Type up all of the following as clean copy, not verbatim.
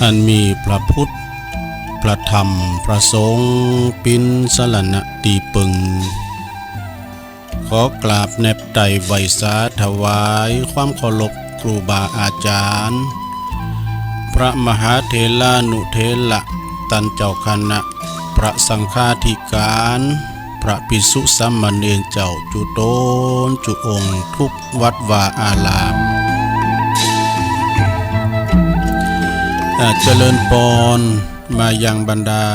อันมีพระพุทธพระธรรมพระสงฆ์ปินสรณะตีปึงขอกราบแนบไตไวสาถวายความเคารพครูบาอาจารย์พระมหาเถรานุเถระตันเจ้าคณะพระสังฆาธิการพระภิกษุสามเณรเจ้าจุโตนจุองค์ทุกวัดวาอารามเจริญปอนมายังบรรดา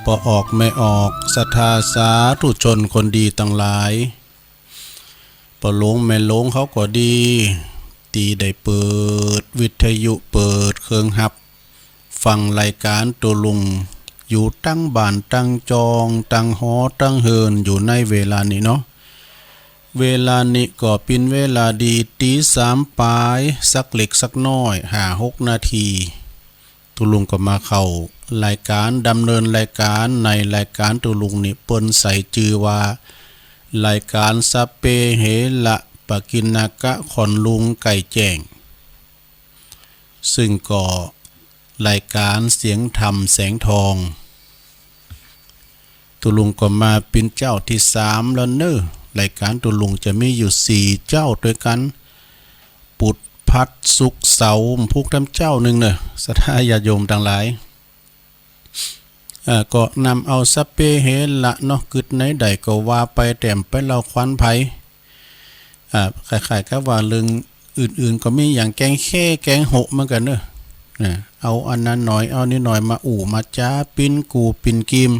ปออกไม่ออกศรัทธาสาธุชนคนดีตั้งหลายปอหลงไม่หลงเขาก็ดีตีได้เปิดวิทยุเปิดเครื่องหับฟังรายการตัวลุงอยู่ตั้งบ้านตั้งจองตั้งหอตั้งเฮินอยู่ในเวลานี้เนาะเวลานี้ก็เป็นเวลาดีตีสามปลายสักเล็กสักน้อย5-6 นาทีตุลุงก็มาเข้ารายการดำเนินรายการในรายการตุลุงนี่เปิ้นใส่จือว่ารายการสเปเหละปกินากะขอนลุงไก่แจ้งซึ่งก็รายการเสียงธรรมแสงทองตุลุงก็มาเป็นเจ้าที่3แล้วเนอะรายการตุลุงจะมีอยู่4เจ้าด้วยกันปุดพัดสุกเสาพุกทำเจ้าหนึ่งเนอะศรัทธาญาติโยมต่างหลายก็นำเอาสเปเฮละเนาะกึดไหนใดก็ว่าไปแต้มไปเราควันไผ่คล้ายๆกับว่าเรื่องอื่นๆก็มีอย่างแกงแค่แกงโหเหมือนกันเนอะเอาอันนั้นหน่อยเอานี่หน่อยมามาจ้าปิ้นกูปิ้นกิม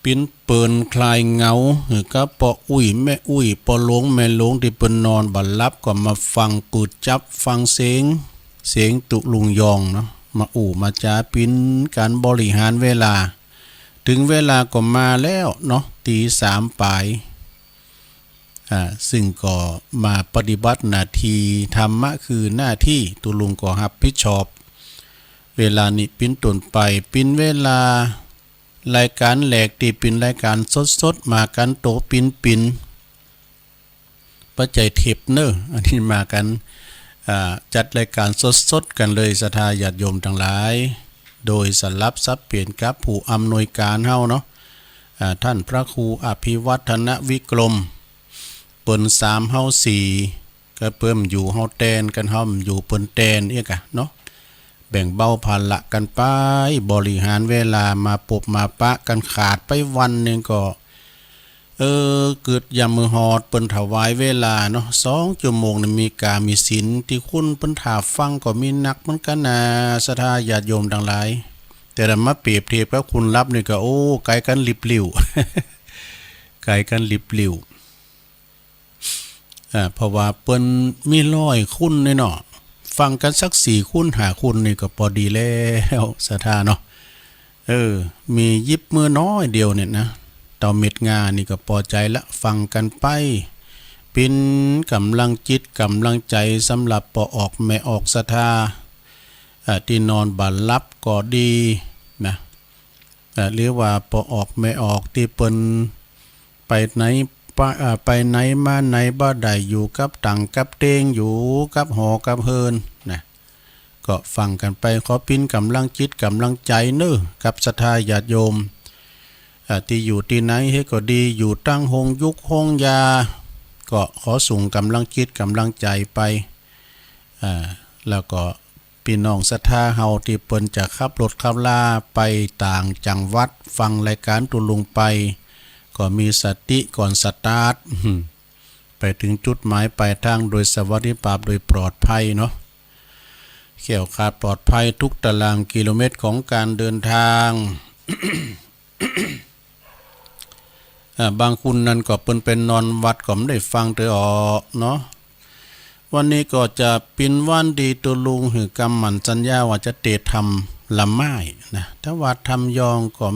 ปิ้นเปินคลายเงาหรือก็ปอแม่ปอหลงแม่หลงที่เปิ้นนอนบัดลับก็มาฟังปืดจับฟังเสียงตุลุงยองเนาะมามาจ้าปิ้นการบริหารเวลาถึงเวลาก็มาแล้วเนาะตี 3ปลายซึ่งก็มาปฏิบัติหน้าที่ธรรมะคือหน้าที่ตุลุงก็รับผิดชอบเวลานี้ปิ้นต้นไปปิ้นเวลารายการแหลกตีปิ้นรายการสดมากันโตปิ้นปัจจัยเทปเนอร์อันนี้มากันจัดรายการสดกันเลยศรัทธาญาติโยมทั้งหลายโดยสลับซับเปลี่ยนกับผู้อำนวยการเฮาเนาะท่านพระครูอภิวัฒนวิกรมเปิ้น3เฮา4ก็เพิ่มอยู่เฮาแตนกันเฮาอยู่เปิ้นแตนเอียกะเนาะแบ่งเบาภาระกันไปบริหารเวลามาปบมาปะกันขาดไปวันนึงก็เกิดยามมือหอดเปิ้นถวายเวลาเนาะ2 ชั่วโมงนี่มีกามีศีลที่คุณเปิ้นถาฟังก็มีนักเหมือนกันนะศรัทธาญาติโยมทั้งหลายแต่ละมาเปรียบเทียบกับคุณรับนี่ก็ไกลกันลิบลิ่ว ไกลกันลิบลิ่วเพราะว่าเปิ้นมี100คุณนี่เนาะฟังกันสัก4 คุณ5 คุณนี่ก็พอดีแล้วศรัทธาเนาะมียิบมือน้อยเดียวเนี่ยนะต่อเม็ดงานี่ก็พอใจละฟังกันไปเป็นกำลังจิตกำลังใจสำหรับปออกแม่ออกศรัทธาที่นอนบัดลับก็ดีนะเรียกว่าปออกแม่ออกที่เปิ้นไปไหนมาไหนบ่ได้อยู่กับตังกับเตงอยู่กับหอกับเฮินนะก็ฟังกันไปขอปิ้นกำลังจิตกำลังใจเน้อกับศรัทธาญาติโยมที่อยู่ที่ไหนให้ก็ดีอยู่ตั้งหงยุคหงยาก็ขอส่งกำลังจิตกำลังใจไปแล้วก็พี่น้องศรัทธาเฮาที่เปิ้นจะขับรถขับลาไปต่างจังหวัดฟังรายการตุลุงไปก็มีสติก่อนสตาร์ทไปถึงจุดหมายปลายทางโดยสวัสดิภาพโดยปลอดภัยเนาะแข็งขาดปลอดภัยทุกตารางกิโลเมตรของการเดินทาง บางคุณนั้นก็เป็นนอนวัดก็ไม่ได้ฟังเตออกเนาะวันนี้ก็จะเป็นวันดีตัวลุงหือกำหมันสัญญาว่าจะเตะทำละไม้นะถ้าว่าทำยองก็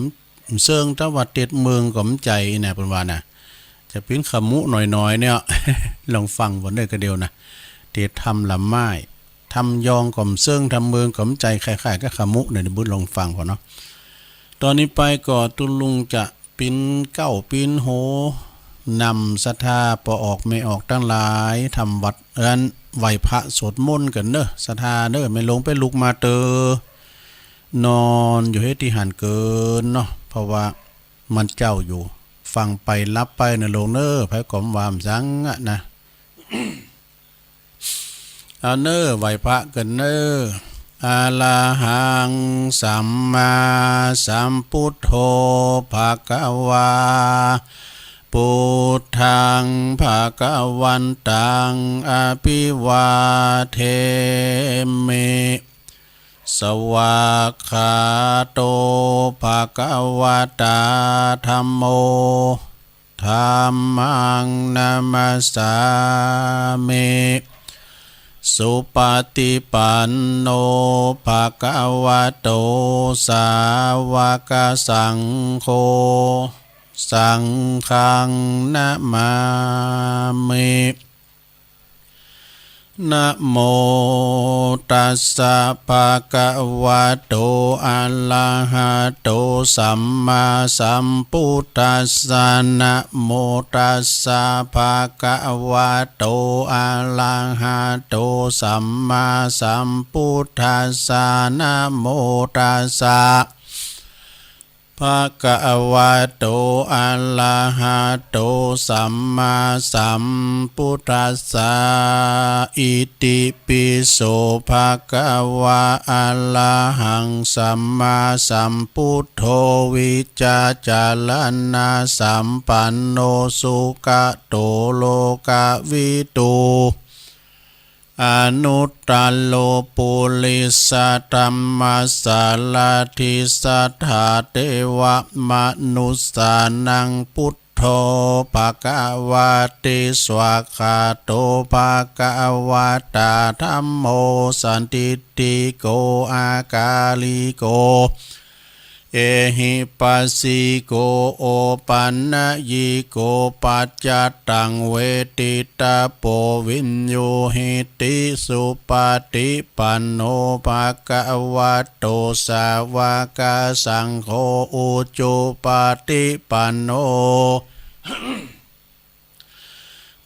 เซิงถ้าว่าเตะเมืองก็มใจเนี่ยเป็นว่านะจะเป็นขมุหน่อยๆเนี่ย ลองฟังวันนี้ก็เดียวนะเตะทำละไม้ทำยองก็เซิงทำเมืองก็มใจคล้ายๆก็ขมุเนี่ยบุญลองฟังก่อนเนาะตอนนี้ไปก็ตุลุงจะปินเก้าปินโห นำศรัทธาปออกไม่ออกตั้งหลายทำวัดไหวพระสวดมนต์กันเนอะศรัทธาเนอะไม่ลงไปลุกมาเตอนอนอยู่ให้ที่หันเกินเนาะเพราะว่ามันเจ้าอยู่ฟังไปรับไปนะลงเนอไผกอมวามจังอะนะ เอาเนอไหวพระกันเนออะระหังสัมมาสัมพุทโธภะคะวาพุทธังภะคะวันตังอภิวาเทมิสวากขาโตภะคะวะตาธัมโมธัมมังนามัสสามิสุปฏิปันโนภะคะวะโตสาวกสังโฆสังฆังนะมามินะโมตัสสะภะคะวะโตอะระหะโตสัมมาสัมพุทธัสสะนะโมตัสสะภะคะวะโตอะระหะโตสัมมาสัมพุทธัสสะนะโมตัสสะภะคะวะโตอะระหะโตสัมมาสัมพุทธัสสะอิติปิโสภะคะวะอะระหังสัมมาสัมพุทโธวิจาจารณะสัมปันโนสุขโตโลกวิทูอนุตตโลปุริสธัมมัสสาลทิสัทธาเทวมนุสสานังพุทโธภะคะวะติสวากขาโตภะคะวะตาธัมโมสันติติโกอาคาลิโกเอหิปัสสิโกโอปันนยิโกปัจจตังเวทิตาโปวินโยหิติสุปฏิปันโนภะคะวะโตสาวกสังโฆอุจุปฏิปันโน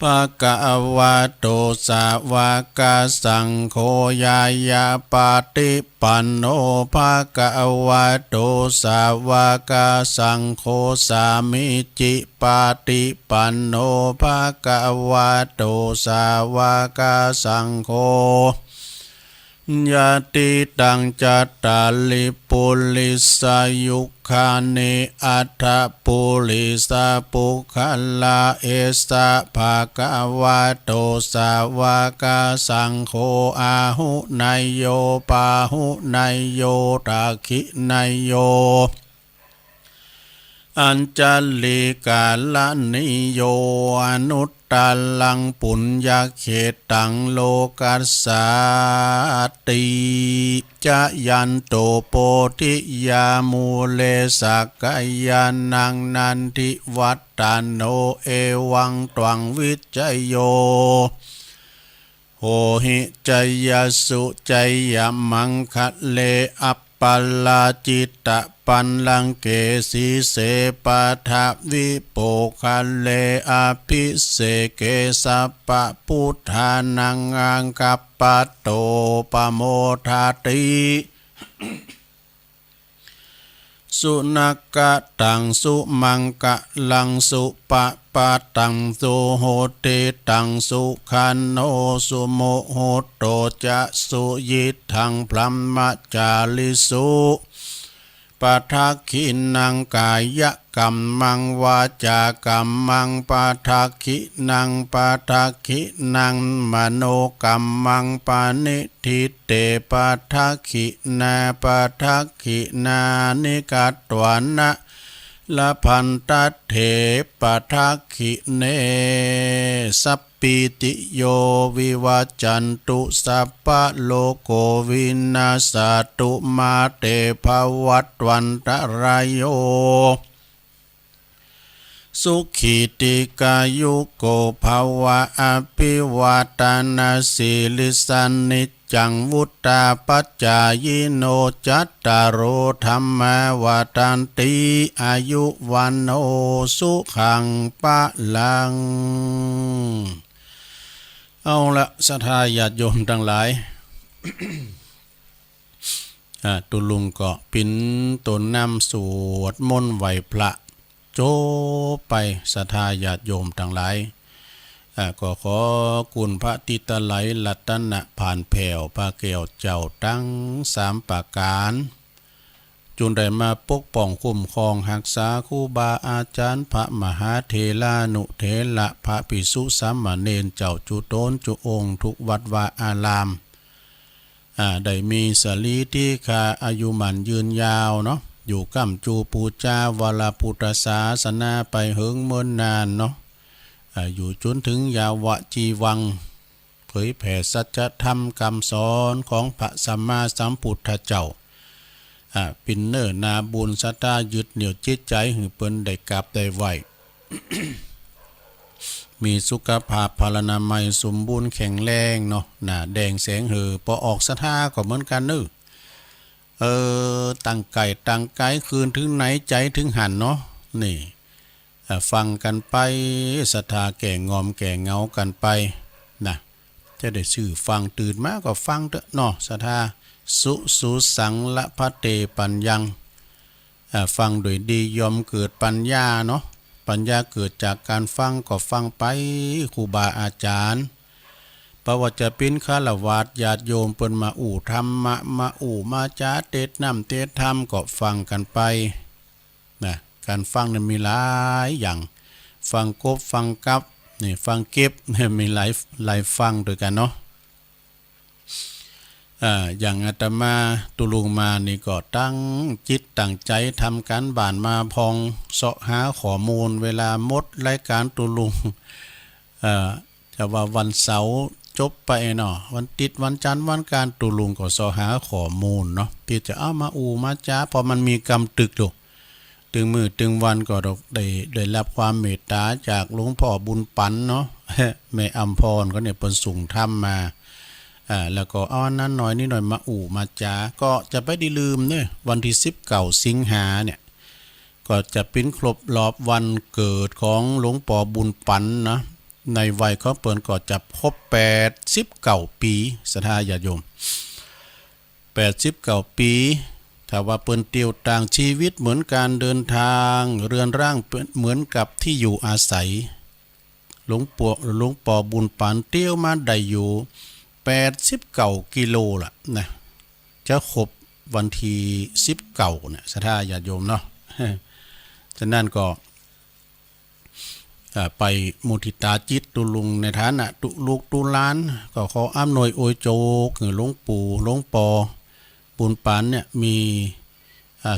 ภะคะวะโตสาวกสังโฆยายาปฏิปันโนภะคะวะโตสาวกสังโฆสามิจิปฏิปันโนภะคะวะโตสาวกสังโฆยะติตังจัตตาลิปุลิสายุคานิอัฏฐปุลิสาปุคลาเอสะภะคะวะโตสาวกสังโฆอาหุนายโยปาหุนายโยตักขินายโยอัญจลิกาลนิโยอนุตตลังปุญญเขตังโลกัสสาติจะยันโตโปธิยามูเลสักกายานังนันทิวัตตานโนเอวังตวังวิจัยโยโหหิจยสุจยมังคะเลอัปปัลลาจิตตปันลังเกสีเสปะทะวิโปคะเลอภิเสเกสัปปะพุทธานังอังกัปปะโตปะโมทาติสุนักกะตังสุมังกะลังสุปะปะตังสุโหติตังสุขันโนสุโมโหโตจะสุยิทังพลัมมะจาลิสุปัททักขินังกายกัมมังวาจากัมมังปัททักขินังปัททักขินังมโนกัมมังปานิทิเตปัททักขินาปัททักขินานิกัตตวนะละพันตเถปัททักขิเนสัพปิติโยวิวัจจันตุสัพพะโลกโควินาศตุมาเตภวัตวันตรายโย สุขีติกายุโกภาวะอภิวาตานาสิลิสันนิจังวุตตาปัจจายโนจัตตารโอธรรมวาตันติอายุวันโนสุขังปะลังเอาละศรัทธาญาติโยมทั้งหลาย ตุลุงก็ปินตนนำสวดมนต์ไหวพระโจไปศรัทธาญาติโยมทั้งหลายก็ขอกุณพระติตไลรัตนะผ่านแผ่วพระแก้วเจ้าตั้ง3ประการจุนได้มาปกป้องคุ้มครองรักษาครูบาอาจารย์พระมหาเถรานุเถระพระภิกษุสามเณรเจ้าจุโตนจุองค์ทุกวัดวาอารามได้มีสลีที่คาอายุมันยืนยาวเนาะอยู่กัมจูปูจาวรพุทธศาสนาไปเหิงเมินนานเนาะอยู่จนถึงยาวจีวังเผยแผ่สัจธรรมคำสอนของพระสัมมาสัมพุทธเจ้าปินเนอร์นาบุญสตายึดเหนี่ยวจิตใจหือเปิ้นได้กลับได้ไหว มีสุขภาพพลานามัยสมบูรณ์แข็งแรงเนาะหน้าแดงแสงเหอพอออกสถาก็เหมือนกันเนอะตั้งไก่คืนถึงไหนใจถึงหันเนาะนี่ฟังกันไปศรัทธาแก่งอมแก่เงากันไปนะจะได้ชื่อฟังตื่นมาก็ฟังเถอะเนาะศรัทธาสุสังละพะเตปัญญังฟังโดยดียอมเกิดปัญญาเนาะปัญญาเกิดจากการฟังก็ฟังไปครูบาอาจารย์ประวัติจะเป็นฆราวาสญาติโยมเปิ้นมาธรรมะมามาจาเทศน้ำเทศธรรมก็ฟังกันไปนะการฟังนั้นมีหลายอย่างฟังกบฟังกับนี่ฟังเก็บมีหลายฟังด้วยกันเนาะอย่างอาตมาตุลุงมานี่ก็ตั้งจิตตั้งใจทำการบ้านมาพองเสาะหาข้อมูลเวลาหมดรายการตุลุงจะว่าวันเสาร์จบไปเนาะวันติดวันจันทร์วันการตุลุงก็เสาะหาข้อมูลเนาะที่จะเอามามาจ้าพอมันมีกำตึกอยู่ตึงมือตึงวันก็ได้รับความเมตตาจากหลวงพ่อบุญปันเนาะ แม่อัมพรก็เนี่ยเปิ้นส่งธรรมมาแล้วก็เอานั้นหน่อยนี่หน่อยมามาจาก็จะไปได้ลืมเนี่ยวันที่19สิงหาเนี่ยก็จะเป็นครบรอบวันเกิดของหลวงพ่อบุญปันนะในวัยเขาเปิ้นก็จะครบ89ปีศรัทธาญาติโยม89ปีถ้าว่าเปิ้นเตียวต่างชีวิตเหมือนการเดินทางเรือนร่างเหมือนกับที่อยู่อาศัยหลวงพ่อบุญปันเตียวมาได้อยู่89กิโลล่ะนะจะครบวันที่19เนี่ยศรัทธาญาติโยมเนาะ ฉะนั้นก็ไปมุทิตาจิตตุลุงในฐานะตุลูกตุล้านก็ขออำนวยอวยโจกหลวงปู่หลวงปอบุญปานเนี่ยมี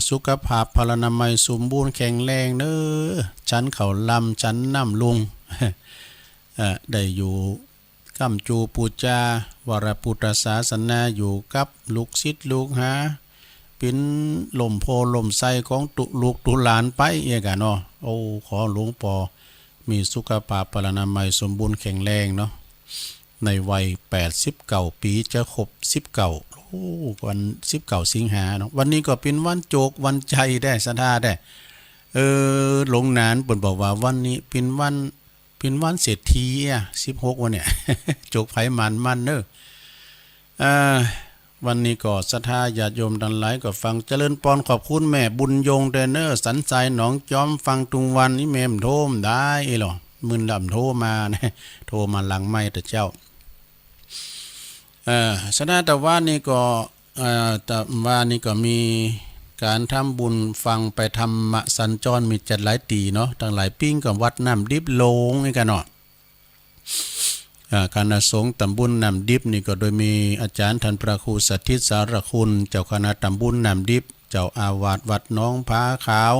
สุขภาพพลานามัยสมบูรณ์แข็งแรงเนอชั้นเขาลำชั้นน้ำลุง ได้อยู่กัมจูปูจาวรพุทธศาสนาอยู่กับลูกศิษย์ลูกหาเป็นลมโพลมไส้ของลูกตุหลานไปเองกันเนาะโอ้ขอหลวงปอมีสุขภาพพลานามัยสมบูรณ์แข็งแรงเนาะในวัย89ปีจะครบ19วัน19สิงหาเนาะวันนี้ก็เป็นวันโจกวันใจได้ศรัทธาได้หลงนานเปิ่นบอกว่าวันนี้เป็นวันเศรษฐี16วันเนี่ย โจกไผมันเนอะวันนี้ก็ศรัทธาญาติโยมทั้งหลายก็ฟังเจริญพรขอบคุณแม่บุญยงเดนเนอร์สันใจหนองจอมฟังทุงวันนี้แม่มโทมได้หรอมึนลำโทมานะโทรมาหลังไม่แต่เจ้าศรัทธาแต่ว่านี่ก็แต่ว่านี่ก็มีการทำบุญฟังไปทำมะสัญจรมีจัดหลายตีเนาะตั้งหลายปิ้งกับวัดน้ำดิบโลงนี่กันเนาะคณะสงฆ์ตำบลน้ำดิบนี่ก็โดยมีอาจารย์ท่านพระครูสถิตสารคุณเจ้าคณะตำบลน้ำดิบเจ้าอาวาสวัดน้องผาขาว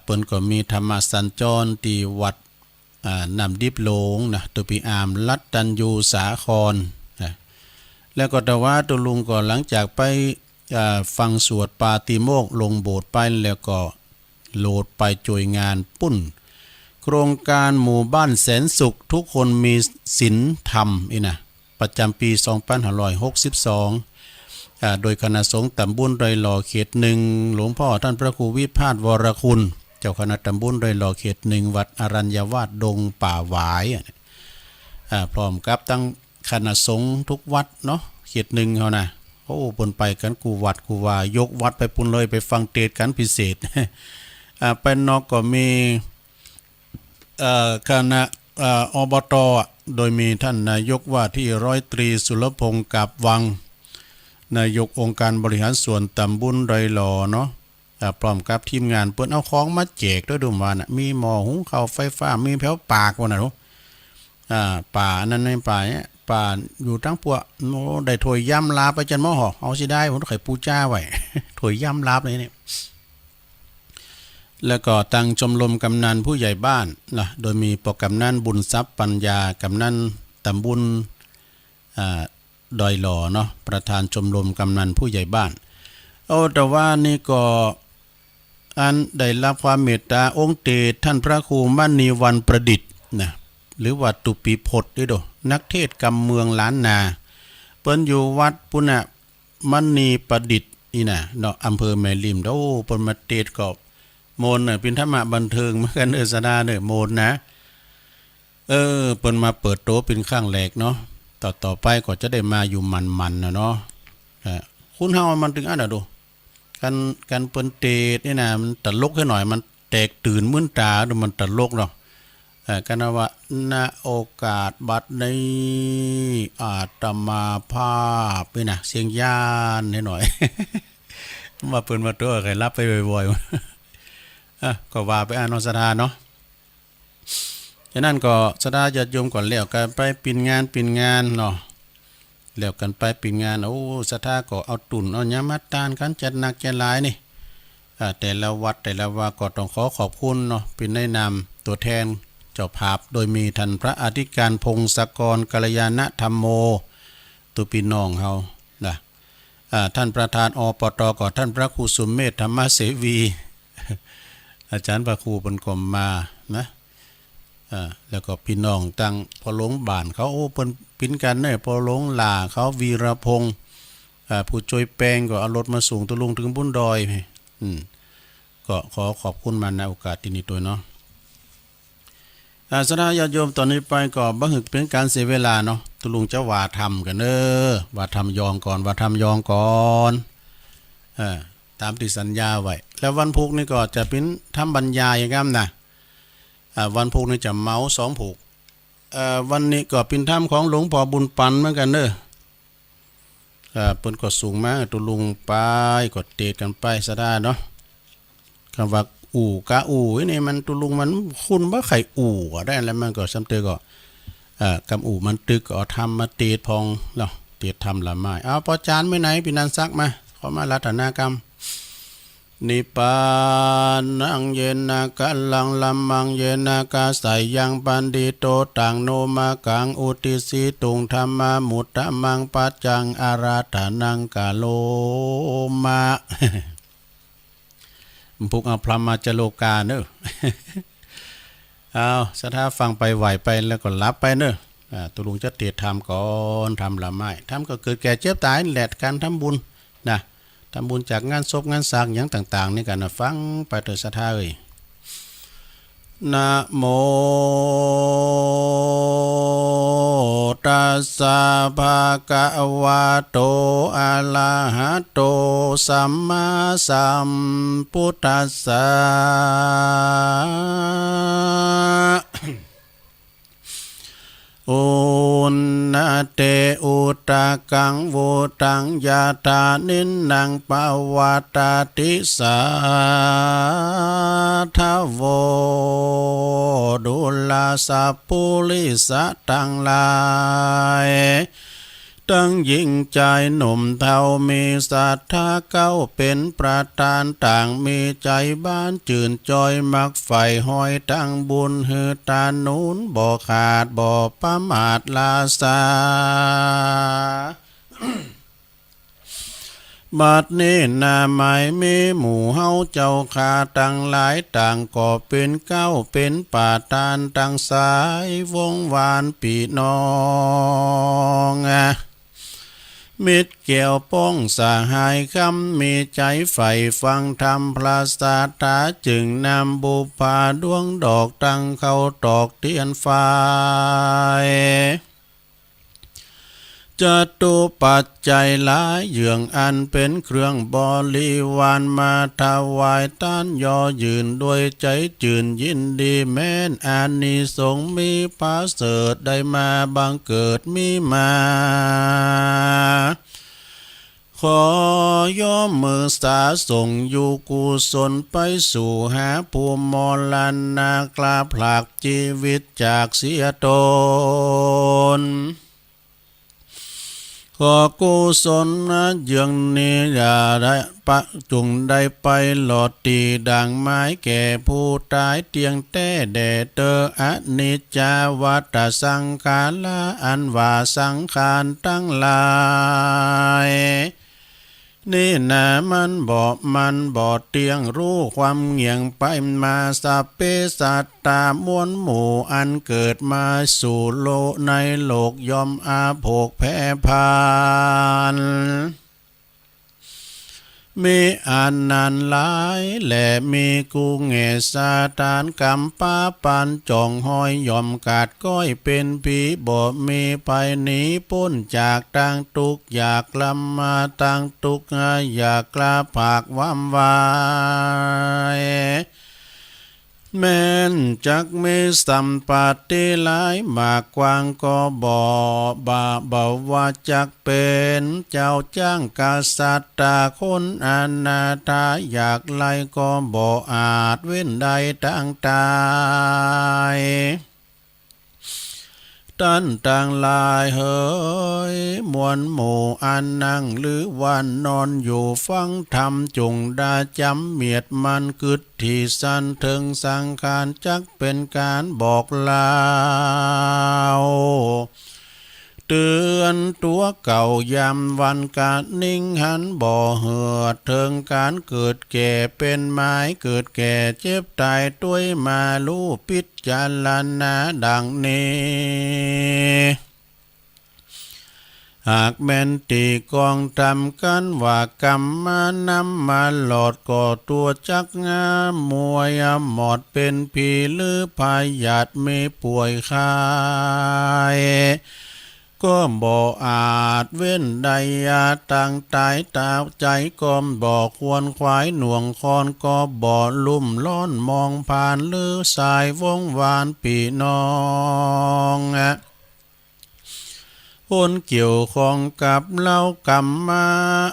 เปิ้นก็มีธรรมสัญจรที่วัดน้ำดิบโลงนะตุปีอามลัดตันยูสาครแล้วก็แต่ว่าตุลุงก็หลังจากไปฟังสวดปาติโมกข์ลงโบสถ์ไปแล้วก็โหลดไปจอยงานปุ้น โครงการหมู่บ้านแสนสุขทุกคนมีศีลธรรมนี่นะประจำปี2562โดยคณะสงฆ์ตำบลดอยหล่อเขตหนึ่งหลวงพ่อท่านพระครูวิพาทวรคุณเจ้าคณะตำบลดอยหล่อเขตหนึ่งวัดอรัญญาวาสดงป่าหวายพร้อมกับตั้งคณะสงฆ์ทุกวัดเนาะเขตหนึ่งเขานะโอ้ปนไปกันกูวัดกูว่ายกวัดไปปุ่นเลยไปฟังเทศน์กันพิเศษเป็นนอกก็มีคณะอบต.โดยมีท่านนายกว่าที่ร้อยตรีสุรพงศ์กาบวังนายกองค์การบริหารส่วนตำบลดอยหล่อเนาะพร้อมกับทีมงานเปิ้นเอาของมาแจกด้วยดุมวานะมีหม้อหุงข้าวไฟฟ้ามีแผวปากว่าน่ะเนาะป่านั่นในป่าเนี่ยป่าอยู่ทั้งพวกโอ้ได้ถ้วยย่ำลาไปจันหม้อหอเอาสิได้ผมไข่ปูจ้าไว้ ถ้วยย่ำลาเลยเนี่ยแล้วก็ตั้งชมรมกำนันผู้ใหญ่บ้านนะโดยมีปกำนันบุญทรัพย์ปัญญากำนันตำบลดอยหล่อเนาะประธานชมรมกำนันผู้ใหญ่บ้านแต่ว่านี่ก็อันได้รับความเมตตาองค์เตท่านพระครูมณีวันประดิษฐ์นะหรือว่าตุปีพดด้วยนักเทศกำเมืองล้านนาเปิ้นอยู่วัดปุณะมณีประดิษฐ์นี่นะเนาะอำเภอแม่ริมเปิ้นมาเทศก็โมนเนี่ยเป็นธรรมะบันเทิงเหมือนกันสดาเนี่ยโมนนะเปิ้นมาเปิดโต๊ะเป็นข้างแหลกเนาะต่อไปก็จะได้มาอยู่มันๆนะเนาะคุณเฮามันถึงอันน่ะดูกันเปิ้นเตดนี่นะมันตลกให้หน่อยมันแตกตื่นมึนตาดูมันตลกเนาะกันว่าณโอกาสบัดนี้อาตมาภาพนี่นะเสียงย่านให้หน่อย มาเปิ้นมาตัวใครรับไปบ่อยๆก็ว่าไปอ่านศรัทธาเนาะฉะนั้นก็ศรัทธาญาติโยมก่อนแล้วกันไปปิ่นงานเนาะแล้วกันไปปิ่นงานศรัทธาก็เอาตุ่นเอาหยังมาตานกันจัดหนักจัดหลายนี่แต่ละวัดแต่ละว่าก็ต้องขอบคุณเนาะเป็นในนามตัวแทนเจ้าภาพโดยมีท่านพระอธิการพงศกรกัลยาณธรรมโมตุปีน้องเฮานะท่านประธานอปต.ก็ท่านพระครูสุมเมธธรรมเสวี อาจารย์พระครูเป็นกรมมานะแล้วก็พี่น้องตั้งพอหลงบ้านเขาเปิ้นปิ้นกันเนี่ยพอหลงหล่าเขาวีรพงศ์ผู้ช่วยแปลงก็เอารถมาส่งตะลุงถึงบุญดอยก็ขอขอบคุณมาในโอกาสที่นี้ตัวเนาะศรัทธาญาติโยมตอนนี้ไปก็บ่ฮึกเป็นการเสียเวลาเนาะตะลุงจะว่าทำกันว่าทำยองก่อนตามที่สัญญาไว้แล้ววันพุธนี่ก็จะเป็นทำบรรยายอย่างนั้นนะวันพุธนี่จะเมา2ผูกวันนี้ก็เป็นธรรมของหลวงพ่อบุญปันเหมือนกันเปิ้นก็สูงมาตุลุงไปก็เตะกันไปซะได้เนาะคำว่านี่มันตุลุงมันคุณบ่ไข่ก็ได้แล้วมันก็ซ้ำเตก็กำมันตึกก็ทำมาเตะพองเนาะเตะทำละไม้เอาพอจานมื้อไหนพี่นันซักมาขอมารัตนากรรมนิปานังเยนะกัลลังลัมมังเยนะกาไสยังปันดิโตตังโนมากังอุติสิตุงธรรมมุตตะมังปัจจังอาราธานังกาโลมะ พุกเอาพรหมาจโลกาเนอะ เอาศรัทธาฟังไปไหวไปแล้วก็รับไปเนอะตุลุงจะเตรียมทำก่อนทำละไม้ทำก็เกิดแก่เจ็บตายแหละการทำบุญนะทำบุญจากงานศพงานสร้างอย่างต่างๆนี่กันนะฟังไปเถิดศรัทธานะโมตัสสะภะคะวะโตอะระหะโตสัมมาสัมพุทธัสสะ อุณนะเตอุตะกังวุตังยาตานินนังปวัตตติสาทาโวดุลาสัพพุลิสะตังลายตั้งยิ่งใจหนุ่มเท่ามีศรัทธาเก้าเป็นประธานต่างมีใจบ้านจื่นจอยมักไฟห้อยตั้งบุญหือตานุนบ่ขาดบ่ประมาทลาสา บัดนี้นาหมายมีหมู่เฮาเจ้าขาตั้งหลายต่างก็เป็นเก้าเป็นป่าตานตั้งสายวงวานปีน้องมิตรเกี่ยวป้องสหายคำมีใจใฝ่ฟังธรรมพระศาสดาจึงนำบุพาดวงดอกตั้งเข้าตอกเทียนไฟจตุปัจจัยหลายเยื่องอันเป็นเครื่องบริวารมาถวายต้านยอยืนด้วยใจจื่นยินดีแม้นอานิสงส์มีพระเสริฐได้มาบังเกิดมีมาขอย่อมมือสาส่งอยู่กุศลไปสู่หาภูมิมรณากลาผลากชีวิตจากเสียตนขอกุศลนะเยืองนี้อย่าได้ปะจุงได้ไปหลอดตีดังไม้แก่ผู้ตายเตียงแต่แด่เตออนิจจาวัฏสังขาราอันว่าสังขารตั้งหลายนี่นะมันบ่เตียงรู้ความเงียงไปมาสัพเพสัตตามวลหมู่อันเกิดมาสู่โลกในโลกยอมอาโภคแพ้พานมีอันนันหลายและมีกูเงสาตานกำป้าปันจ่องห้อยยอมกาดก้อยเป็นผีบ่มีไปหนีพ้นจากตั้งทุกอยากลำมาตั้งทุกอยากกลาผากวำวายแม้นจักมีสัมปติหลายมากกว้างก็บ่บาเบาว่าจักเป็นเจ้าจ้างกษัตริย์ตาคนอนาถาอยากไล่ก็บ่อาจเว้นใดตั้งตายตันต่างลายเฮยมวลหมู่อันนั่งหรือวันนอนอยู่ฟังธรรมจงดาจำเมียดมันกึดที่สันถึงสังขารจักเป็นการบอกลาวเตือนตัวเก่ายามวันการนิ่งหันบ่อเหือดถึงการเกิดแก่เป็นไม้เกิดแก่เจ็บตายด้วยมาลู่พิจารณาดังนี้หากแม่นตีกองทำกันว่ากรรมมานำมาหลอดก่อตัวจักงามมวยหมอดเป็นผีหรือพายาดไม่ป่วยคายก็บ่อาจเว้นใดยาตั้งตายตาใจก็บ่ควรควายหน่วงคอนก็บ่ลุ่มล้อนมองผ่านหรือสายวงวานปีน้องคนเกี่ยวข้องกับเล่ากรรมมา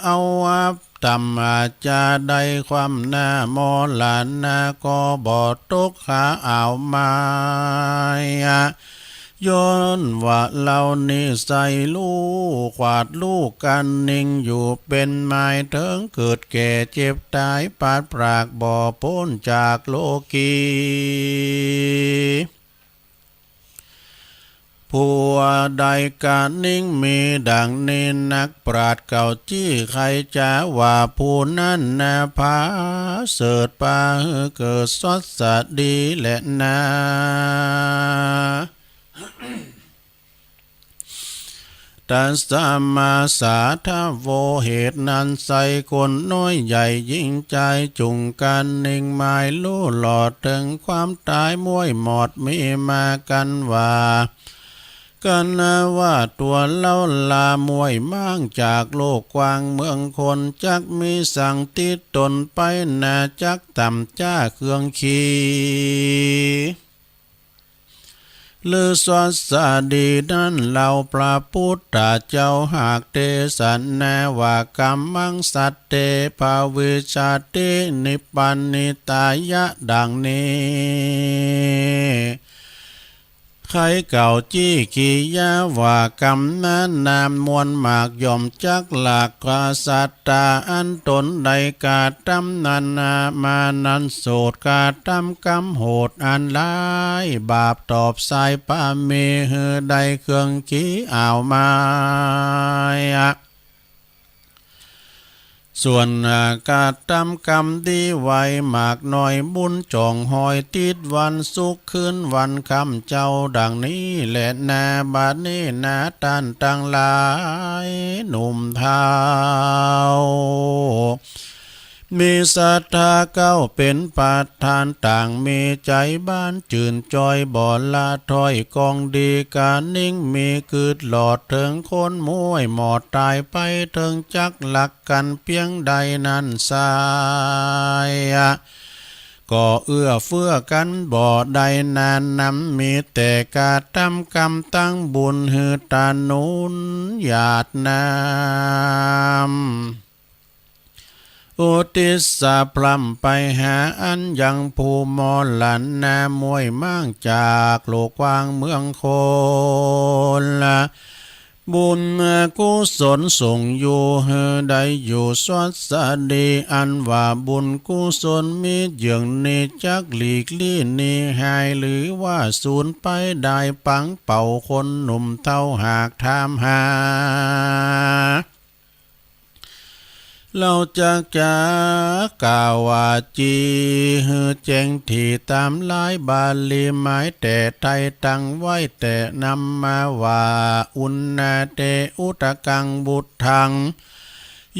เอาอับตำอาจจะได้ความหน้ามอลานนาก็บ่ตกขาอ่าวมาย้อนว่าเรานี่ใส่ลูกขวาดลูกกันนิ่งอยู่เป็นไม้เถิงเกิดแก่เจ็บตายปาดปรากบ่พ้นจากโลกีผู้ใดการนิ่งมีดังนี้นักปราชญ์เก่าจี้ใครจะว่าผู้นั้นนาภาเสดปาเกิดสดสดีและนาตัสสมาสาทาโวเหตุนั้นใส่คนน้อยใหญ่ยิ่งใจจุงกันนิ่งหมายลู่หลอดถึงความตายมวยหมดมีมากันว่ากันนะว่าตัวเล่าลามวยมั่งจากโลกกว้างเมืองคนจักมีสั่งติดตนไปนาจักต่ำจ้าเครื่องขี่ลือสวัสดีนั้นเราพระพุทธเจ้าหากเทศนาว่ากรรมังสัตเตภาวิชาตินิพพานิตายะดังนี้ใครเก่าจี้ขียาว่ากรรมนั้นนามมวลมากย่อมจักหลักกสัตตาอันตนใดกาตำนันนามานันโสดกาตำกรรมโหดอันร้ายบาปตอบสายปาเมหใดเครื่องขี้อ่าวมา ส่วนการทำกรรมดีไว้มากหน่อยบุญจ่องหอยติดวันสุขคืนวันคำเจ้าดังนี้แหละนาบาดนี้นาตันตังหลายหนุ่มเทามีศรัทธาเก้าเป็นประธานต่างมีใจบ้านจื่นจอยบ่อละถอยกองดีการนิ่งมีคืดหลอดถึงคนมวยหมอดตายไปถึงจักหลักกันเพียงใดนั้นสายก็เอื้อเฟื้อกันบ่ใดนานนำมีแต่กาทำกรรมตั้งบุญหือตานุนหยาดน้ำอุทิศสะพลัมไปหาอันยังภูมอหลันนามวยมั่งจากโลกวางเมืองโคนละบุญกุศลส่งอยู่เฮได้อยู่สวัสดีอันว่าบุญกุศลมีเยื่องนี้จักหลีกลี่นี้หายหรือว่าสูญไปได้ปังเป่าคนหนุ่มเท่าหากถามหาเราจะกล่าวว่าจีฮือแจ้งที่ตามลายบาลีหมายแต่ไทยตั้งไว้แต่นำมาว่าอุณนาเตอุตกังบุตถัง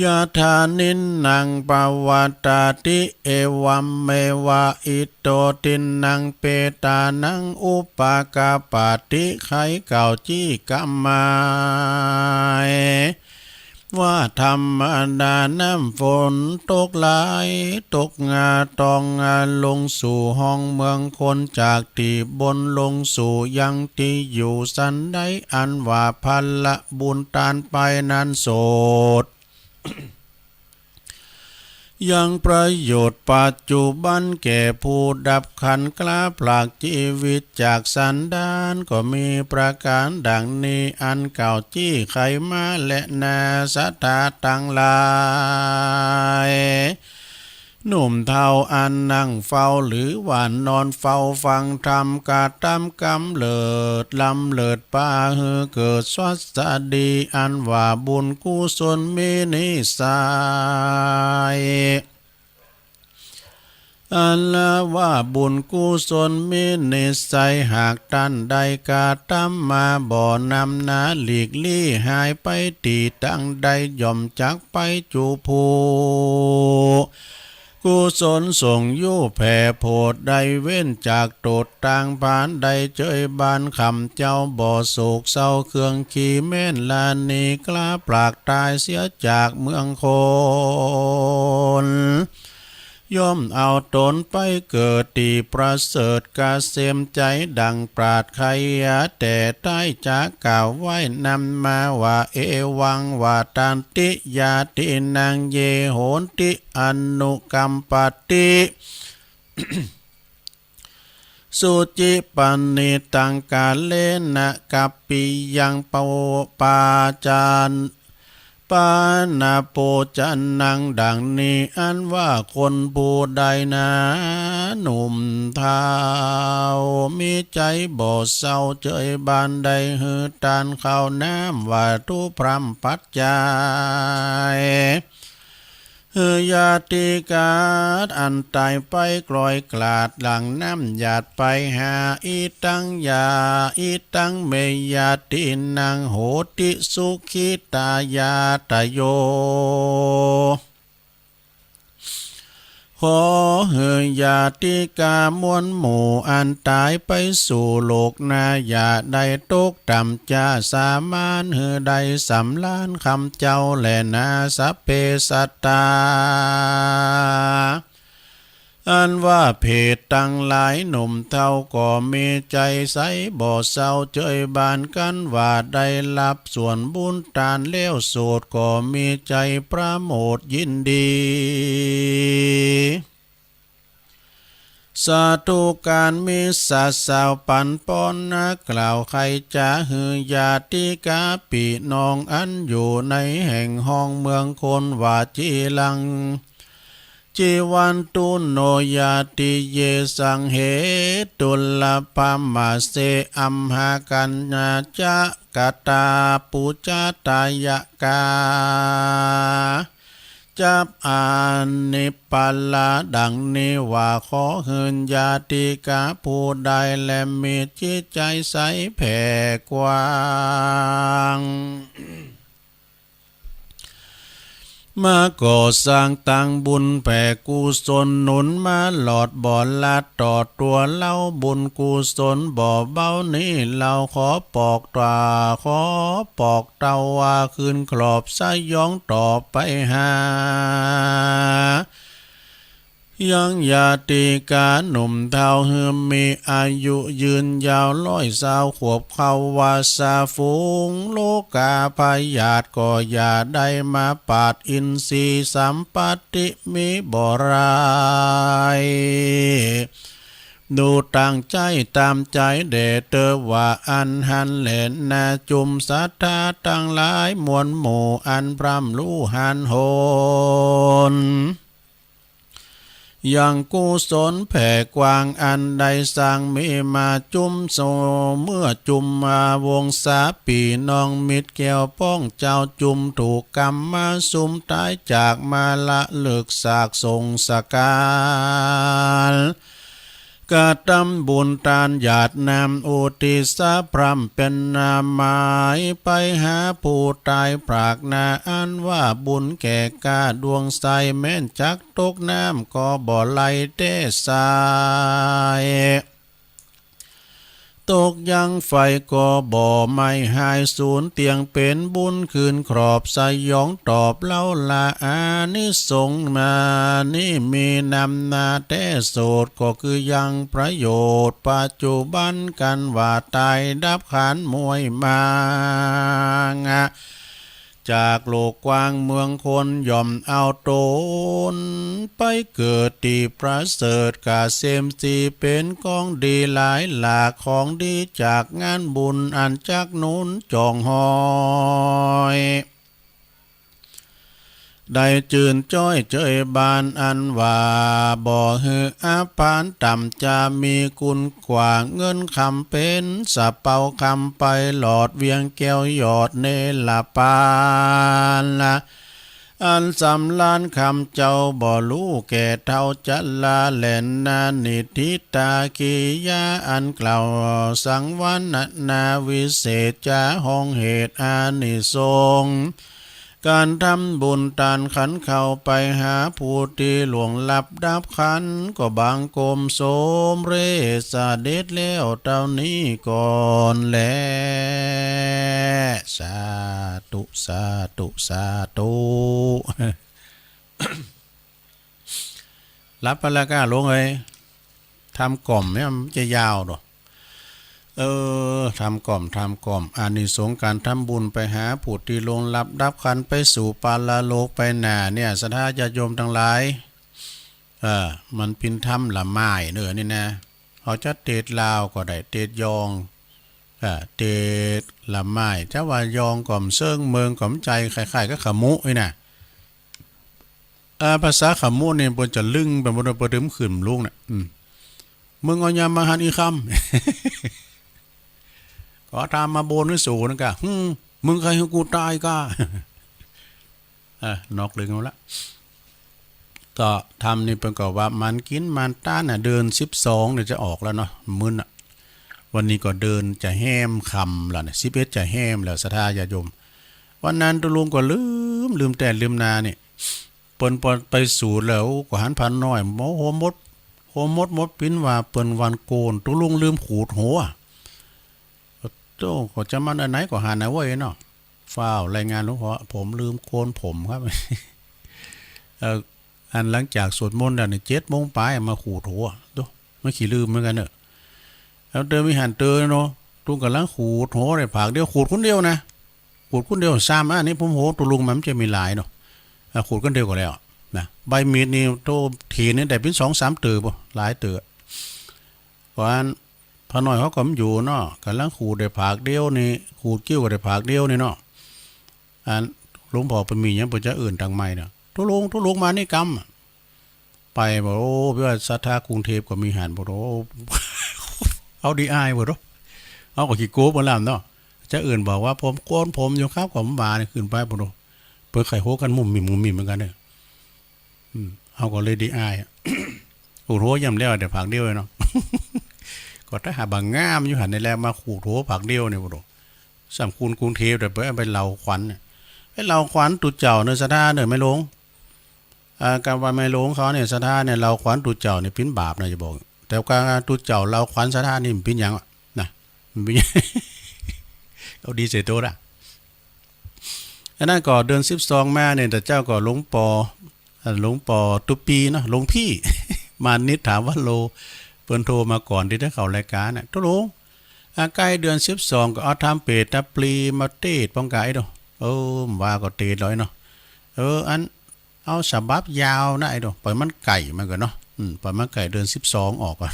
ยาธานินนังปวัตตาติเอวัมเมวะอิโตตินังเปตานังอุปากาปาติไขเก่าจี้กัมมายว่าธรรมดาน้ำฝนตกหลายตกงาตองงาลงสู่ห้องเมืองคนจากที่บนลงสู่ยังที่อยู่สันไดอันว่าพันละบุญตานไปนั้นโสด ยังประโยชน์ปัจจุบันแก่ผู้ดับขันกล้าผลากชีวิตจากสันดานก็มีประการดังนี้อันเก่าจี้ไขมาและนาสัทธาตั้งหลายหนุ่มเทาอันนั่งเฝ้าหรือว่านอนเฝ้าฟังธรรมกาตามกำเลิดลำเลิดป้าฮือเกิดสวัสดีอันว่าบุญกุศลมีนิสัยอันละว่าบุญกุศลมีนิสัยหากท่านใดกาตามมาบ่อนำนาหลีกลี่หายไปตีตั้งใดย่อมจักไปจูภูกุศลส่งยู่แผ่โพดใดเว้นจากโตดต่างผ่านใดเจยบานคำเจ้าบ่อโศกเศร้าเครื่องขี่แม่นลานีกล้าปรากตายเสียจากเมืองโคนย่อมเอาตนไปเกิดตีประเสริฐกาเสมใจดังปราดไขยะแต่ใต้จากกล่าวไว้นำมาว่าเอวังว่าตันติยาตินังเยโหนติอนุกัมปติ สุจิปันนิตังกาเลนะกัปปิยังปปาจานปานาโปจันนังดังนี้อันว่าคนผู้ใดนะหนุ่มเทามีใจบ่เศร้าเจยบานใดหือตานข้าวน้ำว่าทุพรำปัจจัยยาติกาดอันตายไปกลอยกลาดหลังน้ำหยาดไปหาอีตังยาอีตังเมยาตินังโหติสุขิตายาตโยขอเฮยาติกามวลหมู่อันตายไปสู่โลกนาอย่าได้ตกต่ำจะสามานเฮได้สำล้านคำเจ้าแลนาสัพเพสัตตาอันว่าเพศตั้งหลายหนุ่มเท่าก็มีใจใสบ่เศร้าเจยบานกันว่าได้รับส่วนบุญตานเลี้ยวโสดก็มีใจประโมทยินดีสาธุการมีสาสาวปันปอนนะกล่าวใครจะหือยาติกาปีน้องอันอยู่ในแห่งห้องเมืองคนว่าจีลังจีวันตุโนยาติเยสังเหตุลปามาเสอัมหากัญญาจะกตาปุจตายกา จับอ่านนิปัลละดังนี้ว่าขอเฮินญาติกาผู้ใดและมีจิตใจใสแผ่กว้างมาก่อสร้างตั้งบุญแผ่กุศลหนุนมาหลอดบ่อละต่อตัวเล่าบุญกุศลบ่อเบ้านี้เราขอปอกตาขอปอกเตาว่าคืนครอบสายองต่อไปหายังญาติกาหนุ่มเท่าเฮือมีอายุยืนยาว120 ขวบเข้าวาสาฝูงโลกาพยาธิก็อย่าได้มาปาดอินทรีย์สัมปติมีบ่รายดูตั้งใจตามใจเดเตอว่าอันหันเล่นนาจุมศรัทธาตั้งหลายมวลหมู่อันพร่ำรู้หันโหนยังกุศลแผ่กว้างอันใดสร้างมีมาจุมโซเมื่อจุมมาวงศาปีน้องมิตรแก้วป้องเจ้าจุมถูกกรรมมาสุมตายจากมาละเลิกสากทรงสการกะทำบุญทานหยาดนำอุทิศพรำเป็นนาหมายไปหาผู้ตายปรากนาอันว่าบุญแก่กาดวงใสแม่นจักตกน้ำก็บ่ไหลเตสายตกยังไฟก็บ่ไม่หายสูญเตียงเป็นบุญคืนครอบสยองตอบเล่าละอานิสงส์มานี่มีนำนาแต่โสดก็คือยังประโยชน์ปัจจุบันกันว่าตายดับขันมวยมางะจากโลกกว้างเมืองคนย่อมเอาตนไปเกิดที่ประเสริฐกาเสมสีเป็นของดีหลายหลากของดีจากงานบุญอันจักนุนจองหอยได้จืนจ้อยเจยบานอันว่าบ่ฮืออาปานต่ำจะมีคุณกว่าเงินคำเป็นสะเป่าคำไปหลอดเวียงแก้วหยอดเนลปานละอันสำลานคำเจ้าบ่รู้แก่เท่าจัลลาแหลนนานิทิตากิยาอันกล่าวสังวันนาวิเศษจาห้องเหตุอานิสงส์การทำบุญทานขันเข้าไปหาผู้ที่หลวงลับดับขันก็บางกรมโสมเรสเด็จแล้วเท่านี้ก่อนแลสาธุสาธุสาธุรับไปแล้วก็ลงเลยทำกล่อมเนี่ยมันจะยาวหรอทำกล่อมอานิสงส์การทำบุญไปหาผู้ที่ลงลับดับขันไปสู่ปาลโลกไปหน้าเนี่ยสัทธาญาติโยมทั้งหลายมันพินถ้ำละไม้เนื้อนี่นะเขาจะเตดลาวก็ได้เตดยองเตดละไม้ถ้าว่ายองก่อมเซิงเมืองก่อมใจคล้ายๆก็ขมุไอ้น่ะภาษาขมุเนี่ยบนจะลึงเป็นบนประเดิมขืนลุงน่ะมึงเอายามาหันอีคำก็ตามมาโบนไว้สูนั่นกะมึงใครให้กูตายกะนอกเลยเอาละก็ทำนี่เป็นก็ว่ามันกินมันต้านเดิน12เนี่ยจะออกแล้วเนาะมึนวันนี้ก็เดินจะแห้มคำแล้วเนี่ย11จะแห้มแล้วสัทธาญาติโยมวันนั้นตุลุงก็ลืมแต่ลืมนาเนี่ยเปิ้นไปสู่แล้วก็หันพันน้อยโหมดปิ้นว่าเปิ้นวันโกนตุลุงลืมขูดหัวโตก็จะมันอันไหนก็หาไหนไว้เนาะฟ้าวรายงานหลวงพ่อผมลืมโคนผมครับอันหลังจากสวดมนต์เนี่ย7 โมงปลายมาขูดหัวดูไม่ขี้ลืมเหมือนกันเนอะแล้วเดินวิหารเตยเนาะตุงกำลังขูดหัวได้ผักเดียวขูดคนเดียวนะขูดคนเดียว3อันนี้ผมโหตุลุงมันจะมีหลายเนาะขูดคนเดียวก็แล้วนะใบมีดนี่โตทีนี่ได้เป็น2-3 เตือบ่หลายเตือก่อนพอหน่อยเขาก็อยู่เนาะกำลังขูดได้ผักเดียวนี่ขูดกิ้วก็ได้ผักเดียวนี่เนาะอันหลวงพ่อไปมีอย่างเพิ่นจะอื่นทางใหม่เนาะทุลุงมานี่กำไปบอกโอ้พี่ว่าศรัทธากรุงเทพก็มีหันบ่โอ้เอาดีอายบ่โตเอาก็ขี้โกบ่ล่ะเนาะจะอื่นบอกว่าผมโกนผมอยู่ครับก็มานี่ขึ้นไปบ่โตเปิ้นไข่โหกันมุมมิเหมือนกันเด้อ เอาก็เลยดีอาย ขู่โถย่ำแล้วแต่ผักเดียวเนาะ ก็ถ้าหาบางงามอยู่หันในแลมาขู่โถผักเดียวเนี่ยบ่ดอกสำคูณกรุงเทพแต่ไปเหล่าขวัญไปเหล่าขวัญตุเจ้าเนื้อสะดาเนื้อไม่ลงการว่าไม่ลงเขาเนี่ยสะดาเนี่ยเหล่าขวัญตุเจ้าเนี่ยปิ้นบาปนะจะบอกแต่การตุเจ้าเหล่าขวัญสะดานี่มันปิ้นยังนะมันปิ้น เอาดีเสียตัวละอันนั้นก็เดือน12มาเนี่ยแต่เจ้าก็หลวงปอตุปีเนาะหลวงพี่ มานิดถามว่าโลเปิ้นโทรมาก่อนที่ได้เข้ารายการน่ะตุลงใกล้เดือน12ก็เอาทำเป็ดตะปลีมาเตดป้องไก่ดอกว่าก็เตดร้อยเนาะอันเอาฉบับยาวนะไอ้ดอกปล่อยมันไก่มันก็เนาะปล่อยมันไก่เดือน12ออกก่อน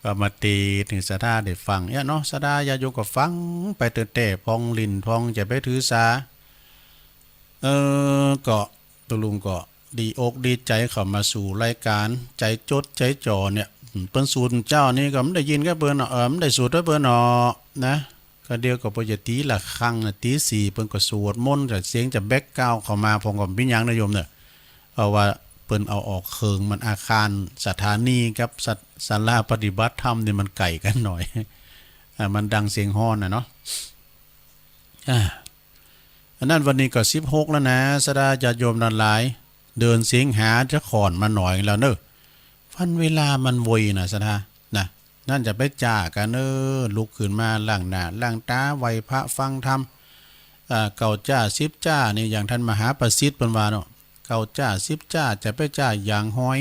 ก็มาตีถึงสะดาได้ฟังเนาะสะดาญาโยก็ฟังไปเตอแต่พองลิ้นพองจะไปถือสาก็ตุลุงก็ดีอกดีใจเข้ามาสู่รายการใจจดใจจ่อเนี่ยเปิ้นสูตรเจ้านี่ก็ไม่ได้ยินก็เปิ้นไม่ได้สูตรด้วยเปิ้นนะก็เดียวก็ปกติละครั้งนะตี4เปิ้นก็สวดมนต์แต่เสียงจะแบ็กกราวด์เข้ามาผมก็ปิ้นยังนะโยมเนี่ยเอาว่าเปิ้นเอาออกเคิงมันอาคารสถานีกับศาลาปฏิบัติธรรมนี่มันไกลกันหน่อยมันดังเสียงฮ้อนเนาะอันนั้นวันนี้ก็16แล้วนะสดาญาติโยมนันหลายเดินเสียงหาจะขอนมาหน่อยแล้วเนอะวันเวลามันโวยนะสดานะนั่นจะไปจ่ากันลุกขึ้นมาล้างหน้าล้างตาไหวพระฟังธรรมเก่าจ้า10จ้านี่อย่างท่านมหาประสิทธิ์เปิ้นว่าเนาะเก่าจ้า10จ้าจะไปจ้าอย่างห้อย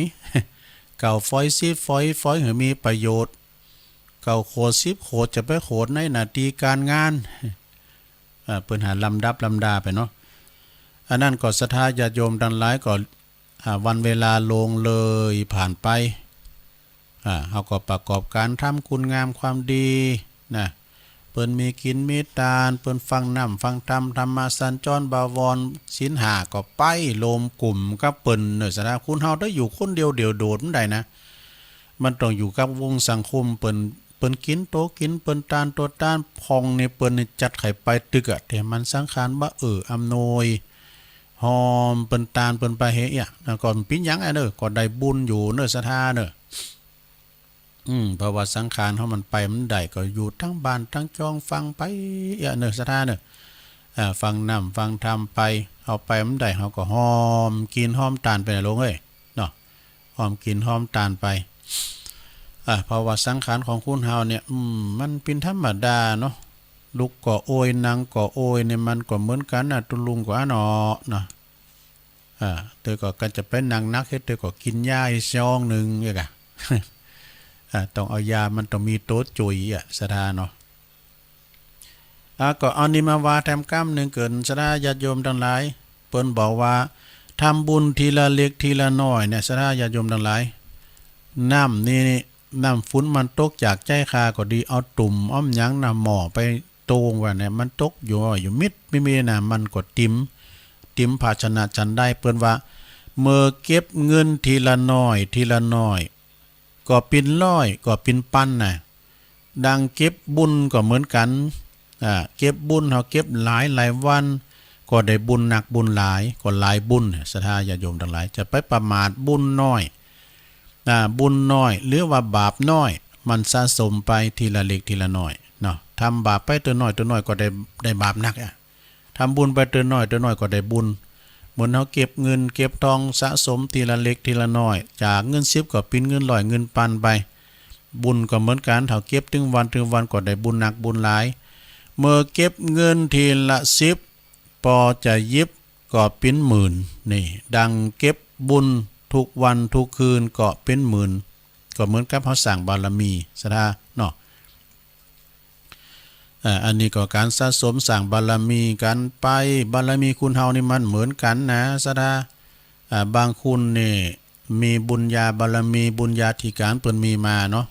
เก่าฝอย10ฝอยให้มีประโยชน์เก่าโค10โคจะไปโคในหน้าที่การงานเปิ้นหาลำดับลำดาไปเนาะอันนั้นก็ศรัทธาญาติโยมดังหลายก็วันเวลาลงเลยผ่านไปเฮาก็ประกอบการทำคุณงามความดีนะเปิ้นมีกินมีทานเปิ้นฟังน้ำฟังธรรมธรรมสัญจรบาวรศีล5ก็ไปโลมกลุ่มกับเปิ้นเด้อสนะคุณเฮาได้อยู่คนเดียวโดดมันได้นะมันต้องอยู่กับวงสังคมเปิ้นกินโตกินเปิ้นตานโตตานพองนี่เปิ้นจัดไข่ไปตึกแต่มันสังขารบ่อำนวยหอมเปิ้นตานเปิ้นไปเฮียก่อนปิ้นยังก็ได้บุญอยู่ศรัทธาเพราะว่าสังขารเฮามันไปมันได้ก็อยู่ทั้งบ้านทั้งจองฟังไปศรัทธาฟังน้ำฟังธรรมไปเอาไปมันได้เฮาก็หอมกินหอมตานไปลงเอ้ยเนาะหอมกินหอมตานไปเพราะว่าสังขารของคุณเฮาเนี่ยมันเป็นธรรมดาเนาะลูกก็โอยนางก็โอยเนี่ยมันก็เหมือนกันตุลุงก็เนาะเธอก็จะเป็นนางนักเฮ็ดเธอก็กินยาอีกซองนึงเนี่ยกะ ต้องเอายามันต้องมีโต๊ะจุยศรัทธาเนาะก็เอานี่มาว่าแถมกำนึงเกินศรัทธาญาติโยมทั้งหลายเปิ้นบอกว่าทำบุญทีละเล็กทีละน้อยเนี่ยศรัทธาญาติโยมทั้งหลายน้ำนี่น้ำฝนมันตกจากใจคาก็ดีเอาตุ่มอ้อมยังน้ำหม้อไปโตงว่าเนี่ยมันตกอยู่มิดไม่มีน่ะมันก็ติมภาชนะจันได้เปิ้นว่าเมื่อเก็บเงินทีละน้อยทีละน้อยก็เป็นร้อยก็เป็นพันน่ะดังเก็บบุญก็เหมือนกันเก็บบุญเฮาเก็บหลายวันก็ได้บุญหนักบุญหลายก็หลายบุญศรัทธาญาติโยมทั้งหลายจะไปประมาทบุญน้อยบุญน้อยหรือว่าบาปน้อยมันสะสมไปทีละเล็กทีละน้อยเนาะทำบาปไปตัวน้อยก็ได้บาปหนักทำบุญไปตัวน้อยก็ได้บุญเหมือนเขาเก็บเงินเก็บทองสะสมทีละเล็กทีละน้อยจากเงิน10ก็เป็นเงิน100เงินพันไปบุญก็เหมือนกันเขาเก็บถึงวันก็ได้บุญหนักบุญหลายเมื่อเก็บเงินทีละ10พอจะยิบก็เป็นหมื่นนี่ดังเก็บบุญทุกวันทุกคืนก็เป็นหมื่นก็เหมือนกับเขาสั่งบารมีศรัทธาเนาะอันนี้ก็การสะสมสั่งบารมีกันไปบารมีคุณเฮานี่มันเหมือนกันนะศรัทธาบางคุณนี่มีบุญญาบารมีบุญญาธิการเปิ้นมีมาเนาะ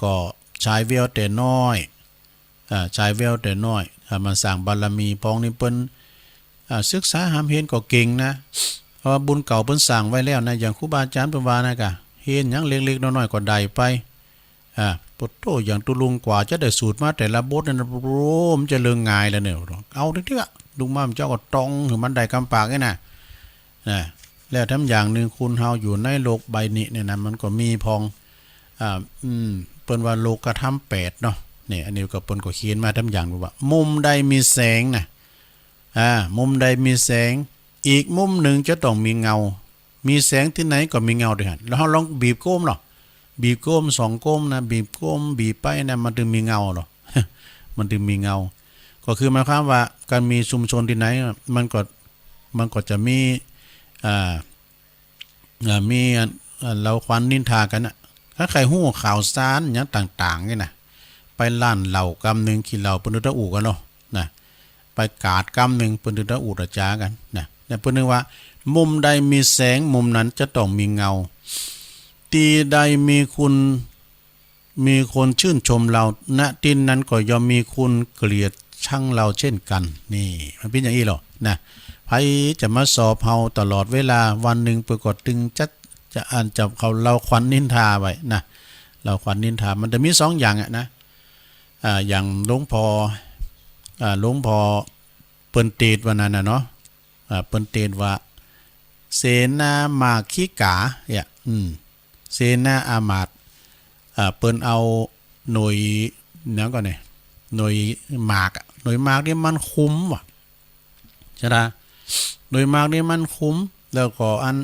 ก็ใช้เวลแต่น้อยใช้เวลแต่น้อยมาสั่งบารมีพองนี่เปิ้นศึกษาหามเห็นก็เก่งนะเพราะบุญเก่าเปิ้นสั่งไว้แล้วนะอย่างครูบาอาจารย์เปิ้นว่านะกะเห็นหยังเล็กๆน้อยๆก็ได้ไปปดโตอย่างตุลุงกว่าจะได้สูตรมาแต่ละบทนั่นโรมจะเลืองง่ายแล้วเนี่ยเอาเถอะลุงม่ามเจ้าก็ตรงถึงมันได้กำปากนี่นะ แล้วทั้งอย่างหนึ่งคุณเฮาอยู่ในโลกใบนี้เนี่ยนะมันก็มีพองเปิ้นว่าโลกธรรม8เนาะนี่อันนี้ก็เปิ้นก็เขียนมาทั้งอย่างว่ามุมใดมีแสงนะมุมใดมีแสงอีกมุมหนึ่งจะต้องมีเงามีแสงที่ไหนก็มีเงาด้วยกันแล้วเฮาลองบีบก้มเนาะบีบก้ม2ก้มนะบีบก้มบีบไปนะมันถึงมีเงาเนาะ มันถึงมีเงาก็คือหมายความว่าการมีชุมชนที่ไหนมันก็จะมีมีเราควันนินทากันนะถ้าใครหู้ข่าวสารอย่างต่างๆนี่นะไปล้านเหล่ากำหนึ่งขี้เหล่าเปิ้นตะอู่กันเนาะนะไปกาดกำหนึ่งเปิ้นตะอู่ตะจ้ากันนะเนี่ยเปิ้นนึกว่ามุมใดมีแสงมุมนั้นจะต้องมีเงาตีใดมีคุณมีคนชื่นชมเราณที่นั้นก็ย่อมมีคุณเกลียดชังเราเช่นกันนี่มันเป็นอย่างนี้หรอนะไผจะมาสอบเฮาตลอดเวลาวันหนึ่งเปิดกดตึงจะอ่านจับเขาเราควันนินทาไว้นะเราควันนินทามันจะมี2อย่างนะอย่างหลวงพ่อเปิ้นเตดวันนั้นน่ะเนาะเปิ้นเตดว่าเสนามาคิกาเนี่ยเสนาอามาตย์เปิ้นเอาหน่วยนั่นก่อนนี่หน่วยหมากนี่มันคุ้มว่ะใช่ป่ะหน่วยหมากนี่มันคุ้มแล้วก็อัน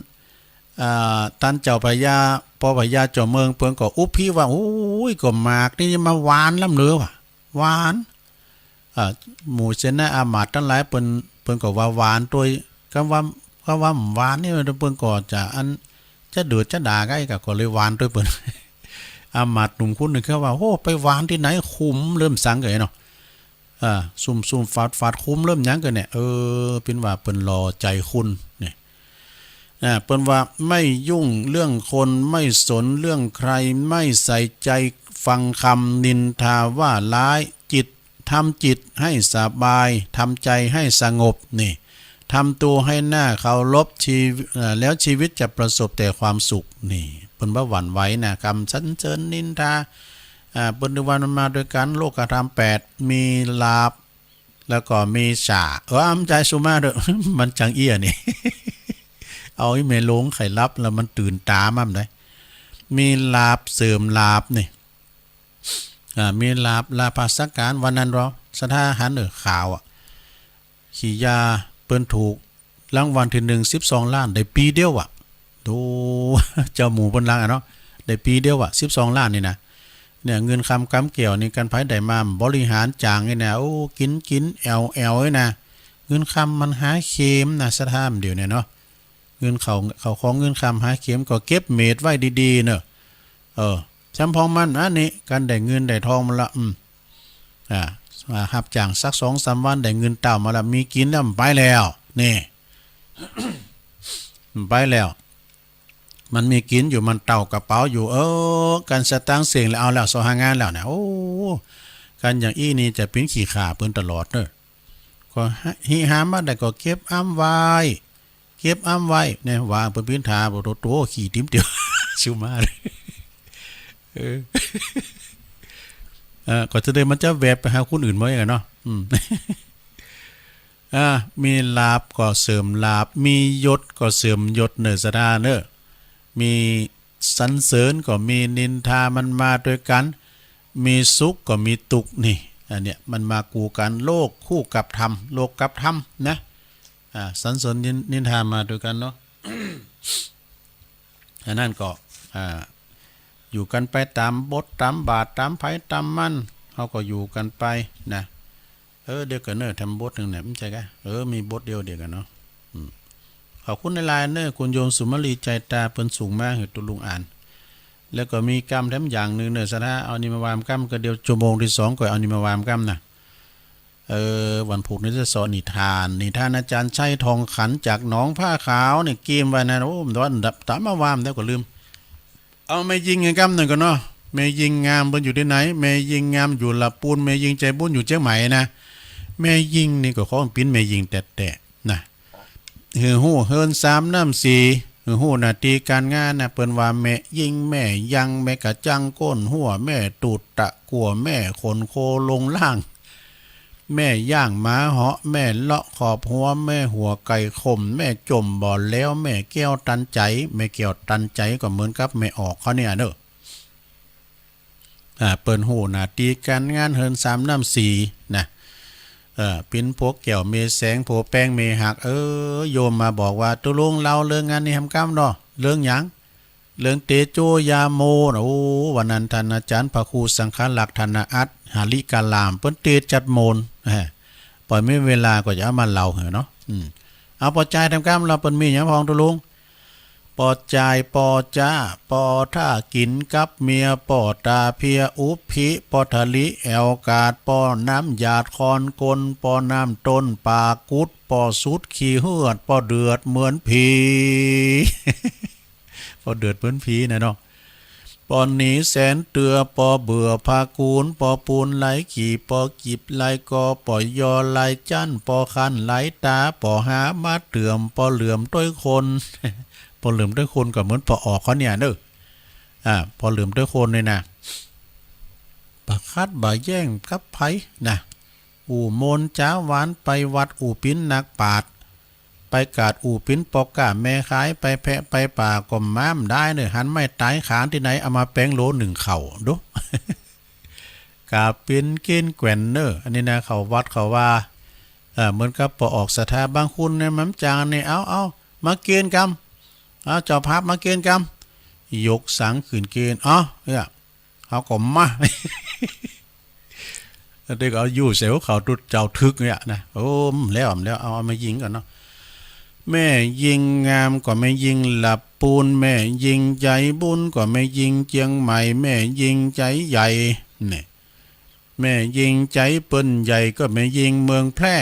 ตันเจ้าพญาพ่อพญาเจ้าเมืองเปิ้นก็อุปพี่ว่าโอ้ยก็หมากนี่มาหวานล้ำเลือว่ะหวานหมู่เสนาอามาตย์ทั้งหลายเปิ้นก็ว่าหวานตัวคำว่าหวานนี่เปิ้นก็จะอันจะเดือดจะด่ากันก็เลยหวานตัวเปิ้น อามาตย์หนุ่มคุณนึงเขาว่าโอ้ไปหวานที่ไหนคุ้มเริ่มสังเกตเนาะซุ่มฟาดคุ้มเริ่มยังกันเนี่ยเป็นว่าเปิ้นรอใจคุณเนี่ยเปิ้นว่าไม่ยุ่งเรื่องคนไม่สนเรื่องใครไม่ใส่ใจฟังคำนินทาว่าร้ายทำจิตให้สบายทำใจให้สงบนี่ทำตัวให้หน้าเคารพแล้วชีวิตจะประสบแต่ความสุขนี่เปิ้นว่าหวั่นไหวนะคำสรรเสริญนินทาเปิ้นวันมันมาด้วยกันโลกธรรม8มีลาภแล้วก็มีฉาอำใจสุมาเด้อ มันจังเอี้ยนี่ เอาอีเมลงไข่ลับแล้วมันตื่นตามั่มได้มีลาภเสริมลาภนี่มีลาภสักการวันนั้นเราสถาหันข่าวขี่ยาเปิ้นถูกรางวัลที่1 12 ล้านได้ปีเดียวดูเจ้าหมูเปิ้นลังเนาะได้ปีเดียว12 ล้านนี่นะเนี่ยเงินคำกำเกี่ยวนี่กันไผได้มาบริหารจางนี่นะโอ้กินแอลนี่นะเงินคำมันหาเข็มนะสถานเดียวเนี่ยเนาะเงินเขาของเงินคำหาเข็มก็เก็บเม็ดไว้ดีๆเนอะจำพองมันอันนี้การได้เงินได้ทองมาละหับจ้างสัก 2-3 วันได้เงินเต่ามาละมีกินแล้วไปแล้วนี่ ไปแล้วมันมีกินอยู่มันเต่ากระเป๋าอยู่การสตางค์เสียงแล้วเอาแล้วสหางานแล้วนะโอ้กันอย่างอี้นี่จะเป็นขี้ขาเปิ้นตลอดเด้อก็หิหามาได้ก็เก็บอ้ำไว้เนี่ยวางเปิ้นพื้นทาบ่โตขี้ติ้มเดียว ชิวมาเลยก็จะได้มันจะแวบไปหาคนอื่นบ่อย่างเนาะมีลาภก็เสริมลาภมียศก็เสริมยศเนอสดาเนอมีสรรเสริญก็มีนินทามันมาด้วยกันมีสุขก็มีทุกข์นี่อันเนี้ยมันมากูกันโลกคู่กับธรรมโลกกับธรรมนะสรรเสริญนินทามาด้วยกันเนาะ อันนั้นก็อยู่กันไปตามบทตามบาทตามไผตามมันเขาก็อยู่กันไปนะเดี๋ยวกันเนอทำบทหนึ่งเนี่ยไม่ใช่กะมีบทเดียวกันเนาะขอบคุณในไลน์เนอคุณโยมสุมาลีใจตาเปิ้นสูงมากเหตุตุลุงอ่านแล้วก็มีกรรมแถมอย่างหนึ่งเนอสะท้าเอานิมาวามกรรมก็เดียวชั่วโมงที่2ก็เอานิมาวามกรรมนะวันพุธนี้จะสอนนิทานอาจารย์ชัยทองขันจากหนองผ้าขาวเนี่ยเกมไว้นะโอ้ผมว่าตามมาวามแล้วก็ลืมเอาไม่ยิงไงกำหนึ่งกันเนาะไม่ยิงงามบนอยู่ที่ไหนไม่ยิงงามอยู่ละปูนไม่ยิงใจบุญอยู่เชียงใหม่นะไม่ยิงนี่ก็ของปิ้นไม่ยิงแต่นะหูเฮิน3 น้ำ 4หูนาทีการงานนะเปิ้นว่าแม่ยิงแม่ยังแม่กะจังก้นหัวแม่ตูดตะกัวแม่ขนโคลงล่าง แม่ย่างหมาเหาะแม่เลาะขอบหัวแม่หัวไก่ขมแม่จมบ่อแล้วแม่แก้วตันใจแม่แก้วตันใจก็เหมือนกับแม่ออกเขาเนี่ยเด้อเปิ้นหูหน้าที่การงานเฮิน3น้ำ4นะปิ้นพวกแก้วเมแสงโผแป้งเมหักโยมมาบอกว่าตุลุงเล่าเรื่องงานนี้ทำกรรมเนาะเรื่องหยังเรื่องเตโจยาโมนะโอ้วันนั้นท่านอาจารย์พระครูสังฆลักษณ์ธนอัตหาลิกาลามเปิ้นเตจัดโมนปล่อยไม่เวลาก็จะเอามาเล่าเหรอเนาะเอาปอใจทำกรรมเราเปิ้นมีหยังพองตุลุงปอใจปอจ้าปอท่ากินกับเมียปอตาเพียอุพิปอทะลิแอวกาดปอน้ำหยาดคอนกลปอน้ำต้นปากุดปอสุดขี้เหือดปอเดือดเหมือนผี พอเดือดเหมือนผีนะเนาะปอหนีแสนเตือปอเบื่อพากูนปอปูนไหลขี่ปอกิบไหลกอปอยอไหลจันปอคันไหลตาปอหามาเตื่อมปอเหลื่อมด้วยคน พอเหลื่อมด้วยคนก็เหมือนปอออกเขาเนี่ยเด้อพอเหลื่อมด้วยคนเลยนะปะคัดบ่แย่งกับไผนะอู่มนจ้าหวานไปวัดอู่ปิ้นนักปาดไปกาดอู่ปิ้นปอกกะแม่ขายไปแพะไปป่าก็ม้ามได้เนอะหันไม่ตายขานที่ไหนเอามาแป้งโล1เข่าดู กาปิ้นกินแกวนเนอร์อันนี้นะเขาวัดเขาว่าเหมือนกับปอออกสถาบางคุณในมั้มจางเนี่ยเอามาเกณฑ์กรรมเจ้าภาพมาเกณฑ์กรรมยกสังขืนเกณฑ์เนี่ยเขาก็มาเด็กเอาอยู่เสียวเขาตุดเจ้าทึกเนี่ยนะแล้วเอามายิงก่อนเนาะแม่ยิงงามก็ไม่ยิงหลับปูนแม่ยิงใจบุญก็ไม่ยิงเจียงใหม่แม่ยิงใจใหญ่เนี่ยแม่ยิงใจเปิ้นใหญ่ก็ไม่ยิงเมืองแพร่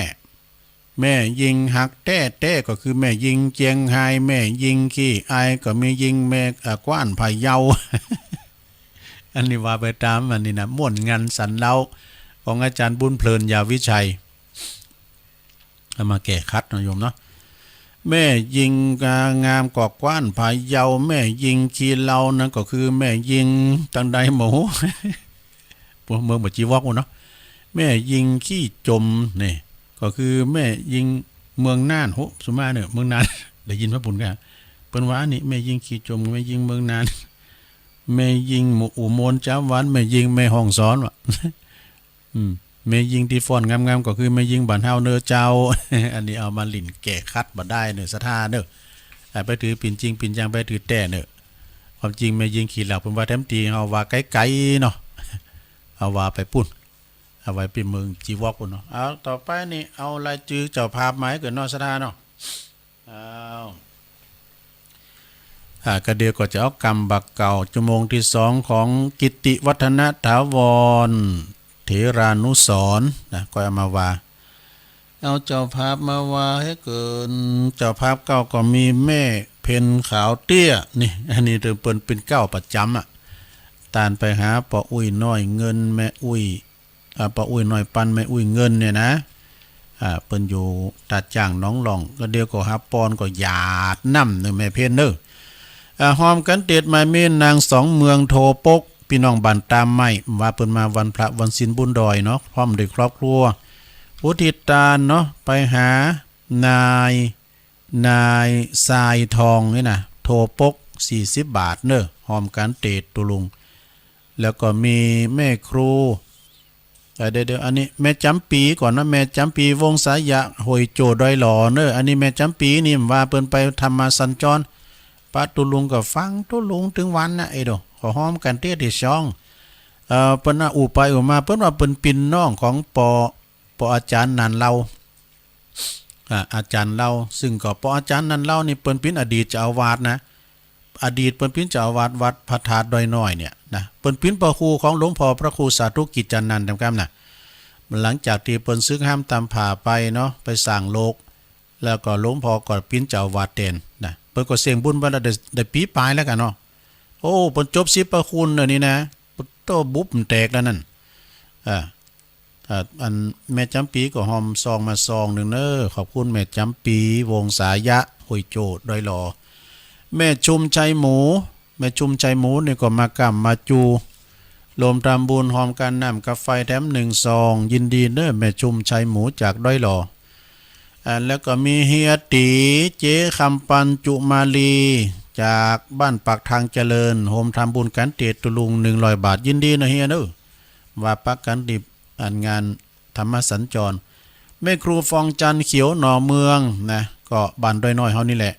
แม่ยิงหักแต้ก็คือแม่ยิงเจียงไฮ้แม่ยิงขี้อายก็ไม่ยิงแม่กว้านพะเยา อันนี้ว่าไปตามอันนี้นะม่วนงานสันเล่าของอาจารย์บุญเพลินยาวิชัยเอามาแก้คัดนะโยมเนาะแม่ยิงงามกอกว้านพะเยาแม่ยิงขี้เหล้านั่นก็คือแม่ยิงตังใดหมู พวกเมืองบ่จีวอกเนาะแม่ยิงขี้จมนี่ก็คือแม่ยิงเมืองน่านโหสุมาเนี่ยเมืองน่าน ได้ยินพระปุ่นกันเปิ้นว่านี่แม่ยิงขี้จมแม่ยิงเมืองน่านแม่ยิงอุโมนจ้าหวานแม่ยิงแม่ห้องซ้อนว่ะ แม่ยิงที่ฟ้อนงามๆก็คือแม่ยิงบ้านเฮาเนื้อเจ้า อันนี้เอามาหลิ่นแก่คัดบ่ได้เนื้อสะท่าเนื้อไปถือปิ่นจริงปิ่นจังไปถือแต่เนื้อความจริงแม่ยิงขี้เหล่าเพิ่นว่าแถมตีเอาว่าไกลๆเนาะเอาว่าไปปุ่นเอาไว้เป็นเมืองจีวอกปุ่นเนาะเอาต่อไปนี่เอารายชื่อเจ้าภาพมาให้เกิดเนาะสะท่าเนาะก็เดียวก็จะเอากรรมบักเก่าชั่วโมงที่2ของกิตติวัฒนถาวรเถรานุสรณ์นะก็เอามาว่าเอาเจ้าภาพมาว่าให้เกินเจ้าภาพเก่าก็มีแม่เพนขาวเตี้ยนี่อันนี้เดิมเปิ้นเป็นเก้าประจำตานไปหาปออุ้ยน้อยเงินแม่อุ้ยปออุ้ยน้อยปันแม่อุ้ยเงินเนี่ยนะเปิ้นอยู่ตัดจ้างน้องหล่องก็เดียวก็หาปอนก็หยาดน้ำเด้อแม่เพนเด้อหอมกันเต็ดมาเม่นนาง2เมืองโทปกพี่น้องบ้านตามไม่ว่าเปิ้นมาวันพระวันศีลบุญดอยเนาะพร้อมด้วยครอบครัวอุทิศทานเนาะไปหานายทรายทองนี่นะโทปก40 บาทเนอะหอมกันเตดตุลุงแล้วก็มีแม่ครูเดี๋ยวอันนี้แม่จำปีก่อนนะแม่จำปีวงสายะหอยโจดอยหล่อเนอะอันนี้แม่จำปีนี่ว่าเปิ้นไปทำมาสัญจรป้าตุลุงก็ฟังตุลุงถึงวันนะดขอหอมกันเตี้ยที่ช่องเปิ้นอุไปอุมาเปิ้นว่าเปิ้นปินน้องของปออาจารย์นันเล่าอาจารย์เล่าซึ่งก็ปออาจารย์นันเล่านี่เปิ้นเป็นอดีตเจ้าอาวาสนะอดีตเปิ้นเป็นเจ้าอาวาสวัดพระธาตุดอยน้อยเนี่ยนะเปิ้นเป็นพระครูของหลวงพ่อพระครูสาธุกิจจันนันท์นะครับนะหลังจากที่เปิ้นซึกห้ามตามผ่าไปเนาะไปสร้างโลกแล้วก็หลวงพ่อก็เป็นเจ้าอาวาสเต็นนะเปิ้นก็เสี่ยงบุญบ่ได้ปีปลายแล้วกันเนาะโอ้เปิ้นจบ10พระคุณอันนี้นะโตบุบแตกแล้วนั่นอันแม่จำปีก็หอมซองมาซองหนึ่งเนอขอบคุณแม่จำปีวงสายะหอยโจดดอยหล่อแม่ชุมใจหมูนี่ก็มากำมาจู รวมทำบุญหอมกันน้ำกาแฟแถม1 ซองยินดีเด้อแม่ชุมชัยหมูจากด้อยหล่อแล้วก็มีเฮียตีเจ๊คำปันจุมาลีจากบ้านปากทางเจริญโฮมทำบุญกันเตตุลุง100 บาทยินดีนะเฮียเด้อว่าปักกันดิบงานธรรมสัญจรแม่ครูฟองจันเขียวหนอเมืองนะก็บ้านด้อยน้อยเฮานี่แหละ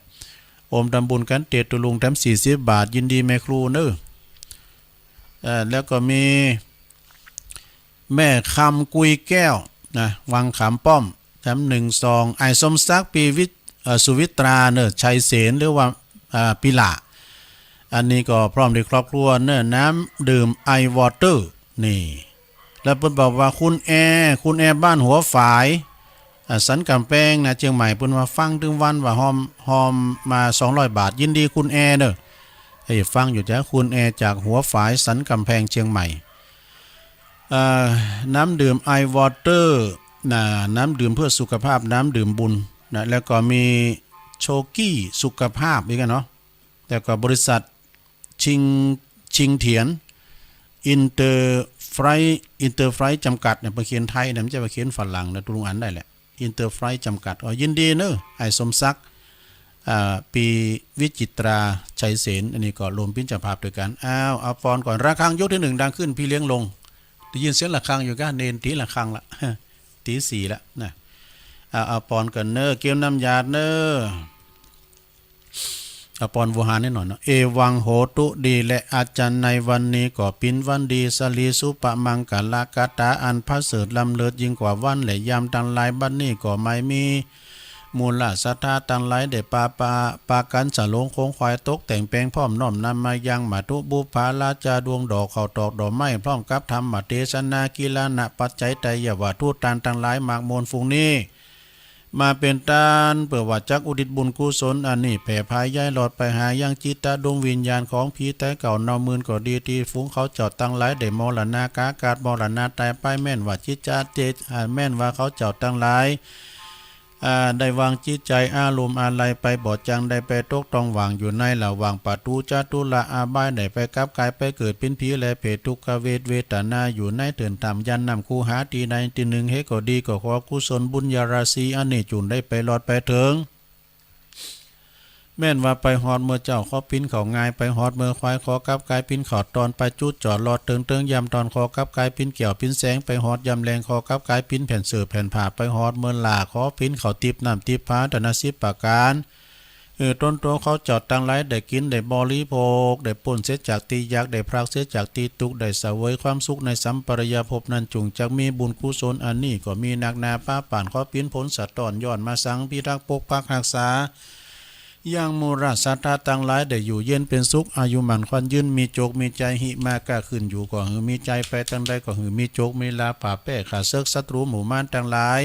โฮมทำบุญกันเตตุลุงแถม40 บาทยินดีแม่ครูเด้อแล้วก็มีแม่คำกุยแก้วนะวังขามป้อมแถม1 ซองไอสมศักดิ์ปีสุวิตราเนอะชัยเสนหรือว่าปิละอันนี้ก็พร้อมด้วยครอบครัวเนอะน้ำดื่มไอวอเตอร์นี่แล้วเพิ่นบอกว่าคุณแอบ้านหัวฝายสันกำแพงนะเชียงใหม่เพิ่นว่าฟังถึงวันว่าหอมมา200 บาทยินดีคุณแอเด้อให้ฟังอยู่จ้ะคุณแอจากหัวฝายสันกำแพงเชียงใหม่น้ำดื่มไอวอเตอร์น้ำดื่มเพื่อสุขภาพน้ำดื่มบุญนะแล้วก็มีโชกี้สุขภาพอีกเนาะแล้วก็บริษัทชิงเถียนอินเตอร์ไฟจำกัดเนี่ยไปเขียนไทยเนี่ยมันจะไปเขียนฝรั่งนะตุลุงอ่านได้แหละอินเตอร์ไฟจำกัดยินดีเนอะไอสมศักดิ์ปีวิจิตราชัยเสนอันนี้ก็รวมปิ้นจับภาพด้วยกันเอาฟอนก่อนระฆังยกที่1ดังขึ้นพี่เลี้ยงลงได้ยินเสียงระฆังอยู่กันเนนตีระฆังละตี4ละนะเอาปอนกันเนอเกี่ยวน้ำยาเนอเอาปอนวูหารนิดหน่อยเนาะเอวังโหตุดีและอาจารย์ในวันนี้ก็ปินวันดีสลีสุปะมังกลากาตาอันพระเสริฐลำเลิศยิ่งกว่าวันและยามตังหลายบัดนี้ก็ไม่มีมูลศรัทธาตังหลายได้ปากันสะลงโค้งควายตกแต่งแปลงพร้อมน้อมนำมายังมาตุบุพาราจาดวงดอกเขาตอกดอกไม้พร้อมกับธรรมเทศนากีฬานะปัจจัยไตยว่าทูตตานตังหลายมากมวลฝูงนี้มาเป็นตานเปิดว่าจักอุดิตบุญกุศลอันนี้แผ่พายย้ายหลอดไปหายังจิตตดวงวิญญาณของผีแต่เก่าเนามื่นก็ดีตีฝูงเขาเจ้าตังหลายได้มรณากากาศมรณาตายไปแม่นว่าจิตจาเจแม่นว่าเขาเจ้าตังหลายได้วางจิตใจอารมณ์อะไรไปบอดจังได้ไปตกต้องวางอยู่ในระหว่างปตุจตุละอาบายได้ไปกับกายไปเกิดเป็นผีและเพศทุกขเวทนาอยู่ในเตือนตามยันนำคูหาตีในตีหนึ่งเฮก็ดีก็ขอกุศลบุญญาราศีอันนี้จุนได้ไปหลอดไปถึงแม่นว่าไปหอดเมื่อเจ้าขอปิ้นเขาง่ายไปหอดเมื่อควายขอกับกายปิ้นขอดตอนไปจุดจอดหลอดเติงยำตอนขอกับกายปิ้นเกี่ยวปิ้นแสงไปหอดยำแรงขอกับกายปิ้นแผ่นเสือแผ่นผ่าไปหอดเมื่อหลาขอปิ้นเขาติบน้ำติบผ้าแต่นาสิบประการต้นตัวเขาจอดตั้งไรได้กินได้บริโภคได้ป่นเสียจากตียักษ์ได้พรากเสียจากตีตุกได้เสวยความสุขในสัมปรายภพนั้นจุงจักมีบุญกุศลอันนี้ก็มีนักนาป้าป่านขอปิ้นผลสัตว์ตอนย้อนมาสังพิทักษ์ปกปักรักษายังมูราศาสตาตังหลายได้อยู่เย็นเป็นสุขอายุมันควันยืนมีโจกมีใจหิมากะขึ้นอยู่ก็หือมีใจไปตั้งใดก็หือมีโจกมีลาป่าแป้ขาเซิกศัตรูหมู่ม่านตังหลาย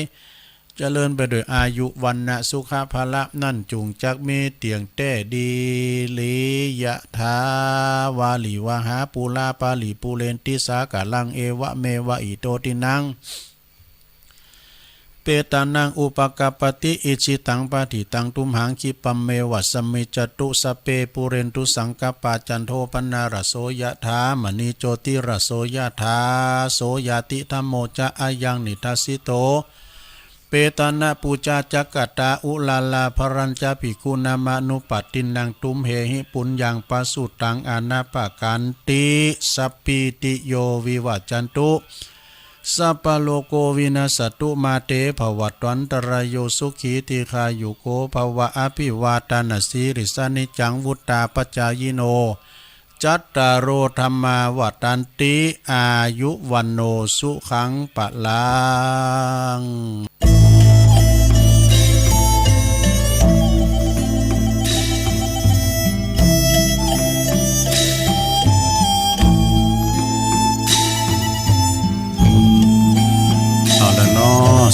เจริญไปโดยอายุวันนะสุขภาละนั่นจุงจักมีเตียงแต้ดีลียะทาวาลีวาหาปูลาปาลีปูเลนติสากะลังเอวะเมวะอิโตตินังเปตานังอุปกปติอิชิตังปะติตังตุมหังคิปัมเมวัสมิจตุสเปปุเรนตุสังกปาจันโทปนารโสยะธามณีโจติรโสยะธาโสยติธัมโมจะอายังนิทัสสิโตเปตานะปูจาจักตาอุลาลาภรัญจภิกขุนามานุปัตตินังตุมเหหิปุญญังปสุตังอานาปกันติสัพพิติโยวิวัจจันตุสัพพโลโกวินาสตุมาเตภวัตวันตรายโยสุขีติคายุโกภวะอภิวาทานาสีริสานิจังวุตตาปัจจายโนจัตตารโอธรรมาวัตันติอายุวันโนสุขังปะลัง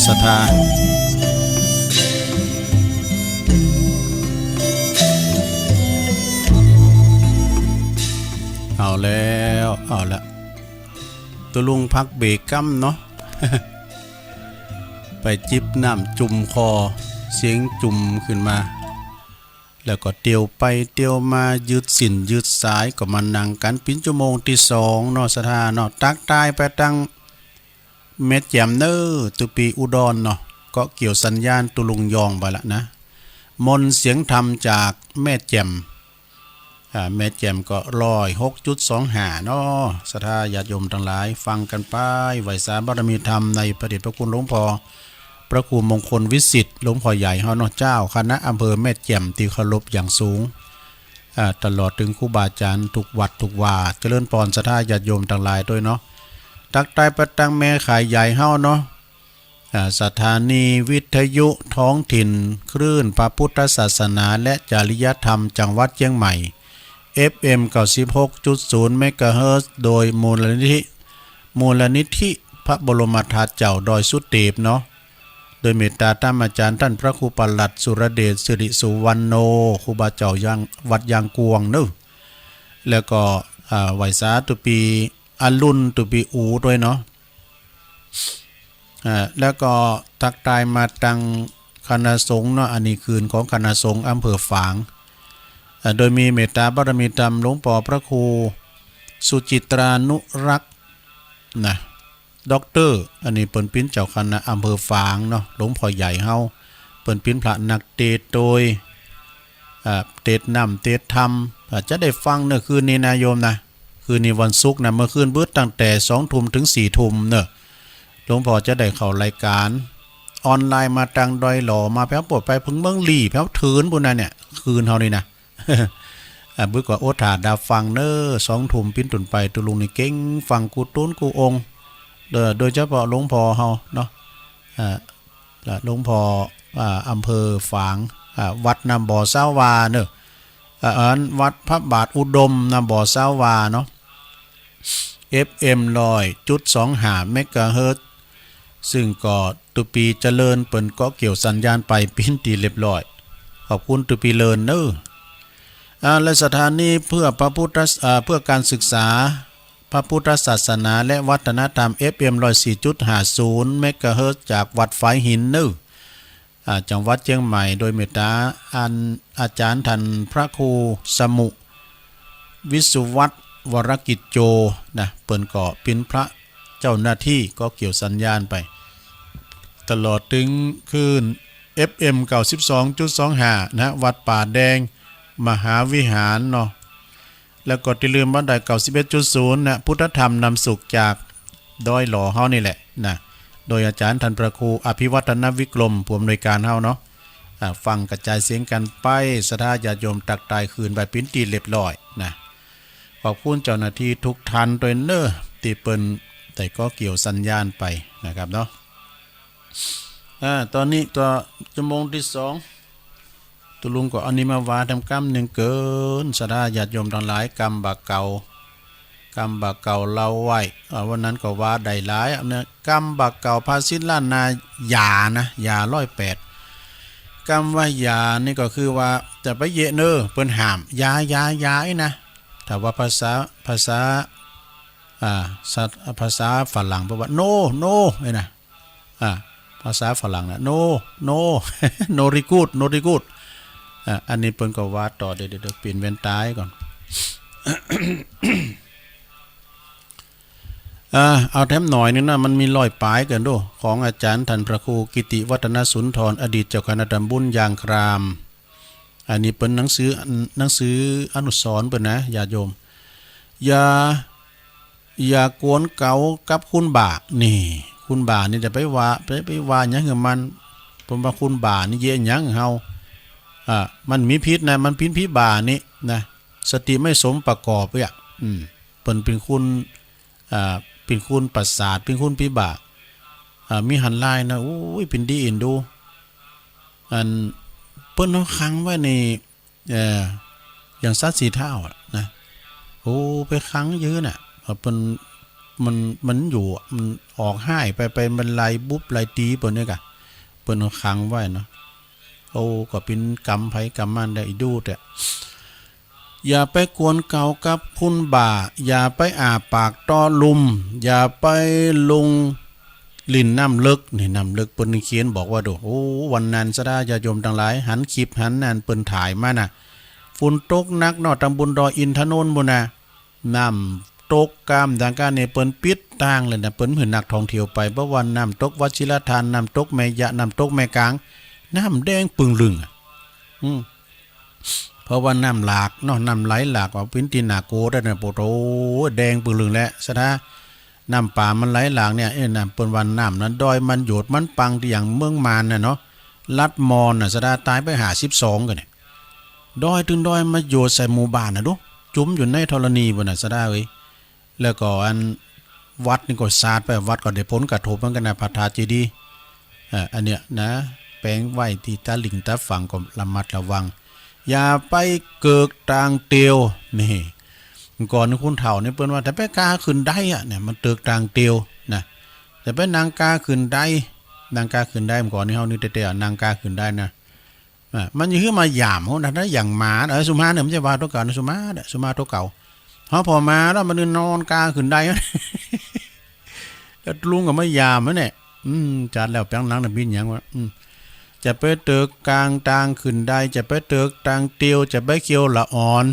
ศรัทธาเอาแล้วเอาละตัวลุงพักเบรกกั้มเนาะ ไปจิบน้ำจุ่มคอเสียงจุ่มขึ้นมา แล้วก็เตียวไปเตียวมายืดสินยืดสายก็มานั่งกันปิ้นชั่วโมงที่2เนาะสถานเนาะตักตายไปตั้งเม็ดแจ่มเนอตุปีอุดรเนาะก็เกี่ยวสัญญาณตุลุงยองไปละนะมนเสียงธรรมจากแม่แจ่มแม่แจ่มก็106.25เนาะศรัทธาญาติโยมทั้งหลายฟังกันไปไหวสาบารมีธรรมในพระเดชพระคุณหลวงพ่อพระครูมงคลวิสิทธิ์หลวงพ่อใหญ่เฮาเนาะเจ้าคณะอำเภอแม่แจ่มที่เคารพอย่างสูงตลอดถึงครูบาอาจารย์ทุกวัดทุกวาเจริญพรศรัทธาญาติโยมทั้งหลายด้วยเนาะตักใต้ประตังแม่ขายใหญ่เฮาเนาะสถานีวิทยุท้องถิ่นคลื่นพระพุทธศาสนาและจริยธรรมจังหวัดเชียงใหม่ FM 96.0 เมกะเฮิรตซ์โดยมูลนิธิพระบรมธาตุเจ้าดอยสุเทพเนาะโดยเมตตาท่านอาจารย์ท่านพระครูปลัดสุรเดชสิริสุวรรณโนครูบาเจ้ายังวัดยางกวงเนาะแล้วก็ไหวสาตุปีอรุณตุปีอูด้วยเนาะแล้วก็ทักทายมาตังคณะสงฆ์เนาะอันนี้คืนของคณะสงฆ์อำเภอฝางโดยมีเมตตาบารมีธรรมหลวงพ่อพระครูสุจิตรานุรักษ์นะด็อกเตอร์อันนี้เปิ้นปิ้นเจ้าคณะอำเภอฝางเนาะหลวงพ่อใหญ่เฮาเปิ้นปิ้นพระนักเทศโดยเทศนำเทศธรรมจะได้ฟังเนอะคืนนี้นะโยมนะคืนนี้วันศุกร์นะเมื่อคืนเบิดตั้งแต่20:00 นถึง4:00 นเนอะหลวงพ่อจะได้เข้ารายการออนไลน์มาตังดอยหล่อมาแพ้ปวดไปพึงเมืองหลี่แพ้ถืนบุญนะเนี่ยคืนเฮานี่นะบึกว่าโอถาดาฟังเนอ20:00 นปิ้นตุนไปตุลุงนี่เก่งฟังกูตุ้นกูองโดยเฉพาะหลวงพ่อเฮาเนาะหลวงพ่ออำเภอฝางวัดน้ำบ่อสาวาเนอะวัดพระบาทอุดมน้ำบ่อสาวาเนาะ FM 100.25 เมกะเฮิรตซ์ซึ่งก็ตุปีเจริญเปิ้นก็เกี่ยวสัญญาณไปปิ้นตีเรียบร้อยขอบคุณตุปีเลินเนอะและสถานีเพื่อเพื่อการศึกษาพระพุทธศาสนาและวัฒนธรรม FM 104.50 เมกะเฮิรตซ์จากวัดฝายหินเนอะจังหวัดเชียงใหม่โดยเมตตาอาจารย์ท่านพระครูสมุวิสุวัตรวรกิจโจนะเปิ้นก็เป็นพระเจ้าหน้าที่ก็เกี่ยวสัญญาณไปตลอดถึงคืน FM 92.25 นะวัดป่าแดงมหาวิหารเนาะแล้วก็ที่ลืมบ้านใด91.0 นะพุทธธรรมนำสุขจากดอยหล่อเฮานี่แหละนะโดยอาจารย์ท่านพระครูอภิวัฒนวิกรมผู้อำนวยการเฮาเนาะฟังกระจายเสียงกันไปศรัทธาญาติโยมตักตายคืนไปปิ้นตีเรียบร้อยนะขอบคุณเจ้าหน้าที่ทุกท่านโดยเนอที่เปิ้นแต่ก็เกี่ยวสัญญาณไปนะครับเนาะตอนนี้ตัวชั่วโมงที่2ตุลุงก็อันนี้มาวาทำกรรมหนึ่งเกินศรัทธาญาติโยมทั้งหลายกรรมบาเก่าเราไว้วันนั้นก็ว่าได้หลายเนี่ยกรรมบาเก่าภาษิตล้านนายานะยา108กรรมว่ายานี่ก็คือว่าจะไปเยเนอเปิ้นห้ามยานะถ้าว่าภาษาภาษาฝรั่งแปลว่า no ไอ้นะภาษาฝรั่งนะ no very good อันนี้เปิ้นก็ว่าต่อเดี๋ยวเปลี่ยนเว้นตายก่อน เอาแถมหน่อยนึงนะมันมีรอยปลายกันด้วยของอาจารย์ท่านพระครูกิติวัฒนสุนทรอดีตเจ้าคณะตำบลยางครามอันนี้เป็นหนังสืออนุสรณ์เปิ้นนะญาติโยมอย่ากวนเก่ากับคุณบ่านี่คุณบ่านี่จะไปว่าหยังกับมันผมว่าคุณบ่านี่เยอะหยังเฮามันมีพิษนะมันพิษพิบ่านี่นะสติไม่สมประกอบอ่ะเปิ้นเป็นคุณเป็นคุณประสาทเป็นคุณพิบ่ามีหันลายนะโอ้ยเป็นดีเอ็นดูอันเปิ้นเอาขังไว้ในอย่างสัตว์สีเท้านะโอ้ไปขังเยอะน่ะเปิ้นมันอยู่มันออกให้ไปมันไล่บุ๊บไล่ตีเปิ้นเนี่ยกะเปิ้นเอาขังไว้เนาะโอ้ก็เป็นกรรมไผกรรมมันได้ดูแต่อย่าไปกวนเก่ากับคุณบ่าอย่าไปอาปากต้อลุมอย่าไปลุง ลิ้นน้ำเลิกนี่น้ำเลิกเปิ้นเขียนบอกว่าดูโอ้วันนั้นสะดาญาโยมทั้งหลายหันคลิปหันนั่นเปิ้นถ่ายมาน่ะฝนตกหนักเนาะตำบลดอยอินทนนท์บ่น่ะน้ำตกกามดังการเนี่ยเปิ้นปิดทางเลยนะเปิ้นเห็นนักท่องเที่ยวไปเพราะว่าน้ำตกวชิรทานน้ำตกแม่ยะน้ำตกแม่กลางน้ำแดงปึงลึงเพราะว่าน้ำหลากเนาะน้ำไหลหลากว่าพื้นที่นาโกได้น่ะโปโตแดงปึงลึงแล้วซะนะน้ำป่ามันไหลหลากเนี่ยน้ำเปิ้นวันน้ำนั้นดอยมันโยดมันปังที่อย่างเมืองมานน่ะเนาะลัดมอนน่ะซะดาตายไป52กันเนี่ยดอยถึงดอยมาโยดใส่หมู่บ้านน่ะดูจุ่มอยู่ในธรณีบ่น่ะซะดาเอ้ยแล้วก็อันวัดนี่ก็สาดไปวัดก็ได้ผลกระทบเหมือนกันนะพระธาตุเจดีย์อันเนี้ยนะแปลงไว้ที่ตาลิงตาฝั่งก็ระมัดระวังอย่าไปเกิกตางเตียวนี่ก่อนคุณเฒ่านี่เปิ้นว่าแต่ไปกาขึ้นได้อ่ะเนี่ยมันเติกตางเตียวนะแต่ไปนางกาขึ้นได้นางกาขึ้นได้ก่อนนี่เฮานี่แต่นางกาขึ้นได้นะมันคือมาหยามเฮานะอย่างหมาสุมาเนี่ยมันจะว่าตัวเก่าสุมาตัวเก่าเฮาพอมาแล้วมันนอนกาขึ้นได้ก็ลุงก็ไม่ยามนะเนี่ยจัดแล้วแปลงหลังน่ะบินหยังว่าจะไปเติกกลางตางขึ้นได้จะไปเติกตางเตียวจะไปเคียวละอ่อน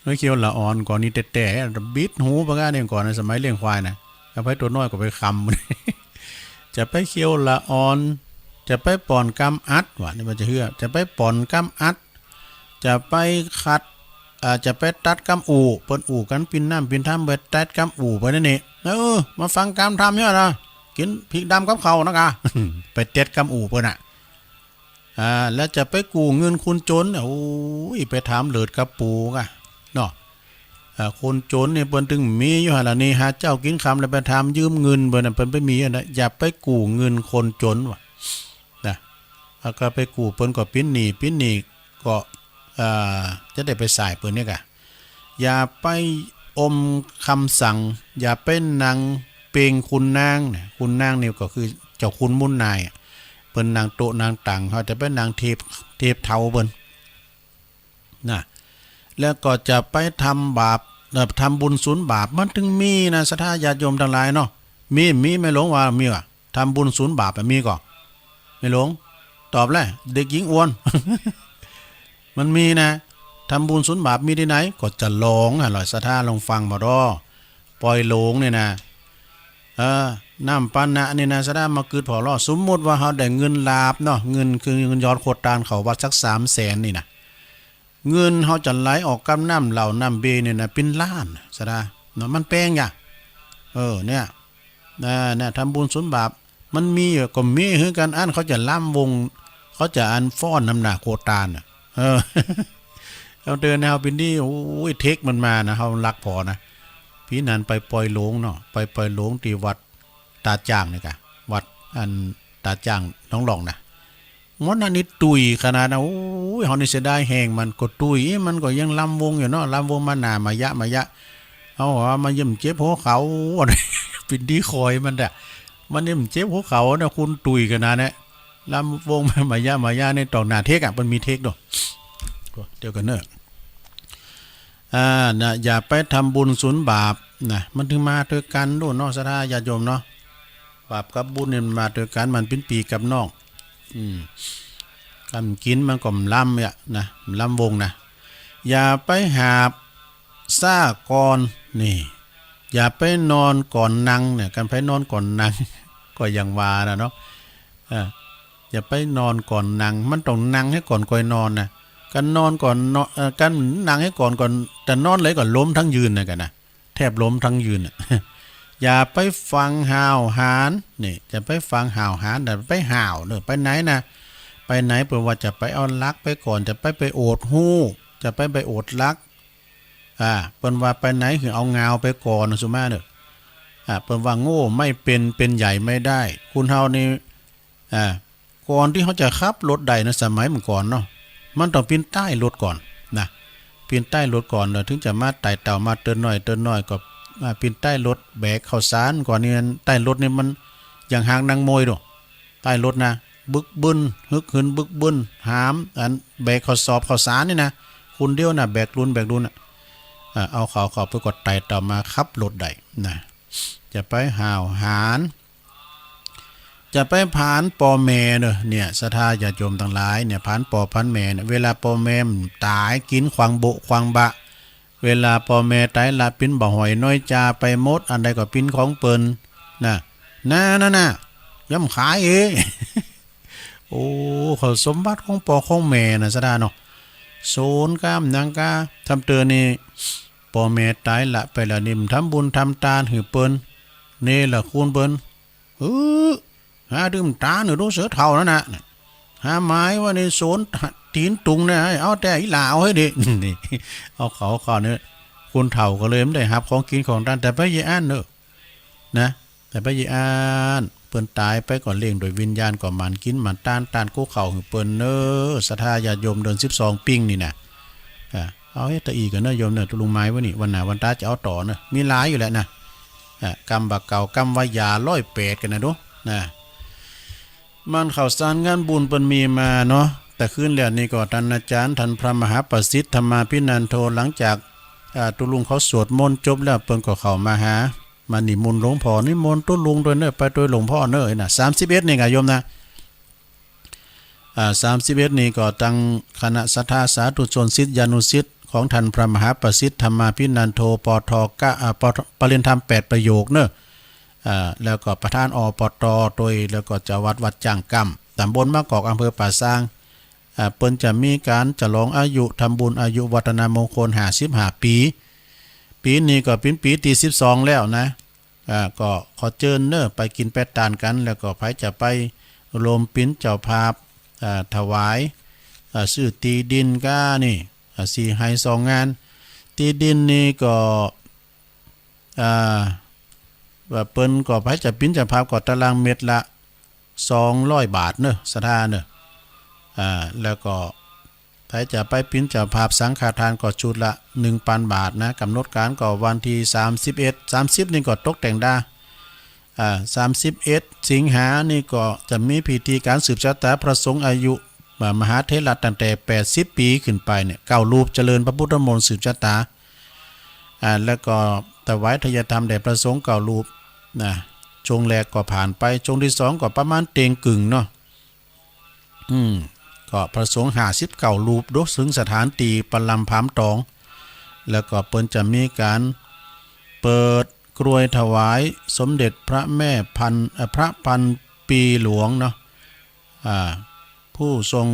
ไม่เคียวละอ่อนก่อนนี้แต่บิดหูปะกะเนี่ยก่อนในสมัยเลี้ยงควายนะเอาไปตัวน้อยก็ไปคำจะไปเคียวละอ่อนจะไปป่อนกำอัดว่านี่มันจะเฮือจะไปป่อนกำอัดจะไปขัดจะไปตัดกำอู่เปิ้นอู่กันปินน้ำปินท่ำไปตัดกำอู่ไปนั่นนี่มาฟังกำทำเนี่ยนะกินพริกดำกับเขานะกะ ไปเต็ดกำอู่เปิ้นแล้วจะไปกู้เงินคุณจนโอ้ยไปถามเลิดกับปูกะเนาะคนจนเนี่ยเปิ้นถึงมีอยู่หั่นล่ะนี่หาเจ้ากินคำแล้วไปถามยืมเงินเปิ้นน่ะเปิ้นไปมีนะอย่าไปกู้เงินคนจนว่ะนะก็ไปกู้เปิ้นก็ปิ้นหนี้ก็จะได้ไปสายเปิ้นเนี่ยกะอย่าไปอมคำสั่งอย่าไปนางเปงคุณนางเนี่ยคุณนางนี่ก็คือเจ้าคุณมุ่นนายเปิ้นนางโตนางตังเขาจะเป็นนางเทพเทาเปิ้นนะแล้วก็จะไปทำบาปทำบุญศูนย์บาปมันถึงมีนะศรัทธาญาติโยมทั้งหลายเนาะมีไม่หลงว่ามีว่ะทำบุญศูนย์บาปมีก่อไม่หลงตอบเลยเด็กหญิงอ้วน มันมีนะทำบุญศูนย์บาปมีที่ไหนก็จะหลงอร่อยศรัทธาลองฟังบ่ดอปล่อยหลงเนี่ยนะน้ำปานะนี่นะศรัทธามาเกิดพอรอสมมุติว่าเฮาได้เงินลาภเนาะเงินคือเงินยอดโคตรเขาวัดสัก300,000นี่นะเงินเฮาจะไหลออกกับน้ำเหล่าน้ำเบเนี่ยนะเป็นล้านศรัทธาเนาะมันแปลงอย่าเนี่ยทำบุญศูนย์บาปมันมีก็มีคือกันอันเขาจะล่ำวงเขาจะอันฟ้อนน้ำหนักโคตรเราเดินแนวเป็นที่โอ้ยเทคมันมานะเขารักพอนะพี่นันไปปล่อยหลงเนาะไปปล่อยหลงที่วัดตาจ่างนี่กะวัดอันตาจ่างน้องหลองนะมันอันนี้ตุยขนาดนะโอ้ยเขานี่เสียดายแหงมันก็ตุยมันก็ยังลำวงอยู่เนาะลำวงมานามายะเอาว่ามายิ้มเจ็บหัวเขาอะไรเป็นที่คอยมันแหละมันยิ้มเจ็บหัวเขาเนี่ยคุณตุยขนาดนี้ลำวงมายะในตอกหน้าเทคมันมีเทคด้วยเดี๋ยวกันเนอะนะอย่าไปทำบุญศูนย์บาปนะมันถึงมาด้วยกันด้วยเนาะศรัทธาญาติโยมเนาะบาปกับบุญเนี่ยมาด้วยกันมันเป็นปีกับน้องกันกินมันก็ล้ำเนี่ยนะล้ำวงนะอย่าไปหาบซ่าก่อนนี่อย่าไปนอนก่อนนั่งเนี่ยการไปนอนก่อนนั่ง ก็ยังว่านะเนาะอย่าไปนอนก่อนนั่งมันต้องนั่งให้ก่อนก่อยนอนนะกันนอนก่อนกันนั่งให้ก่อนแต่นอนเลยก่อนล้มทั้งยืนนะกันนะแทบล้มทั้งยืน อย่าไปฟังห่าวหานนี่จะไปฟังห่าวหานแต่ไปห่าวเนี่ยไปไหนนะไปไหนเปิดว่าจะไปเอาลักไปก่อนจะไปโอดหู้จะไปโอดลักเปิดว่าไปไหนคือเอาเงาไปก่อนสุมาเนี่ยเปิดว่าโง่ไม่เป็นใหญ่ไม่ได้คุณเฮานี่ก่อนที่เขาจะขับรถใดในสมัยเมื่อก่อนเนาะมันต้องปีนใต้รถก่อนนะปีนใต้รถก่อนเลยถึงจะมาไต่เต่ามาเตือนหน่อยก็ปีนใต้รถแบกข้าวสารก่อนนี่ใต้รถนี่มันอย่างหางนางมวยดูใต้รถนะบึกบึนฮึกหืนบึกบึนหามอันแบกข้าวสอบข้าวสารนี่นะคุณเดียวนะแบกรุนเอาเขาไปกดไต่เต่ามาขับรถใดนะ จะไปหาวหารจะไปผานปอแม่เนอะเนี่ยศรัทธาญาติโยมทั้งหลายเนี่ยผานปอพันแม่เนี่ยเวลาปอแม่ตายกินขวางโบขวางบะเวลาปอแม่ตายละปิ้นบ่หอยน้อยจาไปหมดอันใดก็ปิ้นของเปิ้นน่ะน่ะย่ำขายเอ โอ้เขาสมบัติของปอของแม่น่ะศรัทธาเนาะโซนกามนางกาทำเตือนนี่ปอแม่ตายละไปละนิ่มทำบุญทำทานหือเปิ้นนี่ละคูณเปิ้นหาดื่มตาหนูรู้เสือเท่านั่นนะหาไม้ว่าในโซนตีนตุงเนี่ยเอาแต่อีหลาเอาให้ดินี่เอาเขาเนี่ยคุณเท่าก็เลยไม่ได้หับของกินของท่านแต่ไปยี่อันเนอะนะแต่ไปยี่อันเปิ้นตายไปก่อนเลี้ยงโดยวิญญาณก่อนมันกินมันต้านกู้เข่าเปิ้นเนอะศรัทธาญาติโยมเดิน12ปิ้งนี่นะเอาให้ตะอีกันเนอะโยมเนอะตุลุงไม้วะนี่วันหนาวันตาจะเอาต่อเนอะมีหลายอยู่แหละนะกำบักเก่ากำวายา108กันนะดูนะมันข่าวสารงานบุญเปิ้นมีมาเนาะแต่คืนแล้วนี่ก็ท่านอาจารย์ท่านพระมหาประสิทธิ์ธรรมาภินันโทหลังจากตุลุงเขาสวดมนต์จบแล้วเปิ้นก็เข้ามาหามานิมนต์หลวงพ่อนิมนต์ตุลุงด้วยเนอะไปด้วยหลวงพ่อเนอะน่ะ31นี่ไงโยมนะ31นี่ก็ตั้งคณะศรัทธาสาธุชนศิษยานุศิษย์ของท่านพระมหาประสิทธิ์ธรรมาภินันโทปทกะปริญธรรม8ประโยคเนอะแล้วก็ประธานอปตโดยแล้วก็จังหวัดวัดจ้างกำตำบลมะกอกอำเภอป่าซางเปิ้นจะมีการฉลองอายุทำบุญอายุวัฒนมงคล55ปีนี้ก็เป็นปีที่12แล้วนะก็ขอเชิญเนอะไปกินแปดตานกันแล้วก็ไผจะไปรวมปิ้นเจ้าภาพถวายซื้อตีดินก้านี่4ให้2งานตีดินนี่ก็ว่าเปิ้นก็ไผจะปิ้นจะภาพก็ตารางเม็ดละ200 บาทเนอะศรัทธาเนอะแล้วก็ไผจะไปปิ้นจะภาพสังฆทานก็ชุดละ 1,000 บาทนะกำหนดการก็วันที่30นี่ก็ตกแต่งดา31สิงหานี่ก็จะมีพิธีการสืบชะตาพระสงฆ์อายุมหาเถรตั้งแต่80ปีขึ้นไปเนี่ย9รูปเจริญพระพุทธมนต์สืบชะตาแล้วก็ถวายทายธรรมแด่พระสงฆ์9รูปนะช่วงแรกก็ผ่านไปช่วงที่2ก็ประมาณเตงกึ่งเนาะก็พระสงฆ์59รูปดถึงสถานตีปลำพามตองแล้วก็เปิ้นจะมีการเปิดกรวยถวายสมเด็จพระแม่พระพันปีหลวงเนาะผู้ทรง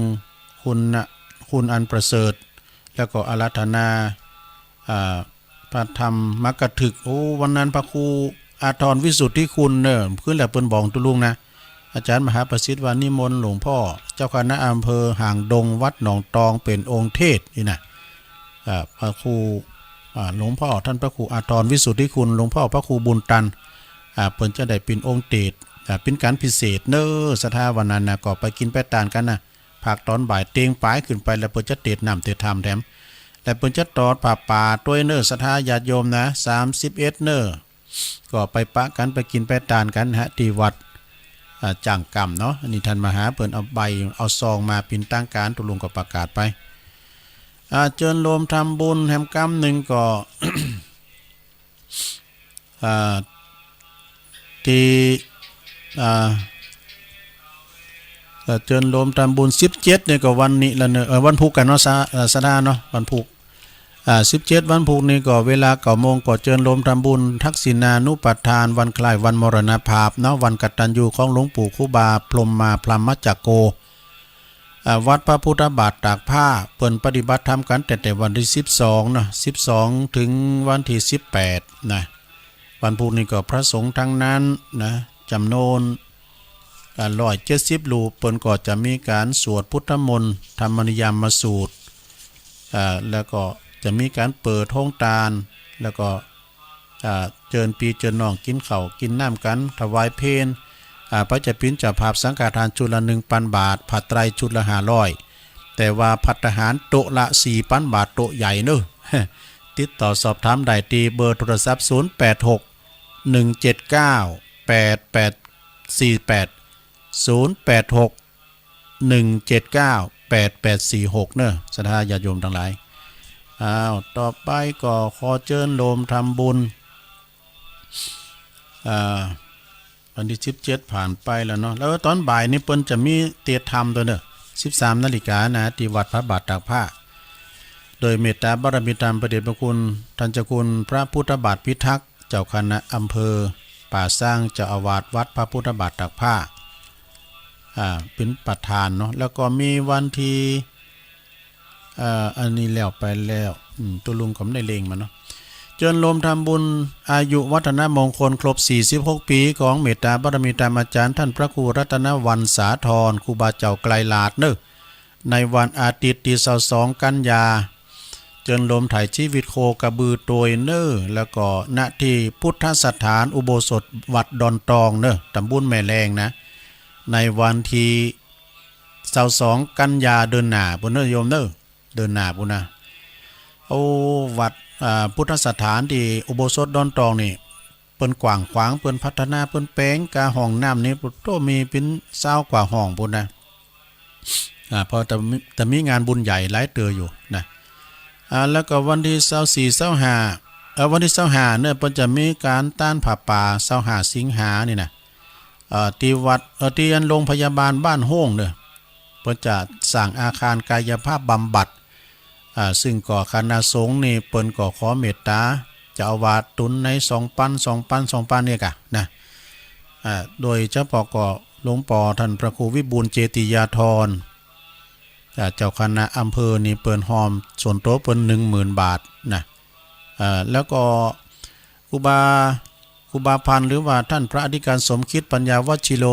คุณอันประเสริฐแล้วก็อาราธนาพระธรรมมักกะถึกวันนั้นพระครูอาทรวิสุทธิคุณเนอะขึ้นแล้วเปิ้นบอกตุลุงนะอาจารย์มหาประสิทธิ์วานิมนต์หลวงพ่อเจ้าคณะอำเภอห่างดงวัดหนองตองเป็นองค์เทศนี่นะพระครูหลวงพ่อท่านพระครูอาทรวิสุทธิคุณหลวงพ่อพระครูบุญตันเปิ้นจะได้เป็นองค์เทศเป็นการพิเศษเนอะศรัทธาวันนั้นนะก็ไปกินแปดตานกันนะภาคตอนบ่ายเตียงปลายขึ้นไปแล้วเปิ้นจะเทศนำเทศธรรมแถมและเปิ้นจะตอดผ้าป่าด้วยเนอะศรัทธาญาติโยมนะ31เนอะก็ไปปะกันไปกินแปดตานกันฮะที่วัดจ้างกรรมเนาะอันนี้ท่านมหาเปิ้นเอาใบเอาซองมาปินตั้งการตุลุงก็ประกาศไปเจิญรวมทำบุญแฮมกรรมหนึ่งก็ ที่เจิญรวมทำบุญ17เนี่ยก็วันนี้ละเนอะวันพุธกันเนาะสดาเนาะวันพุธ17วันพุธนี่ก็เวลา9 โมงก็เจิญรวมทำบุญทักษิณานุปัฏฐานวันคล้ายวันมรณภาพเนาะวันกตัญญูของหลวงปู่ครูบาพรหมมาพรหมจักโกวัดพระพุทธบาทตากผ้าเปิ่นปฏิบัติธรรมกันแต่วันที่12เนาะ12ถึงวันที่18นะวันพุธนี่ก็พระสงฆ์ทั้งนั้นนะจำนวน170รูปเปิ่นก็จะมีการสวดพุทธมนต์ธรรมนิยามสูตรแล้วก็จะมีการเปิดห้องตาลแล้วก็เจิญปีเจิญน้องกินข้าวกินน้ำกันถวายเพลพระเจ้าปิ้นจะภาพสังฆทานชุดละ 1,000 บาทผัดไตรชุดละ500แต่ว่าผัดอาหารโต๊ะละ 4,000 บาทโต๊ะใหญ่เนอะติดต่อสอบถามได้ที่เบอร์โทรศัพท์086 179 8848 086 179 8846เนอะศรัทธาญาติโยมทั้งหลายต่อไปก็ขอเชิญโยมทำบุญ อ่าวันที่17ผ่านไปแล้วเนาะแล้วตอนบ่ายนี้เปิ้นจะมีเตียธรรมตัวเนอะ13 นาฬิกานะที่วัดพระบาทตากผ้าโดยเมตตาบารมีธรรมประเดชพระคุณท่านเจ้าคุณพระพุทธบาทพิทักษ์เจ้าคณะอำเภอป่าสร้างเจ้าอาวาสวัดพระพุทธบาทตากผ้าเป็นประธานเนาะแล้วก็มีวันที่อันนี้แล้วไปแล้วตัวลุงก็ไม่ได้เลงมันเนาะเจิญรวมทำบุญอายุวัฒนมงคลครบ46 ปีของเมตตาบารมีธรรมอาจารย์ท่านพระครูรัตนวรรณสาธรครูบาเจ้าไกลลาดเนอะในวันอาทิตย์ที่22 กันยาเจิญรวมถ่ายชีวิตโคกระบือโดยเนอะแล้วก็ณที่พุทธสถานอุโบสถวัดดอนตองเนอะตำบลแม่แรงนะในวันที่22 กันยาเดือนหน้าพุ่นเนอะโยมเนอะเดือนหน้าพุ่นนะโอ้วัดพุทธสถานที่อุโบสถดอนตองนี่เปิ้นกว้างขวางเปิ้นพัฒนาเปิ้นแปลงกาห้องน้ำนี่โตมีเป็น20 กว่าห้องพุ่นนะพอแต่มีงานบุญใหญ่หลายเตืออยู่นะแล้วก็วันที่24 25วันที่25เนี่ยเปิ้นจะมีการต้านผ้าป่า25 สิงหานี่นะที่วัดที่โรงพยาบาลบ้านโฮ่งเนี่ยเปิ้นจะสร้างอาคารกายภาพบำบัดซึ่งก่อคณะสงฆ์นี่เปิ้นก่อขอเมตตาจะเอาวาดตุนใน2 ปันเนี่ยกะนะโดยเฉพาะก็หลวงปู่ท่านพระครูวิบูลย์เจติยาธรเจ้าคณะอำเภอนี่เปิ้นหอมส่วนโต๊ะเปิ้น10,000 บาทนะแล้วก็ครูบาพันธ์หรือว่าท่านพระอธิการสมคิดปัญญาวชิโล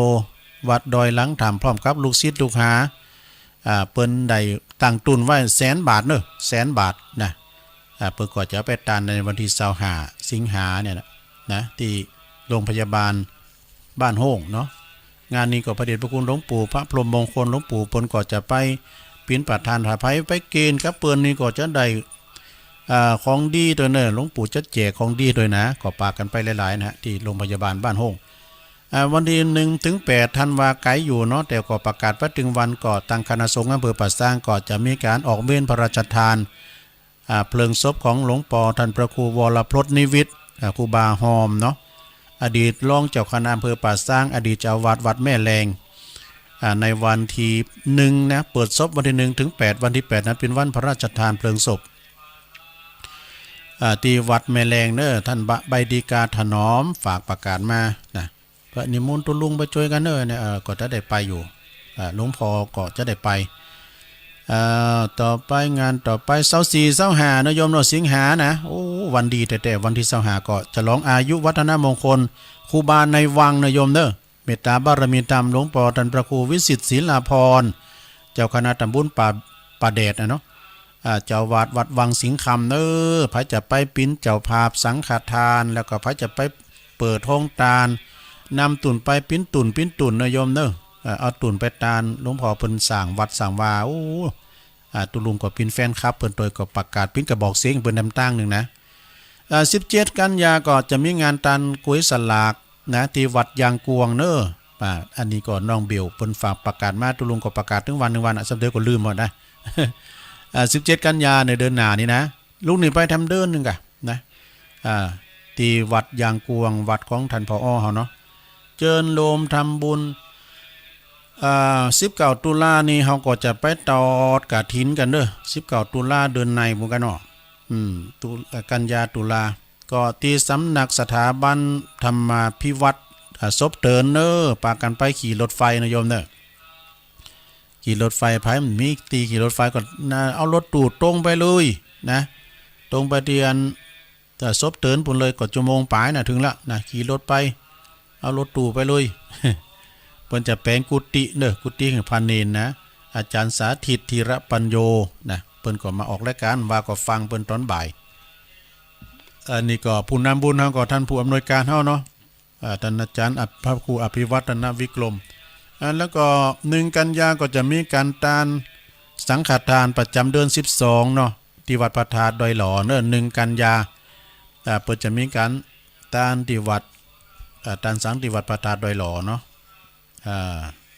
วัดดอยหลังถามพร้อมกับลูกศิษย์ลูกหาเปิ้นได้ตั้งตุนไว้100,000 บาทเนอะ100,000 บาทนะเปิ้นก็จะไปตานในวันที่25 สิงหาเนี่ยนะที่โรงพยาบาลบ้านโฮ่งเนาะงานนี้ก็พระเดชพระคุณหลวงปู่พระพรหมมงคลหลวงปู่เปิ้นก็จะไปเป็นประธานถาไผไปเกณฑ์กับเปิ้นนี่ก็จะได้ของดีตัวเนอะหลวงปู่จะแจกของดีด้วยนะก็ปากกันไปหลายๆนะที่โรงพยาบาลบ้านโฮ่งวันที่1 ถึง 8 ธันวาไกลอยู่เนาะแต่ก็ประกาศว่าถึงวันก็ตั้งคณะสงฆ์อำเภอป่าสร้างก็จะมีการออกเมนพระราชทานเพลิงศพของหลวงปู่ท่านพระครูวรพลนิวิทย์ครูบาหอมเนาะอดีตรองเจ้าคณะอำเภอป่าสร้างอดีตเจ้าวาดวัดแม่แรงในวันที่1นะเปิดศพวันที่1 ถึง 8วันที่8นั้นเป็นวันพระราชทานเพลิงศพที่วัดแม่แรงเนอะท่านใบดีกาถนอมฝากประกาศมานะก็นิมนต์ตุลุงไปช่วยกันเนอะเนี่ยก็จะได้ไปอยู่หลวงพ่อก็จะได้ไปต่อไปงานต่อไป24 25นะโยมเนาะสิงหานะโอ้วันดีแต่วันที่25ก็จะร้องอายุวัฒนมงคลครูบาในวังนะโยมเนอะเมตตาบารมีธรรมหลวงปู่ท่านพระครูวิสิทธิ์ศิลาภรณ์เจ้าคณะตำบลป่าแดดนะเนาะเจ้าวาดวัดวังสิงห์คำเนอะพระจะไปปิ้นเจ้าภาพสังฆทานแล้วก็พระจะไปเปิดห้องตาลนำตุ่นไปปิ้นตุ่นนะโยมเนอะเอาตุ่นไปตาลหลวงพ่อเพิ่นสั่งวัดสั่งวาโอ้ตุลุงก็ปิ้นแฟนครับเพิ่นโดยก็ประกาศปิ้นกระบอกเสียงเพิ่นนำตั้งหนึ่งนะ17 กันยาก็จะมีงานตันกุยสลากนะที่วัดยางกวงเนอะอันนี้ก็น้องเบลเพิ่นฝากประกาศมาตุลุงก็ประกาศถึงวันสำเร็จก็ลืมหมดนะ17 กันยาในเดือนหน้านี่นะลูกนี่ไปทำเดินนึงกะนะที่วัดยางกวงวัดของท่านผอ.เฮาเนาะเจิญโลมทำบุญ19 ตุลานี่เฮาก็จะไปตอดกฐินกันเด้อ19 ตุลาเดือนในพุ่นกันเนาะกันยาตุลาก็ที่สำนักสถาบันธรรมาภิวัตรศพเตินเนอปากันไปขี่รถไฟนะโยมเนอะขี่รถไฟไผมันมีตีขี่รถไฟก็เอารถตู้ตรงไปเลยนะตรงไปเดียนแต่ศพเตินปุ่นเลยก็ชั่วโมงปลายนะถึงละนะขี่รถไปเอารถตู้ไปเลยเพิ่นจะแปลงกุฏิเด้อกุฏิของพันเนนนะอาจารย์สาธิตธีระปัญโยนะเพิ่นก็มาออกรายการว่าก็ฟังเพิ่นตอนบ่ายอันนี้ก็ผู้นำบุญเฮาก็ท่านผู้อำนวยการเฮาเนาะท่านอาจารย์พระครูอภิวัฒนวิกรมแล้วก็1 กันยาก็จะมีการตานสังฆทานประจำเดือน12เนาะที่วัดพระธาตุดอยหล่อเนอะ1 กันยาเพิ่นจะมีการตานที่วัดตานสังที่วัดพระธาตุดอยหล่อเนาะ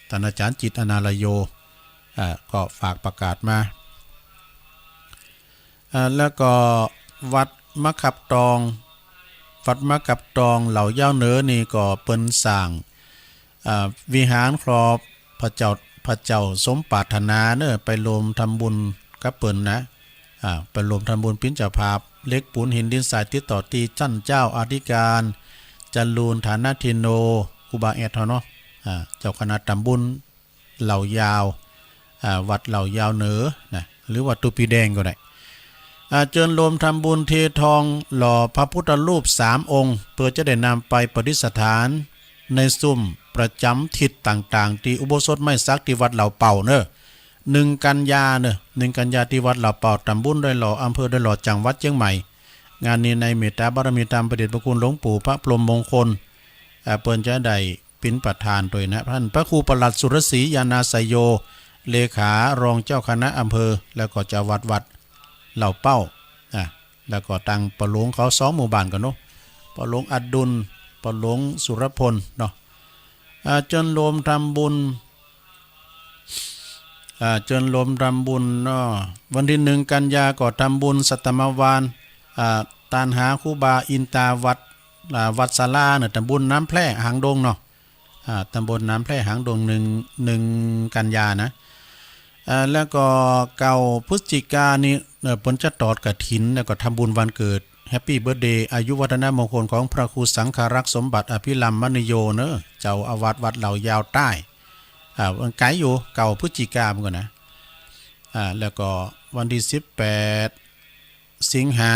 ท่านอาจารย์จิตอนาลโยก็ฝากประกาศมาแล้วก็วัดมะขับตอง วัดมากับตองเหล่าย่าเหนือนี่ก็เปิ้นสร้างวิหารครอบพระเจ้าสมปรารถนาเนอะไปรวมทำบุญกับเปิ้นนะไปรวมทำบุญปิ้นเจ้าภาพเล็กปูนหินดินทรายติดต่อตีจั่นเจ้าอธิการจันลูนฐานะทินโนครูบาแอดเนาะเจ้าคณะตำบุญเหล่ายาววัดเหล่ายาวเหนือนะหรือวัดตุปีแดงก็ได้เจิญรวมทำบุญเททองหล่อพระพุทธรูป3 องค์เพื่อจะได้นำไปประดิษฐานในซุ้มประจำทิศต่างๆที่อุโบสถไม้สักที่วัดเหล่าเป่าเนอะ1 กันยาเนอะ1 กันยาที่วัดเหล่าเป่าตำบุญด้วยหล่ออำเภอด้วยหล่อจังหวัดเชียงใหม่งานนี้ในเมตตาบารมีตามประเดชพระคุณหลวงปู่พระพรหมมงคลเปิ้นจะได้เป็นประธานโดยนะท่านพระครูปลัดสุรศรียานาไสโยเลขารองเจ้าคณะอำเภอแล้วก็เจ้าวัดเหล่าเป้าแล้วก็ตั้งปะหลวงเขา2 หมู่บ้านกันเนาะปะหลวงอัดดุลปะหลวงสุรพลเนาะจนรวมทำบุญจนรวมทำบุญเนาะวันที่1 กันยาก็ทำบุญสัตมวานตานหาครูบาอินตาวัดศาลาเนี่ยตำบลน้ำแพร่หางดงเนาะตำบลน้ำแพร่หางดง1 กันยานะแล้วก็เก่าพฤศจิกานี่เปิ้นจะตอดกฐินแล้วก็ทำบุญวันเกิดแฮปปี้เบิร์ธเดย์อายุวัฒนมงคลของพระครูสังฆรักษ์สมบัติอภิลัมมณิโยเนอะเจ้าอาวาสวัดเหล่ายาวใต้วันไกลอยู่เก่าพฤศจิกาเหมือนกันนะแล้วก็วันที่18 สิงหา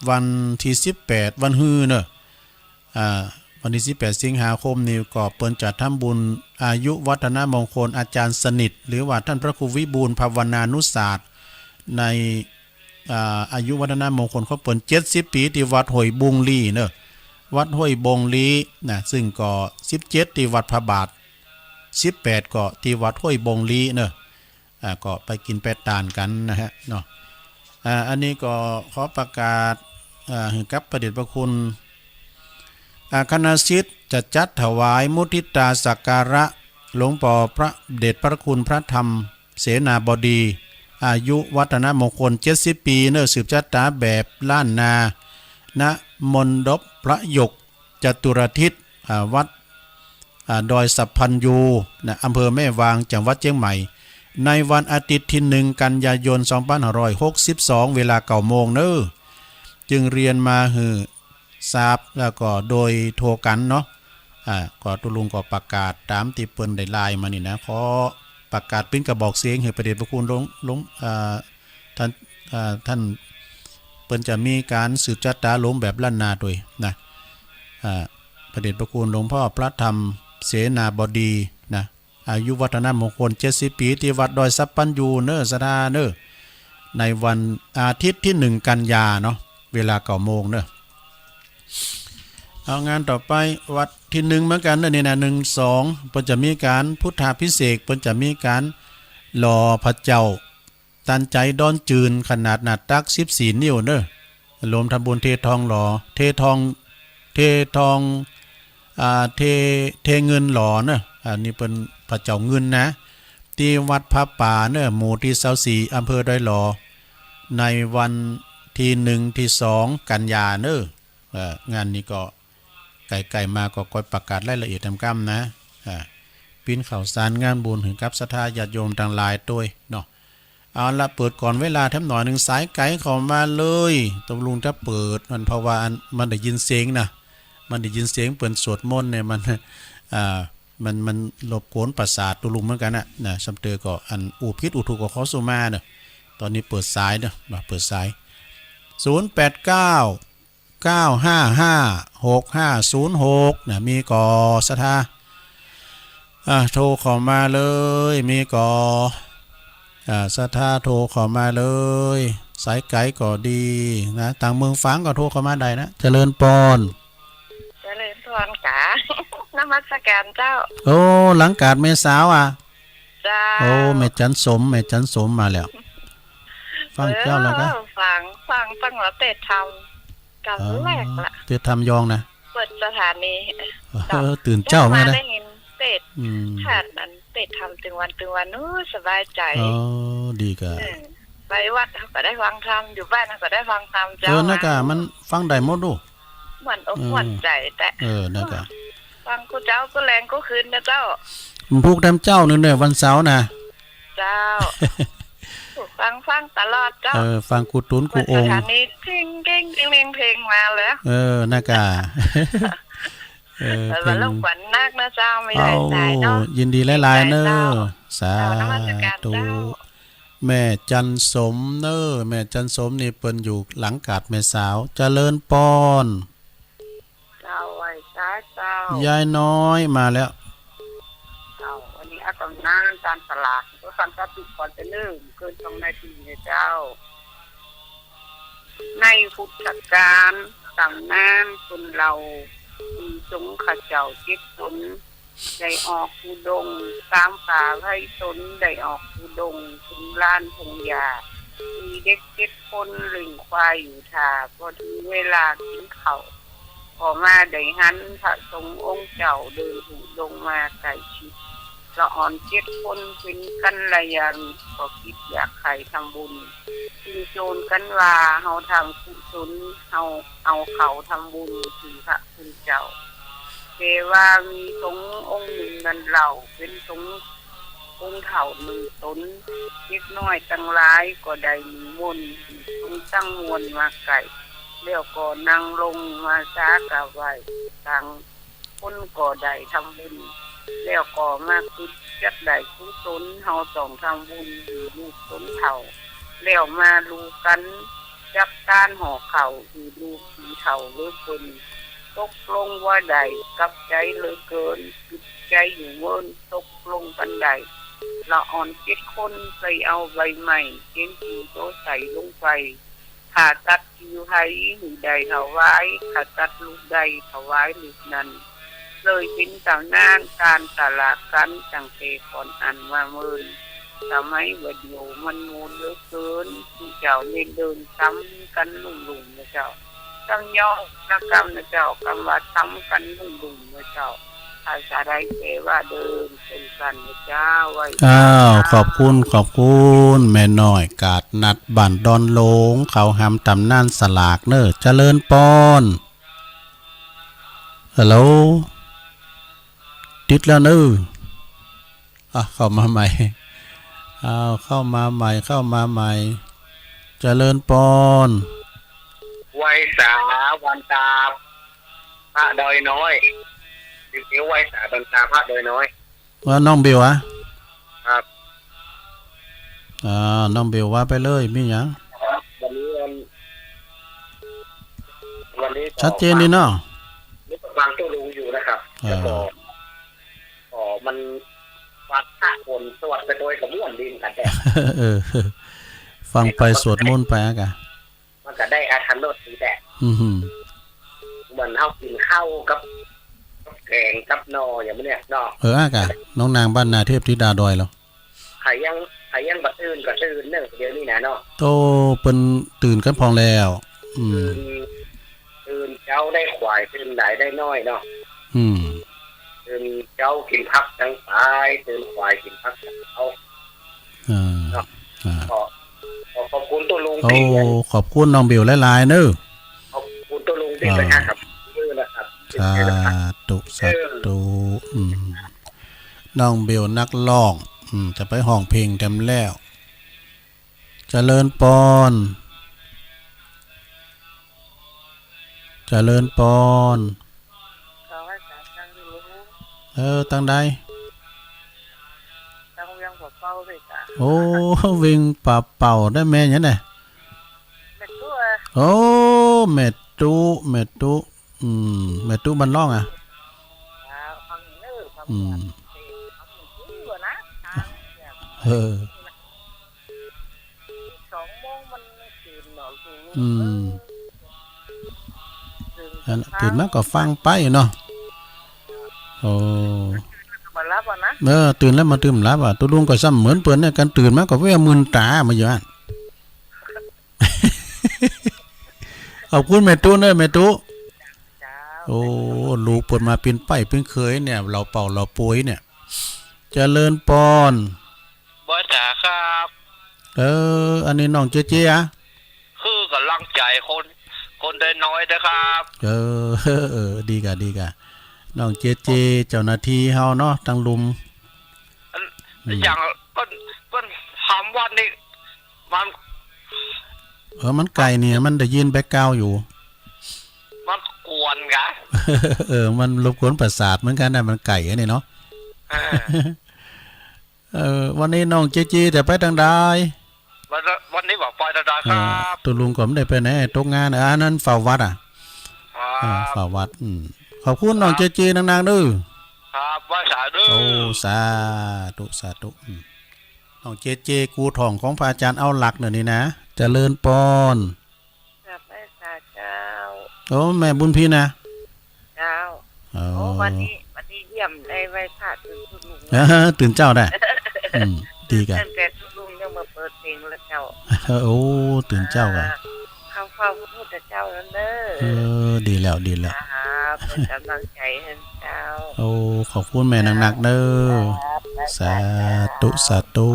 วันที่18วันฮือเนอะวันที่18 สิงหาคมนี้ก็เปิ้นจะทำบุญอายุวัฒนมงคลอาจารย์สนิทหรือว่าท่านพระครูวิบูลย์ภาวนานุศาสตร์ในอายุวัฒนมงคลเขาเปิ้น70 ปีที่วัดห้วยบุงลีเนอะวัดห้วยบงลีนะซึ่งก็17ที่วัดพระบาท18ก็ที่วัดห้วยบงลีเนอะก็ไปกินแปดตานกันนะฮะเนาะอันนี้ก็ขอประกาศให้กับพระเดชพระคุณคณะศิษย์จะจัดถวายมุทิตาสักการะหลวงพ่อพระเดชพระคุณพระธรรมเสนาบดีอายุวัฒนมงคล70 ปีเนื้อสืบชะตาแบบล้านนาณมณฑปพระยกจตุรทิศวัดดอยสัพพัญญูนะอำเภอแม่วางจังหวัดเชียงใหม่ในวันอาทิตย์ที่1 กันยายน 2562 เวลา9 โมงเนอะจึงเรียนมาหือทราบแล้วก็โดยโทรกันเนาะก็ตุลุงก็ประกาศตามที่เปิ้นได้ไลน์มานี่นะขอประกาศเป็นกระบอกเสียงให้พระเดชพระคุณหลวงท่านเปิ้นจะมีการสืบชะตาหลวงแบบล้านนาด้วยนะพระเดชพระคุณหลวงพ่อพระธรรมเสนาบดีนะอายุวัฒนมงคล70 ปีที่วัดดอยสัพพัญญูเนอสดาเนอในวันอาทิตย์ที่1 กันยาเนาะเวลา9 โมงเนอะเอางานต่อไปวัดที่1เหมือนกันนี่นะ1 2เพิ่นจะมีการพุทธาภิเษกเพิ่นจะมีการหล่อพระเจ้าตันใจดอนจืนขนาดหน้าตัก14 นิ้วเนอะรวมทำบุญเททองหล่อเททองเทเงินหล่อเนอะนี่เป็นพระเจ้าเงินนะที่วัดพระป่าเนอะหมู่ที่24อำเภอดอยหล่อในวันที่1 ที่ 2 กันยาเนอะงานนี้ก็ไก่มาก็คอยประกาศรายละเอียดทำกรรมนะปิ้นข่าวสารงานบุญถึงกับศรัทธาญาติโยมทางหลายตัวเนาะเอาละเปิดก่อนเวลาแถมหน่อย1สายไก่เข้ามาเลยตำลุงจะเปิดมันเพราะว่ามันได้ยินเสียงนะมันได้ยินเสียงเปิดสวดมนต์เนี่ยมันรบกวนประสาทตุลุงเหมือนกันนะซัมเตอร์ก็อันอูพิษอุทุกขอสุมาเนี่ยตอนนี้เปิดสายเนาะเปิดสาย089 955 6506นะมีก่อศรัทธาโทรเข้ามาเลยมีก่อศรัทธาโทรเข้ามาเลยสายไกลก็ดีนะต่างเมืองฟังก็โทรเข้ามาได้นะเจริญปอนเจริญพรกะนมัสการเจ้าโอ้หลังกาดแม่สาวจ้าโอ้แม่จันสมมาแล้วฟังเจ้าแล้วก็ฟังตั้งหัวเตะทำกันแรกละเตะทำยองนะเปิดสถานีตื่นเจ้ามาได้ยินเตะขาดนั้นเตะทำถึงวันนู้สบายใจดีกะไปวัดเขาก็ได้ฟังธรรมอยู่บ้านเขาก็ได้ฟังธรรมเจ้าน่ะกะมันฟังได้หมดดู หวนอกหวนใจแต่ นั่นก็ ฟังกูเจ้าก็แรงก็คืนนะเจ้า มันพูกน้ำเจ้านึงเนี่ยวันเสาร์นะ เจ้า ฟังตลอดเจ้า ฟังกูตุนกู วัน อง สถานีเพลงเพลงมาแล้ว น่ากา แล้วลูกขวัญนักนะเจ้าไม่ได้ใจเนาะ ยินดีหลายๆเนอะสา เจ้านมัสการ ธุ เจ้า แม่จันสมเนอะแม่จันสมนี่เปิ้นอยู่หลังกาดแม่สาวเจริญปอน เจ้าไว้ซ้ายเจ้าย ายน้อยมาแล้ว เจ้าวันนี้อากำนันการตลาดก็ฟังก็ติดก่อนจะเริ่มเกิน2 นาทีเนี่ยเจ้า ในพุทธกาลตำนานคนเรามีสงฆ์ข้าเจ้า7 ตนได้ออกอุดงตามป่าไร่ตนได้ออกอุดงถึงลานพงหญ้ามีเด็ก7 คนเลี้ยงควายอยู่ท่าพอถึงเวลากินข้าวพอมาได้หันพระสงฆ์องค์เจ้าเดินถูดงมาใกล้ชิดละอ่อน7 คนเป็นกัลยาณมิตรก็คิดอยากใครทำบุญจึงโจรกันว่าเฮาทำกุศลเฮาเอาเขาทำบุญถึงพระคุณเจ้าแต่ว่ามีสงฆ์องค์หนึ่งนั้นเราเป็นสงฆ์องค์เฒ่า1 ตนเล็กน้อยตั้งหลายก็ได้นิมนต์สงฆ์ตั้งมวลมาไก่แล้วก็นั่งลงมาสากราบไหว้ตั้งคนก็ได้ทำบุญแล้วก็มาคิดจักได้กุศลเฮาต้องทำบุญอยู่ลูกตนเฒ่าแล้วมาดูกันจักการห่อข้าวอยู่ลูกผีเฒ่าหรือเพิ่นตกลงว่าใดกับใจเหลือเกินจิตใจอยู่เวินตกลงกันใดละอ่อน7 คนไปเอาใบใหม่เขียนชื่อโตใส่ลงไปถ้าตัดคิวให้หูใดถวายถ้าตัดลูกใดถวายลูกนั้นเลยเป็นตำนานการตลาดกันตั้งแต่ก่อนอันมาเมินสมัยบัดเดียวมันมูลเหลือเกินที่เจ้าเล่นเดินซ้ำกันลุ่มๆนะเจ้าตั้งย่อนักกรรมนะเจ้ากรรมว่าซ้ำกันลุ่มๆนะเจ้าภาษาใดแปลว่าเดินเป็นกันนะเจ้าไว้ ขอบคุณแม่น้อยกาดนัดบ้านดอนโลงเขาหำตำนานสลากเนอะเจริญปอนฮัลโหลติดแล้วเนอะเข้ามาใหม่เข้ามาใหม่เจริญปอนไว้สาวันตาพระดอยน้อยนิ้วไว้สาวันตาพระดอยน้อยว่าน้องเบลอะ ครับ น้องเบลว่าไปเลยมีหยัง วันนี้ชัดเจนดีเนาะนี่ฟังตัวรู้อยู่นะครับแล้วก็มันฟังท่าคนสวดไปโดยกับม่วนดินกันแต่ฟังไปสวดมนต์ไปอะกะมันก็ได้อาถรรพ์รสดีแต่เหมือนเฮากินข้าวกับแกงกับนออย่างนี้เนี่ยนออะกะน้องนางบ้านนาเทพธิดาดอยเหรอใครยังบัดตื่นก็ตื่นเนอะเดี๋ยวนี้นะเนาะโตเปิ้นตื่นกันพองแล้วตื่นเจ้าได้ขวายตื่นไหนได้น้อยเนาะตื่นเจ้ากินพักทั้งสายตื่นขวายกินพักทั้งเอาขอบคุณตัวลุงที่ขอบคุณน้องเบลหลายๆเนอะขอบคุณตัวลุงที่นะครับนะครับสาธุน้องเบลนักร้องจะไปห้องเพลงเต็มแล้วเจริญปอนตั้งใดตั้งเวียงเป่าเลยจ้ะโอ้วิ่งป่าเป่าได้แม่ยังไงแม่ตู้โอ้แม่ตู้แม่ตู้มันร้องอ่ะตื่นมาก็ฟังไปเนาะโอ้มารับอ่ะนะตื่นแล้วมาตื่นรับอ่ะตัวลุงก็ซ้ำเหมือนเปิ้นเนี่ยกันตื่นมาก็เว้ยมึนตามาอยู่อ่ะขอบคุณแม่ตู้เนอะแม่ตู้โอ้ลูกเปิดมาเป็นไปเป็นเคยเนี่ยเราเป่าเราป่วยเนี่ยเจริญปอนบ่จ๋าครับอันนี้น้องเจ๊อะคือกำลังใจคน ได้น้อยนะครับ ดีกะน้องเจเจ้าหน้าที่เฮาเนาะทั้งลุม อย่างก็ทำวันนี้มัน มันไกลเนี่ยมันได้ยินแบ็คกราวด์อยู่ มันกวนกะ มันรบกวนประสาทเหมือนกันนะมันไก่เนี่ยเนาะ วันนี้น้องเจแต่ไปทางใด วันนี้บอกปล่อยดาครับ ตัวลุงก็ไม่ได้ไปไหนตกงานนั้นเฝ้าวัดเฝ้าวัดขอบคุณน้องเจนางๆด้วย ครับว่าสาธุ โอ้สาธุน้องเจกูทองของพระอาจารย์เอาหลักเนี่ยวนี้นะเจริญปอน กับแม่สาเจ้า โอ้แม่บุญพี่นะ เจ้า โอ้ โอ้วันนี้เยี่ยมได้ไหว้พระตื่นคุณลุง ตื่นเจ้าได้ดีกัน ตั้งแต่คุณลุงยังมาเปิดเพลงแล้วเจ้า โอ้ตื่นเจ้ากัน เข้าเฝ้าพระพุทธเจ้าแล้วเด้อ ดีแล้ว ครับเป็นกำลังใจให้เจ้า โอ้ขอบคุณแม่หนักๆเด้อสาธุ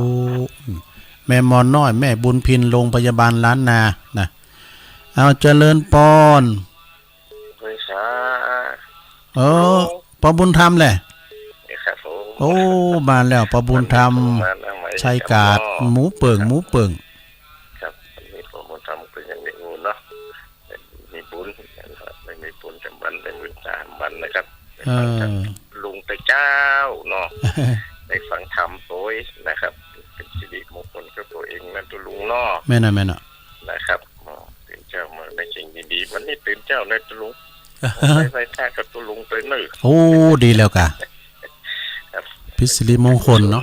แม่มอนน้อยแม่บุญพินโรงพยาบาลล้านนานะเอาเจริญปอน บริษัท ปอบุญธรรมแหละ ครับผม โอ้มาแล้วปอบุญธรรมชัยกาดหมูเปิ่ง ครับมีผมบุญธรรมเป็นอย่างนี้เนาะมีบุญไม่มีบุญจำบันได้บุญตามบันนะครับลุงแต่เจ้าเนาะได้ฟังธรรมโดยนะครับเป็นสิริมงคลกับตัวเองนั่นตัวลุงเนาะ แม่น่ะ นะครับตื่นเจ้ามาได้สิ่งดีๆวันนี้ตื่นเจ้าในตัวลุงไปท่ากับตัวลุงตัวนึง โอ้ดีแล้วกะพิสิริมงคลเนาะ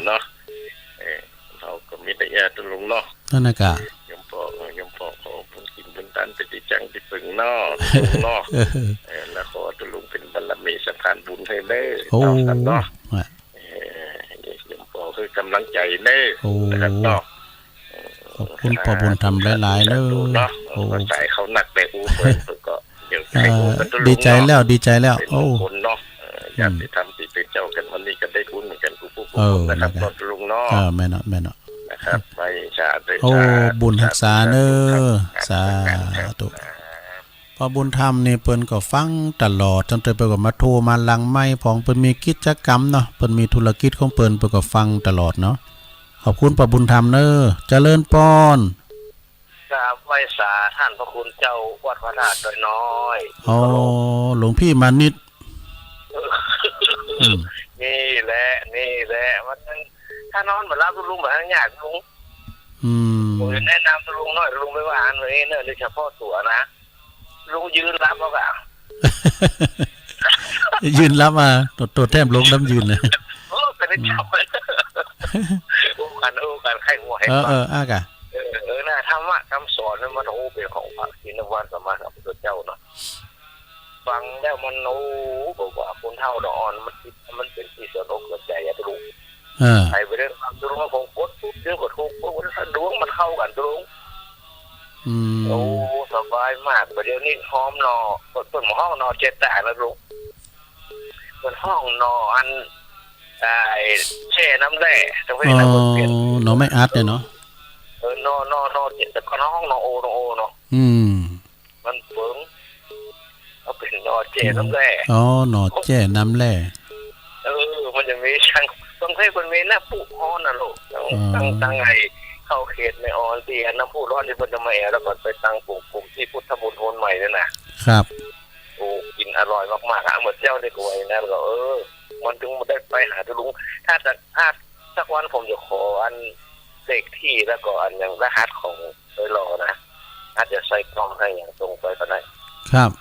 เราก็มีแต่ยาตัวลุงเนาะ นั่นน่ะกะ ยมพ่อขอบุญกินบุญตันไปติจังติปึงเนาะลุงเนาะแล้วขอตัวลุงเป็นบารมีสะพานบุญให้เด้อ โอ้ เนาะยมพ่อคือกำลังใจเด้อนะครับเนาะ ขอบคุณปอบุญธรรมหลายๆเด้อโอ้ ใส่เขาหนักแต่อูเพิ่นก็เดี๋ยวให้อูกันตัวลุง ดีใจแล้วโอ้ คนเนาะอยากจะทำติเป็นเจ้ากันวันนี้ก็ได้บุญเหมือนกันผู้นะครับตัวลุงเนาะ แม่เนาะนะครับไปชาติ โอ้บุญรักษาเด้อสาธุพอบุญธรรมนี่เปิ้นก็ฟังตลอดจนเปิ้นก็มาโทรมาลังไม้ของเปิ้นมีกิจกรรมเนาะเปิ้นมีธุรกิจของเปิ้นก็ฟังตลอดเนาะขอบคุณพอบุญธรรมเด้อเจริญปอนกราบไหว้สาท่านพระคุณเจ้าวัดพระธาตุดอยน้อยอ๋อหลวงพี่มานิดนี่แหละวันนั้นถ้านอนมารับลุงแบบนี้อยากลุงผมจะแนะนำลุงหน่อยลุงไม่ว่าอันนี้เนอะโดยเฉพาะตัวนะลุงยืนรับเขาแบบยืนรับมาตัวแทบลงน้ำยืนเลยเป็นเจ้าโอ้กันไข่หัวให้อ้ากะน่าธรรมะคำสอนนั้นมันโอ้เป็นของพระกินวันสมาธิพระเจ้าเนาะฟังแล้วมันโอ้บอกว่าคนเท่าดอนมันเป็นที่สนุกสนใจอะลุงใครไปเรื่องความรู้ว่าของกดเรื่องกดทุกข์ดวงมันเข้ากันลุงโอ้สบายมากประเดี๋ยวนี้หอมนอต้นห้องนอเจ็ดแต่แล้วลุงเป็นห้องนออันแช่น้ำแร่ตรงนี้นะเปลี่ยนนอไม่อัดเนี่ยเนาะนอเจ็ดแต่ก็ห้องนอโอเนาะมันเฟิงเอาเป็นนอแช่น้ำแร่นอแช่น้ำแร่มันจะมีช่างต้องให้คนมีหน้าผู้ฮ้อนนะลูกตั้งไงเข้าเขตในออนเตียน้ำผู้ร้อนที่เพิ่นจะมาแล้วก็ไปตั้งกลุ่มที่พุทธบุญโอนใหม่นั่นนะครับโอ้กินอร่อยมากๆเหมือนเจ้าได้กวยนะแล้วมันถึงมาได้ไปหาตัวลุงถ้าสักวันผมจะขออันเลขที่แล้วก็อันอย่างรหัสของโดยรอนะอาจจะใส่กล้องให้อย่างตรงไปก็ได้ครับ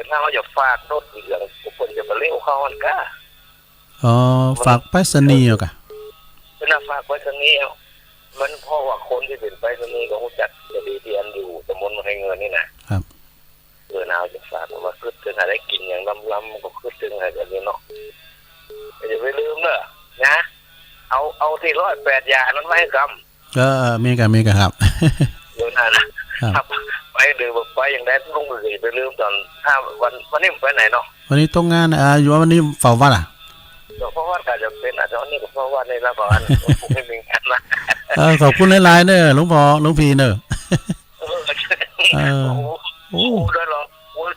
ถ้าเขาจะฝากรถเหลืองคนจะมาเลี้ยวเข้ามันก็ฝากไปสนีเอากะเป็นฝากไปสนีเอามันเพราะว่าคนที่เป็นไปสนีก็รู้จักจะดีที่อันอยู่สมุนมาให้เงินนี่นะครับนาวจะฝากว่าขึ้นถึงอะไรกินอย่างล้ำก็ขึ้นถึงอะไรแบบนี้เนาะอย่าไปลืมเนอะนะเอาที่108ยานั้นไว้ให้กำมีกันครับเดี๋ยวนะครับไปเดือไปอย่างนั้นลุงเลยไปลืมตอนถ้าวันนี้ไปไหนเนาะวันนี้ต้องงานอยู่วันนี้เฝ้าวัดเพราะว่าการจะเป็นอาจจะวันนี้ก็เพราะว่าในระบาดผมไม่มีงานนะขอบคุณหลายๆเนอะหลวงพ่อหลวงพี่เนอะ โอ้ ด้วยหรอโอ้ย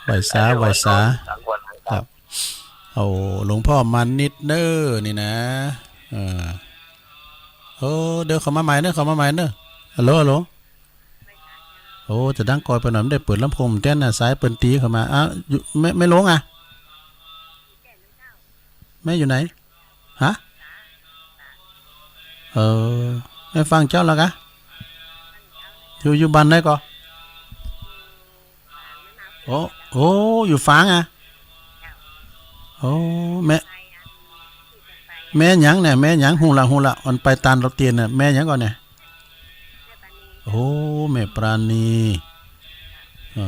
ไหวสาไหวสา ต่างวันต่าง ครับ เอาหลวงพ่อมันนิดเด้อนี่นะโอ้เดี๋ยวเขามาใหม่เด้อเขามาใหม่เด้อฮัลโหลฮัลโหลโอ้จะดังกอยไปหน่อยไม่ได้เปิดลำโพงแต้นน่ะสายเปิ้นตีเข้ามาอยู่ไม่ลงอ่ะแม่อยู่ไหนฮะแม่ฟังเจ้าแล้วกะอยู่บ้านไหนก่อโอ้อยู่ฟางอ่ะโอ้แม่หยังเนี่ยแม่หยังหูละมันไปตานเราเตียนน่ะแม่หยังก่อนเนี่ยโอ้แม่ปราณี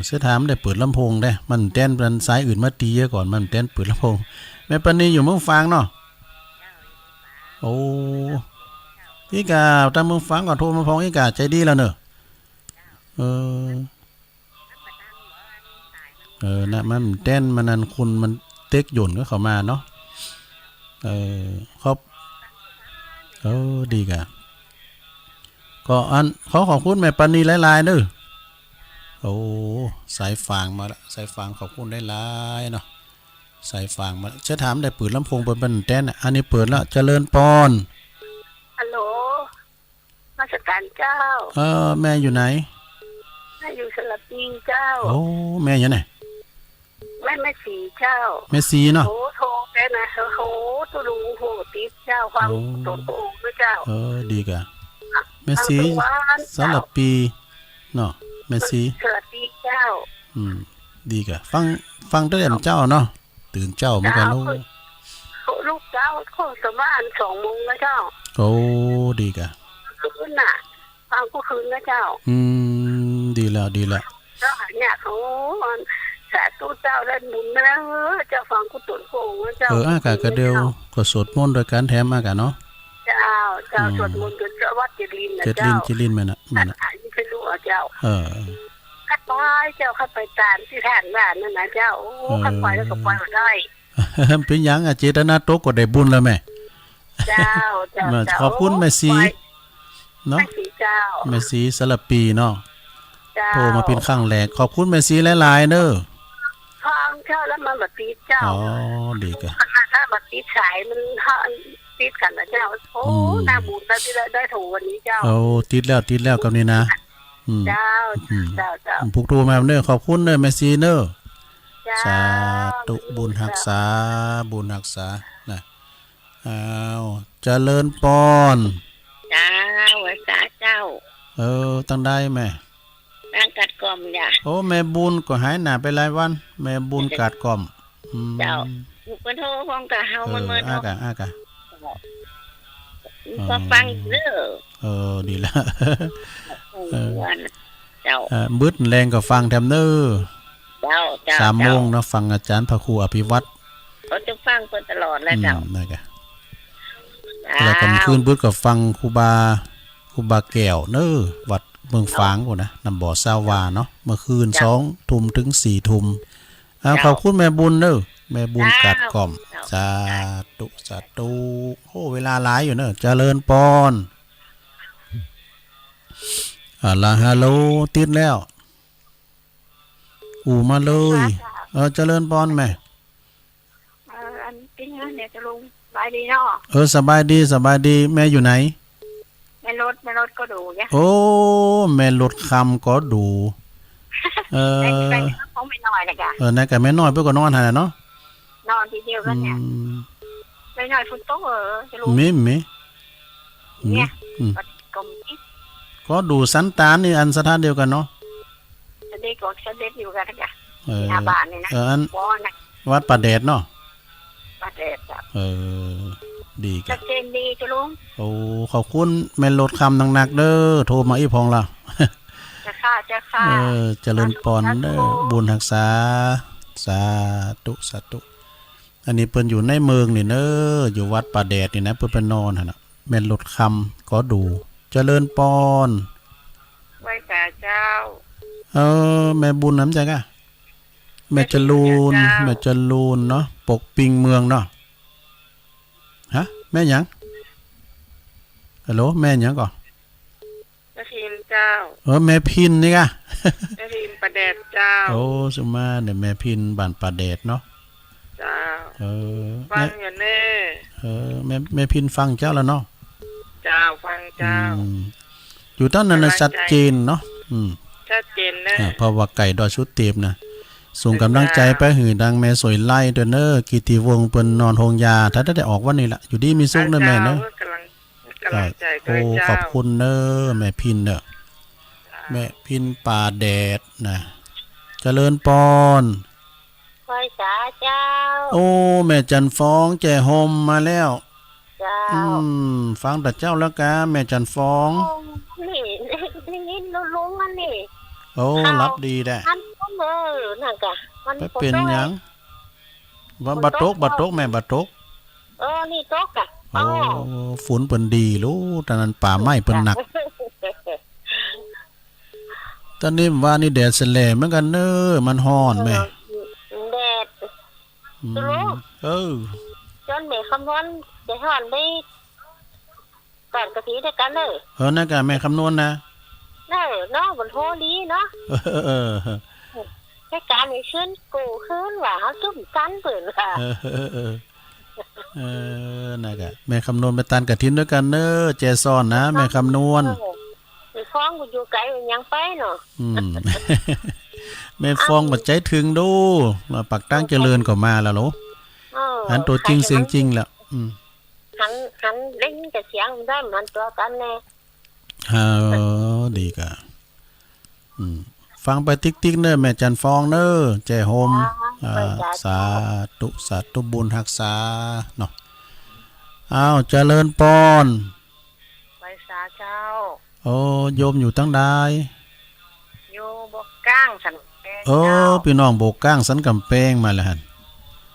เสื้อถามได้เปิดลำโพงได้มันแต้นเป็นสายอื่นมาตีก่อนมันแต้นเปิดลำโพงแม่ปราณีอยู่เมืองฟางเนาะโอ้อีกาตามเมืองฟางก่อนโทรมาพองอีกาใจดีแล้วเนอะนะมันแต้นมันนั่นคุณมันเต็กหย่นก็เข้ามาเนาะครับดีกะก็อันขอบคุณแม่ปานีหลายๆเด้อโอ้สายฟางมาละสายฟางขอบคุณหลายๆเนาะสายฟางมาจะถามได้เปิดลำโพงเปิดบันแต้นอันนี้เปิดแล้วเจริญปอนฮัลโหลราชการเจ้าแม่อยู่ไหนแม่อยู่สระปีเจ้าโอ้แม่อยู่ไหนแม่สีเจ้าแม่สีเนาะโอ้โทรแกนะโอ้ตัวลุงโหติดเจ้าความโตด้วยเจ้าดีกะแม่สีสลับปีเนาะแม่สีสลับปีเจ้าดีกะฟังได้แต่เจ้าเนาะตื่นเจ้าเหมือนกันลูกเจ้าโคสมาน2 โมงแล้วเจ้าโอ้ดีกะคืนน่ะฟังก็คืนนะเจ้าดีแล้วเจ้าเนี่ยเขาสาธุเจ้าได้บุญนะเจ้าฟังกุศลโกงเจ้าอากาศก็เดียวก็สวดมนต์โดยการแถมอากาศเนาะเจ้าสวดมนต์จนเจ้าวัดจิรินนะเจ้าจิรินแม่น่ะไม่รู้เจ้าขัดไปเจ้าขัดไปตามที่ท่านว่านั่นนะเจ้าโอ้ขัดไปแล้วก็ปล่อยได้เป็นหยังเจตนาโตก็ได้บุญแล้วแม่เจ้าขอบคุณแม่สีเนาะแม่สีสลับปีเนาะโทรมาเป็นครั้งแรกขอบคุณแม่สีหลายๆเด้อฟังเจ้าแล้วมันแบบติดเจ้าดีกะถ้าแบบติดสายมันติดกันนะเจ้าโอ้น่าบุญที่ได้ถูกวันนี้เจ้าติดแล้วกับนี่นะเจ้าผูกโทรมาเด้อขอบคุณเด้อแม่ซีเด้อสาธุบุญรักษานะเจริญปอนจ้าวัสาเจ้าตั้งได้แม่นั่งกัดกล่อมจ้ะโอ้แม่บุญก็หายหน้าไปหลายวันแม่บุญกัดกล่อมเจ้าบุกไปโทรฟ้องกับเฮามันอากะก็ฟังเด้อดีแล้วเจ้าบึดแรงก็ฟังแถมเด้อ3 โมงนะฟังอาจารย์พระครูอภิวัตรเขาจะฟังเพิ่นตลอดแล้วเจ้านั่นกะแล้วกลางคืนบึดก็ฟังครูบาแก้วเด้อวัดเมืองฝางพุ่นนะนำบ่อซาวาเนาะเมื่อคืน20 ทุ่มถึง4 ทุ่มขอบคุณแม่บุญเด้อแม่บุญกัดกล่อมสาธุโอ้เวลาหลายอยู่เนอะเจริญปอนลาฮัลโหลติดแล้วมาเลยเจริญปอนแม่อันเป็นยังเนี่ยจะลงสบายดีเนาะสบายดีแม่อยู่ไหนแม่รถก็ดูเนี่ยโอ้แม่รถคำก็ดูเขาไม่น้อยนะกะนั่นก็แม่น้อยเพิ่นก็นอนหั่นน่ะเนาะนอนทีเดียวกันเนี่ยไม่น้อยฝนตกจะรู้มีเนี่ยกลมก็ดูสันตานนี่อันสถานเดียวกันเนาะจะได้กดจะได้อยู่กันจ้ะหน้าบ้านนี่นะอันวัดป่าแดดเนาะป่าแดดจ้ะดีกันเจนดีจะลุงโอ้ขอบคุณแม่รถคำหนักๆเด้อโทรมาอีพองล่ะจะค่าเจริญปอนเด้อบุญรักษาสาธุอันนี้เพิ่นอยู่ในเมืองนี่เด้ออยู่วัดป่าแดดนี่นะเพิ่นไปนอนหั่นน่ะแม่รถคำก็ดูเจริญปอนไว้แต่เจ้าแม่บุญน้ำใจกะแม่จรูนเนาะปกปิงเมืองเนาะฮะแม่หยังฮัลโหลแม่หยังก่อนแม่พินเจ้าแม่พินนี่กะ แม่พิมพ์ประแดดเจ้า โอ้สุมาเนี่ยแม่พินบ้านป่าแดดเนาะ เจ้า เออ ฟังอยู่แน่ แม่พินฟังเจ้าแล้วเนาะ เจ้าฟังเจ้า อยู่ตั้งนั้นน่ะชัดเจนเนาะชัดเจนนะ เพราะว่าไก่ดอยชุดเต็มนะส่งกำลังใจไปหือดังแม่สวยไล่เด้อเนอกิติวงศ์เปิ้นนอนโฮงยาถ้าได้ออกวันนี้ล่ะอยู่ดีมีสุขเด้อแม่เนาะ กำลังใจด้ โอ้ วยเจ้า ขอบคุณเนอแม่พินเด้อแม่พินป่าแดดนะเจริญปอน คอยสาเจ้า โอ้แม่จันฟ้องแจโฮมมาแล้ว เจ้า ฟังแต่เจ้าแล้วกะแม่จันฟ้อง โอ้นี่ลุงอันนี้ โอ้รับดีได้ อันก็นั่นกะมัน ไปเป็นหยังว่าบัดตกแม่บัดตก นี่ตกอ่ะ โอ้ฝนเปิ้นดีรู้ตอนนั้นป่าไม้เปิ้นหนักตอนนี้ว่านี่แดดแสลเหมือนกันเน้อมันร้อนแม่ แดด จนแม่คำนวณจะหอนได้ก่อนกะทิด้วยกันเลย นั่นก็แม่คำนวณนะ เนาะบนโทดีเนาะแค่การมีขึ้นกูขึ้นว่าเขาจุ่มกันเปิดค่ะ นั่นก็แม่คำนวณไปตันกะทินด้วยกันเน้อแจซ่อนนะแม่คำนวณ มีฟ้องกูอยู่ไกลยังไปเนาะ แม่ฟ้องบัดใจถึงดูมาปักตั้งเจริญก็มาแล้วโหอันตัวจริงเสียงจริงแล้วหันเล่นกับเสียงได้มันตัวกันแน่ดีกะฟังไปติ๊กๆเน้อแม่จันฟองเน้อแจโฮมสาธุบุญรักษาเนาะอ้าวเจริญปอน ไปสาเจ้า โอ้โยมอยู่ตั้งใด อยู่บกก้างสันแก โอ้พี่น้องโบกก้างสันกำแพงมาแล้วหั่น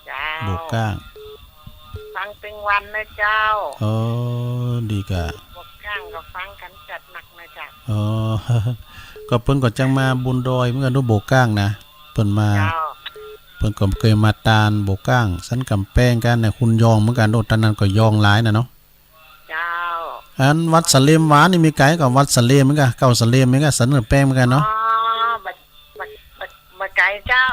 เจ้า โบกก้าง ฟังเป็นวันนะเจ้า โอ้ดีกะ บกก้างก็ฟังกันจัดหนักนะจ๊ะ อ๋อ ก็เพิ่นก็จังมาบุญดอยเหมือนกันด้วยโบกก้างนะเพิ่นมา เจ้า เพิ่นก็เคยมาตาลโบกก้างสันกำแพงกันน่ะคุณยองเหมือนกันโดดตอนนั้นก็ยองหลายน่ะเนาะ เจ้า อันวัดสะเลมหวานนี่มีไกลกับวัดสะเลมเหมือนกันเก่าสะเลมเหมือนกันสันกำแพงเหมือนกันเนาะ บัดไก่เจ้า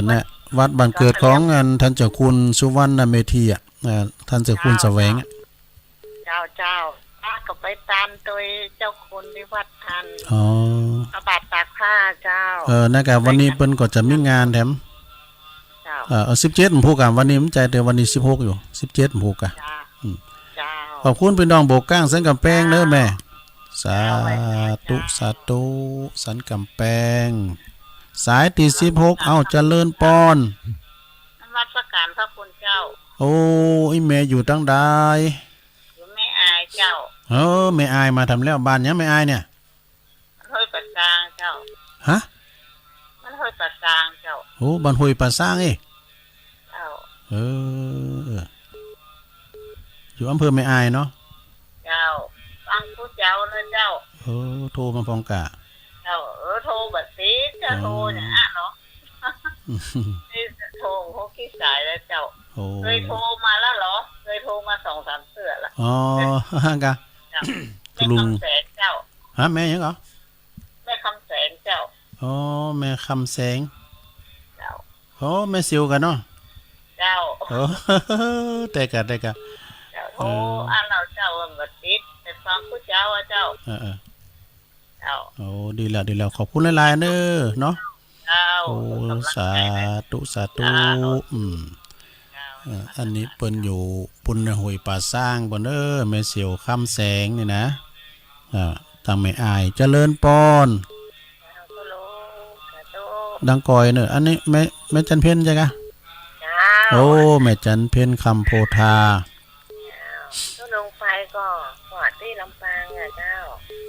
เนี่ยวัดบ้านเกิดของอันท่านเจ้าคุณสุวรรณเมธีอ่ะท่านเจ้าคุณแสวงอ่ะ เจ้าป้าก็ไปตามตัวเจ้าคุณที่วัดทัน อ๋อ พระบาทตากผ้าเจ้า นั่นก็วันนี้เพิ่นก็จะมีงานแถม เจ้า 17มผูกอ่ะวันนี้มันใจแต่วันนี้16อยู่17มผูกอ่ะ เจ้า ขอบคุณพี่น้องโบกก้างสันกำแพงเด้อแม่สาธุสันกำแพงสายที่16เอาเจริญปอน วัดประการพระคุณเจ้า โอ้ยแม่อยู่ตั้งใด อยู่ไม่อายเจ้า แม่อายมาทำแล้วบ้านยังแม่อายเนี่ย มันห้อยประสางเจ้า ฮะ มันห้อยประสางเจ้า โอ้บ้านห้วยป่าสร้างเอ้ เจ้า อยู่อำเภอแม่อายเนาะ เจ้าฟังผู้เจ้าเลยเจ้า โทรมาพองกะ เจ้าโทรบัดซีจะโทรเนี่ยเนาะนี่โทรเขาขี้สายแล้วเจ้าเคยโทรมาแล้วเหรอเคยโทรมา2-3เทื่อละ อ๋อฮะกะ เจ้าแม่คำแสงเจ้า ฮะแม่ยังเหรอ แม่คำแสงเจ้า อ๋อแม่คำแสง เจ้า โอ้แม่ซิวกันเนาะ เจ้า แต่กะ เจ้าโทรเราเจ้าบัดซีไปฟังผู้เจ้าเจ้าเจ้า โอ้ดีแล้วขอบคุณหลายๆเด้อเนาะ เจ้า โอ้สาธุอันนี้เปิ้นอยู่ปุณณห้วยป่าสร้างบ่เด้อแม่เสียวคำแสงนี่นะทางแม่อายเจริญปอนดังกอยเนอะอันนี้แม่จันเพ็ญใช่กะโอ้แม่จันเพ็ญคำโพธาก็ลงไปก็ที่ลำปางอ่ะเจ้า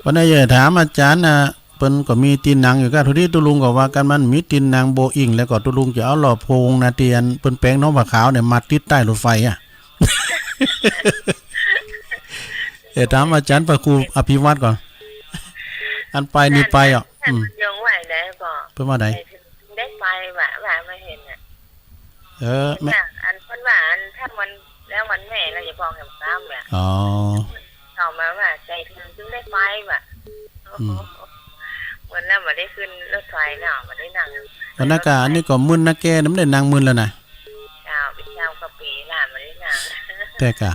วันนี้อย่าถามอาจารย์นะเปิ้นก็มีตีนหนังอยู่ก็ทุที่ตุลุงก็ว่ากันมันมีตีนหนังโบอิงแล้วก็ตุลุงจะเอาหล่อโพงนาเตียนเปิ้นแปลงน้องผ้าขาวเนี่ยมาติดใต้รถไฟอ่ะ ถามอาจารย์พระครูอภิวัตรก่อนอันไปนี่ไปอ่ะยังไหวได้ก็เพิ่นว่าใดได้ไปว่าไม่เห็นอ่ะแม่อันเพิ่นว่าอันถ้ามันแล้วมันแม่เราจะพองกับซ้ำเนี่ยอ๋อต่อมาว่าใจถึงได้ไปว่ะเหมือนแล้ว มาได้ขึ้นรถไฟเนาะมาได้นั่ง วันนักกาอันนี้ก็มึนนักแกน้ำได้นางมึนแล้วนะ เจ้าเป็นเจ้ากะปีหลานมาได้นั่ง แต่กะ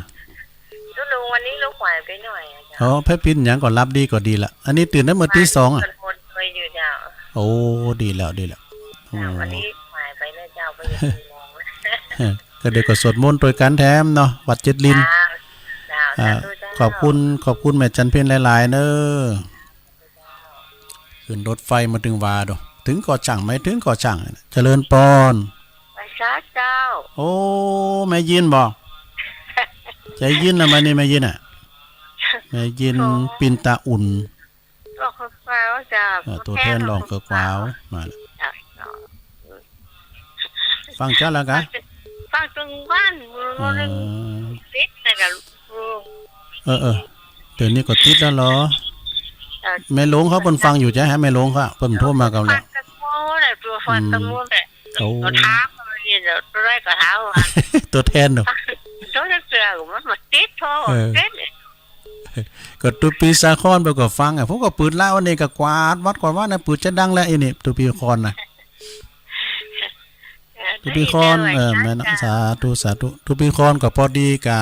ลูกลุงวันนี้ลูกไหวไปหน่อยอะเจ้า อ๋อแพ้ปินหยังก็รับดีก็ดีละอันนี้ตื่นได้เมื่อตีสองอ่ะ คนไปอยู่เจ้า โอ้ดีแล้วดีแล้วอื เจ้าม วันนี้ไหวไปแล้วเจ้าไปอยู่ที่มอง ก็เดี๋ยวก็สวดมนต์โดยการแถมเนาะวัดเจ็ดลิน เจ้า อ่า สาธุเจ้า ขอบคุณแม่จันเพ็ญหลายๆเนอะขึ้นรถไฟมาถึงวาดถึงก่อจังไหมถึงก่อจังเจริญปอน ไปซะเจ้า โอ้แม่ยินบอกใจยินนะมานี่แม่ยินอ่ะแม่ยินปินตาอุ่น ก็ค่อยๆว่าจะ ตัวแทนรองเกอกวาวมาแล้ว จ้ะ ฟังจ้าแล้วกะ ฟังตรงบ้านมือ อ๋อ นึงติดนะกับ เออเดี๋ยวนี้ก็ติดแล้วเหรอแม่หลงเขาเพิ่นฟังอยู่จ้ะฮะแม่หลงเขาเพิ่นโทรมากับแล้ว ตะโมน่ะตัวฟันตะโมน่ะ โอ้ ตัวเท้ามันนี่เดี๋ยวตัวแรกก็เท้าอ่ะ ตัวแทนเนาะ ตัวจะเสือมันมาติดโทติด ก็ตุปีสาคอนไปก็ฟังอ่ะผมก็ปืนเล่าอันนี้ก็กวาดวัดกวาดว่านะปืนจะดังแล้วไอ้นี่ตุปีคอนนะตุปีคอนแม่นะสาธุตุปีคอนก็พอดีกะ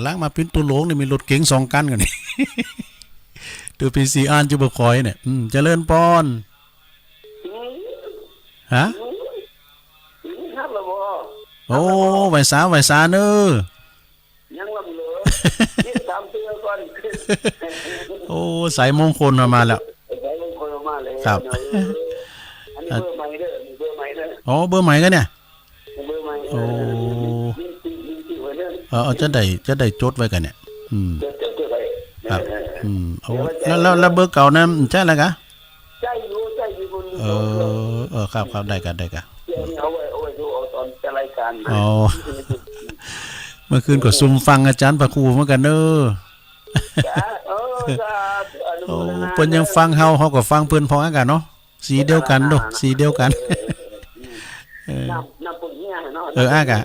ลังมาปิ้นตุโหลงนี่มีรถเก๋ง2 คันกันนี่ ตุปีสีอ่านจุบคอยเนี่ยเจริญปอนฮะ ครับละบ่ โอ้ไหวสาเนอ ยังลำเหลือนี่3เดือนก่อน โอ้สายมงคลมาแล้ว ได้ลงคนมาเลย ครับ อันนี้เบอร์ใหม่เด้อเบอร์ใหม่เด้อ อ๋อเบอร์ใหม่กันเนี่ย เบอร์ใหม่ โอ้ ยิงไว้เด้อ เอาจะได้จดไว้กันเนี่ยเดี๋ยวไป ครับโอ้แล้วเบอร์เก่านั้นใช่แล้วกะ ใจอยู่บน ครับได้กัน เอาไว้ดูเอาตอนจะรายการ อ๋อ เมื่อคืนก็ซุ่มฟังอาจารย์พระครูเหมือนกันเด้อ จ้าจ้า โอ้เพิ่นยังฟังเฮาก็ฟังเพิ่นพอกันเนาะสีเดียวกันเด้อสีเดียวกัน น้ำปุ่นเหี้ยเนาะ อ้ากะ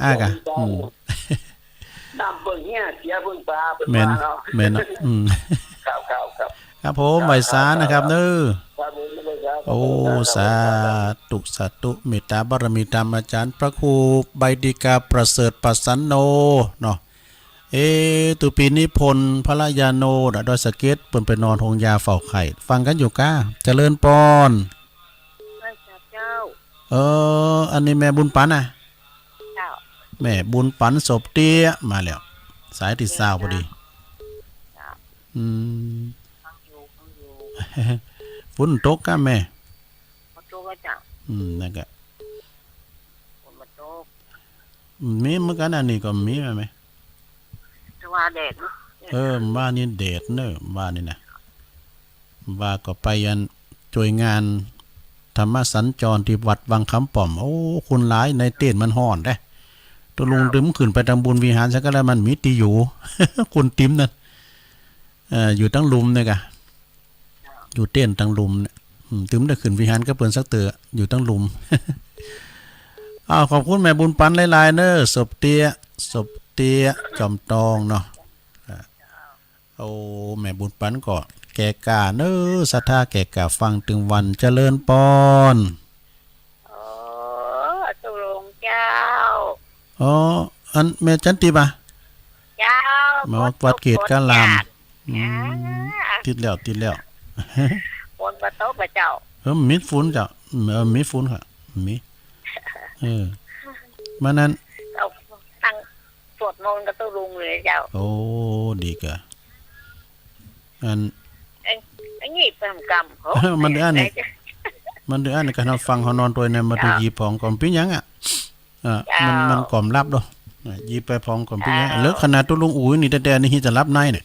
น้ำปุ่นเหี้ยเสียปุ่นปลาเป็น แม่น เนาะ เนาะครับ ครับผมไหวสานะครับเด้อ ครับผมเลยครับ โอ้สาธุเมตตาบารมีธรรมอาจารย์พระครูใบดิกาประเสริฐปัสสันโนเนาะตุปีนิพนธ์พระยาโนดอยสะเก็ดเปิ้นไปนอนหงยาเฝ้าไข่ฟังกันอยู่ก้าเจริญปอน เจ้า อันนี้แม่บุญปันน่ะ เจ้า แม่บุญปันศพเตี้ยมาแล้วสายติดสาวพอดีฝนตกก้าแม่ มาโตก็เจ้า นั่นก็ คนมาโต มีเหมือนกันอันนี้ก็มีไหม แต่ว่าแดดเนาะ บ้านนี้เดทเนอะบ้านนี่นะว่าก็ไปยันช่วยงานธรรมสัญจรที่วัดวังคำป่อมโอ้คุณหลายในเต้นมันห่อนได้ตัวลุงดึมขึ้นไปทำบุญวิหารซะก็แล้วมันมีตีอยู่ คุณติ๋มนั่นอยู่ตั้งลุมเนี่ยกะอยู่เต้นตั้งลุมเนี่ยติ๋มได้ขึ้นวิหารก็เปิ้นสักเตออยู่ตั้งลุม ขอบคุณแม่บุญปันหลายๆเนอะศพเตี้ยจอมตองเนาะโอ้แม่บุญปันก็แก่กาเนอะศรัทธาแก่กาฟังถึงวันเจริญปอนตุลงเจ้า อันแม่จันติบ่ะ เจ้า มาวัดเกตกาลามติดแล้ว บนประตูประเจ้า มิดฝุ่นจ้ะมิดฝุ่นค่ะมีมานั้น เราตั้งสวดมนต์กับตุลุงเลยเจ้า โอ้ดีกะอัน นี่เป็นกรรม มันเดือนนี่กันฟังเขานอนตัวในมาดูยีพองก่อนปิ้งยังอ่ะมันก่อมรับด้วยยีไปพองก่อนปิ้งยังแล้วขนาดตัวลุงอุ้ยนี่แต่นี่จะรับในเนี่ย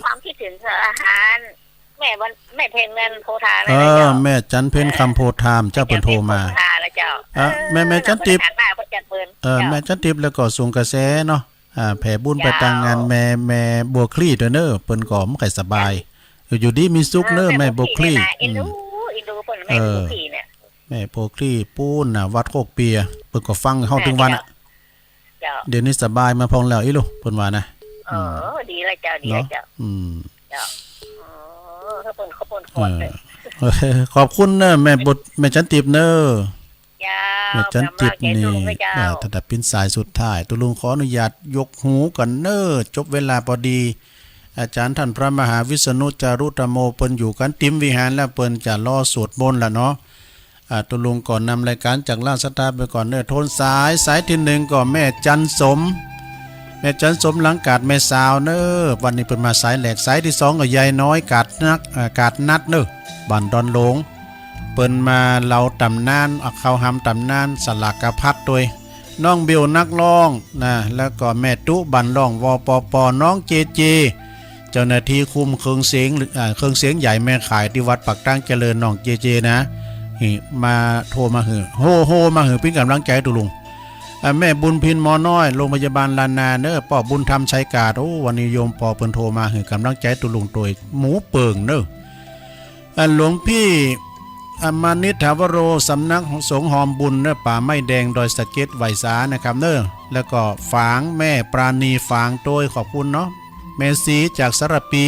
ความคิดถึงอาหารแม่เพนเงินโพธาแม่จันเพนคำโพธามเจ้าเปิ่นโทรมาแม่จันติบแม่จันติบแล้วก็ส่งกระแสเนาะแผ่บุญไปทางงานแม่บัวคลี่เด้อเปิ้นก็ไม่ค่อยสบายอยู่ดีมีสุขเด้อแม่บัวคลี่อินดูเปิ้นแม่บัวคลี่เนี่ยแม่บัวคลี่ปูนน่ะวัดโคกเปียเปิ้นก็ฟังเฮาถึงวันอ่ะเดี๋ยวนี้สบายมาพองแล้วอีลูกเปิ้นว่านะดีเลยเจ้าดีเลยเจ้า เจ้าเขาปนขอดเลย ขอบคุณเนอะแม่บทแม่จันติบเนอะ เจ้า แม่จันติบ แก่ นี่ ตุลุงเจ้า ถ้าดับเป็นสายสุดท้ายตุลุงขออนุญาตยกหูก่อนเนอะจบเวลาพอดี อาจารย์ท่านพระมหาวิษณุจารุตโมเปิ้นอยู่กันติมวิหารแล้วเปิ้นจะรอสวดมนต์ละเนาะตุลุงก่อนนำรายการจากราชสตาไปก่อนเนอะโทนสายที่หนึ่งก็แม่จันสม แม่จันสมหลังกาดแม่สาวเนอะวันนี้เปิ้นมาสายแหลกสายที่สองก็ยายน้อยกาดนัดเนอะบ้านดอนหลงเปิ้นมาเราตำนานเข้าหำตำนานสลักกะพัดตัวยน้องเบลนักร้องนะแล้วก็แม่ตุบันร้องวปปน้องเจเจเจ้าหน้าที่คุมเครื่องเสียงเครื่องเสียงใหญ่แม่ขายที่วัดปักตั้งเจริญน้องเจเจนะมาโทรมาหือโฮมาหือเป็นกำลังใจตุลุงแม่บุญพินหมอน้อยโรงพยาบาลลานาเนอะป่อบุญธรรมชัยกาดโอ้วันนี้โยมป่อเปิ้นโทรมาหือกำลังใจตุลุงตัวหมูเปิงเนอะหลวงพี่มานิถาวโรสำนักสงฆ์หอมบุญเนอะป่าไม้แดงดอยสะเก็ดไหวสานะครับเนอะแล้วก็ฝางแม่ปราณีฝางโดยขอบคุณเนาะแม่สีจากสระปี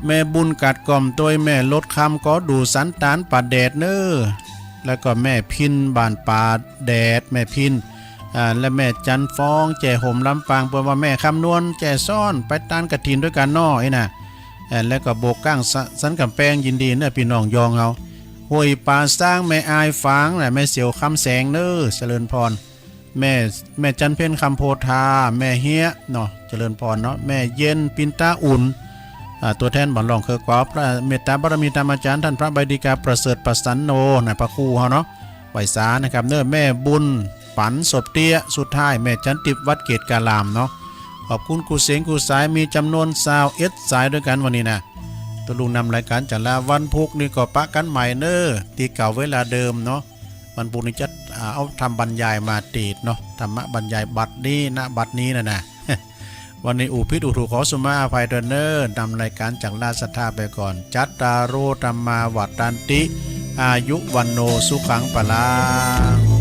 แม่บุญกัดกล่อมโดยแม่ลดคำก็ดูสันตานป่าแดดเนอแล้วก็แม่พินบ้านป่าแดดแม่พินและแม่จันฟองแจ่ห่มลำปางเปิดว่าแม่คำนวณแจ่ซ่อนไปตานกระถินด้วยกันน้อยนะแล้วก็โบกก้างสันกำแพงยินดีเนอพี่น้องยองเอาห้วยป่าสร้างแม่อายฟางแม่เสียวคำแสงเนอเจริญพรแม่จันเพ็ญคำโพธาแม่เฮียเนาะเจริญพรเนาะแม่เย็นปินตาอุ่นตัวแทนบ่อนรองเคอกว่าพระเมตตาบารมีธรรมอาจารย์ท่านพระใบดีกาประเสริฐประสันโนนะพระครูเฮาเนาะไหวสานะครับเน้อแม่บุญปันศพเตี้ยสุดท้ายแม่จันติบวัดเกตกาลามเนาะขอบคุณครูเสียงครูสายมีจำนวน21สายด้วยกันวันนี้นะตัวลุงนำรายการจากลาวันพุกนี่ก็ปะกันใหม่เน้อตีเก่าเวลาเดิมเนาะวันพุกนี้จะเอาทำบรรยายมาตีดเนาะธรรมะบรรยายบัดนี้นะบัดนี้นะวันนี้อุพิษอุถูขอสุมาอภัยเดนเนอร์นำรายการจากราชธาไปก่อนจัตตาโรธรรมาวัฏตันติอายุวันโนสุขังปะลา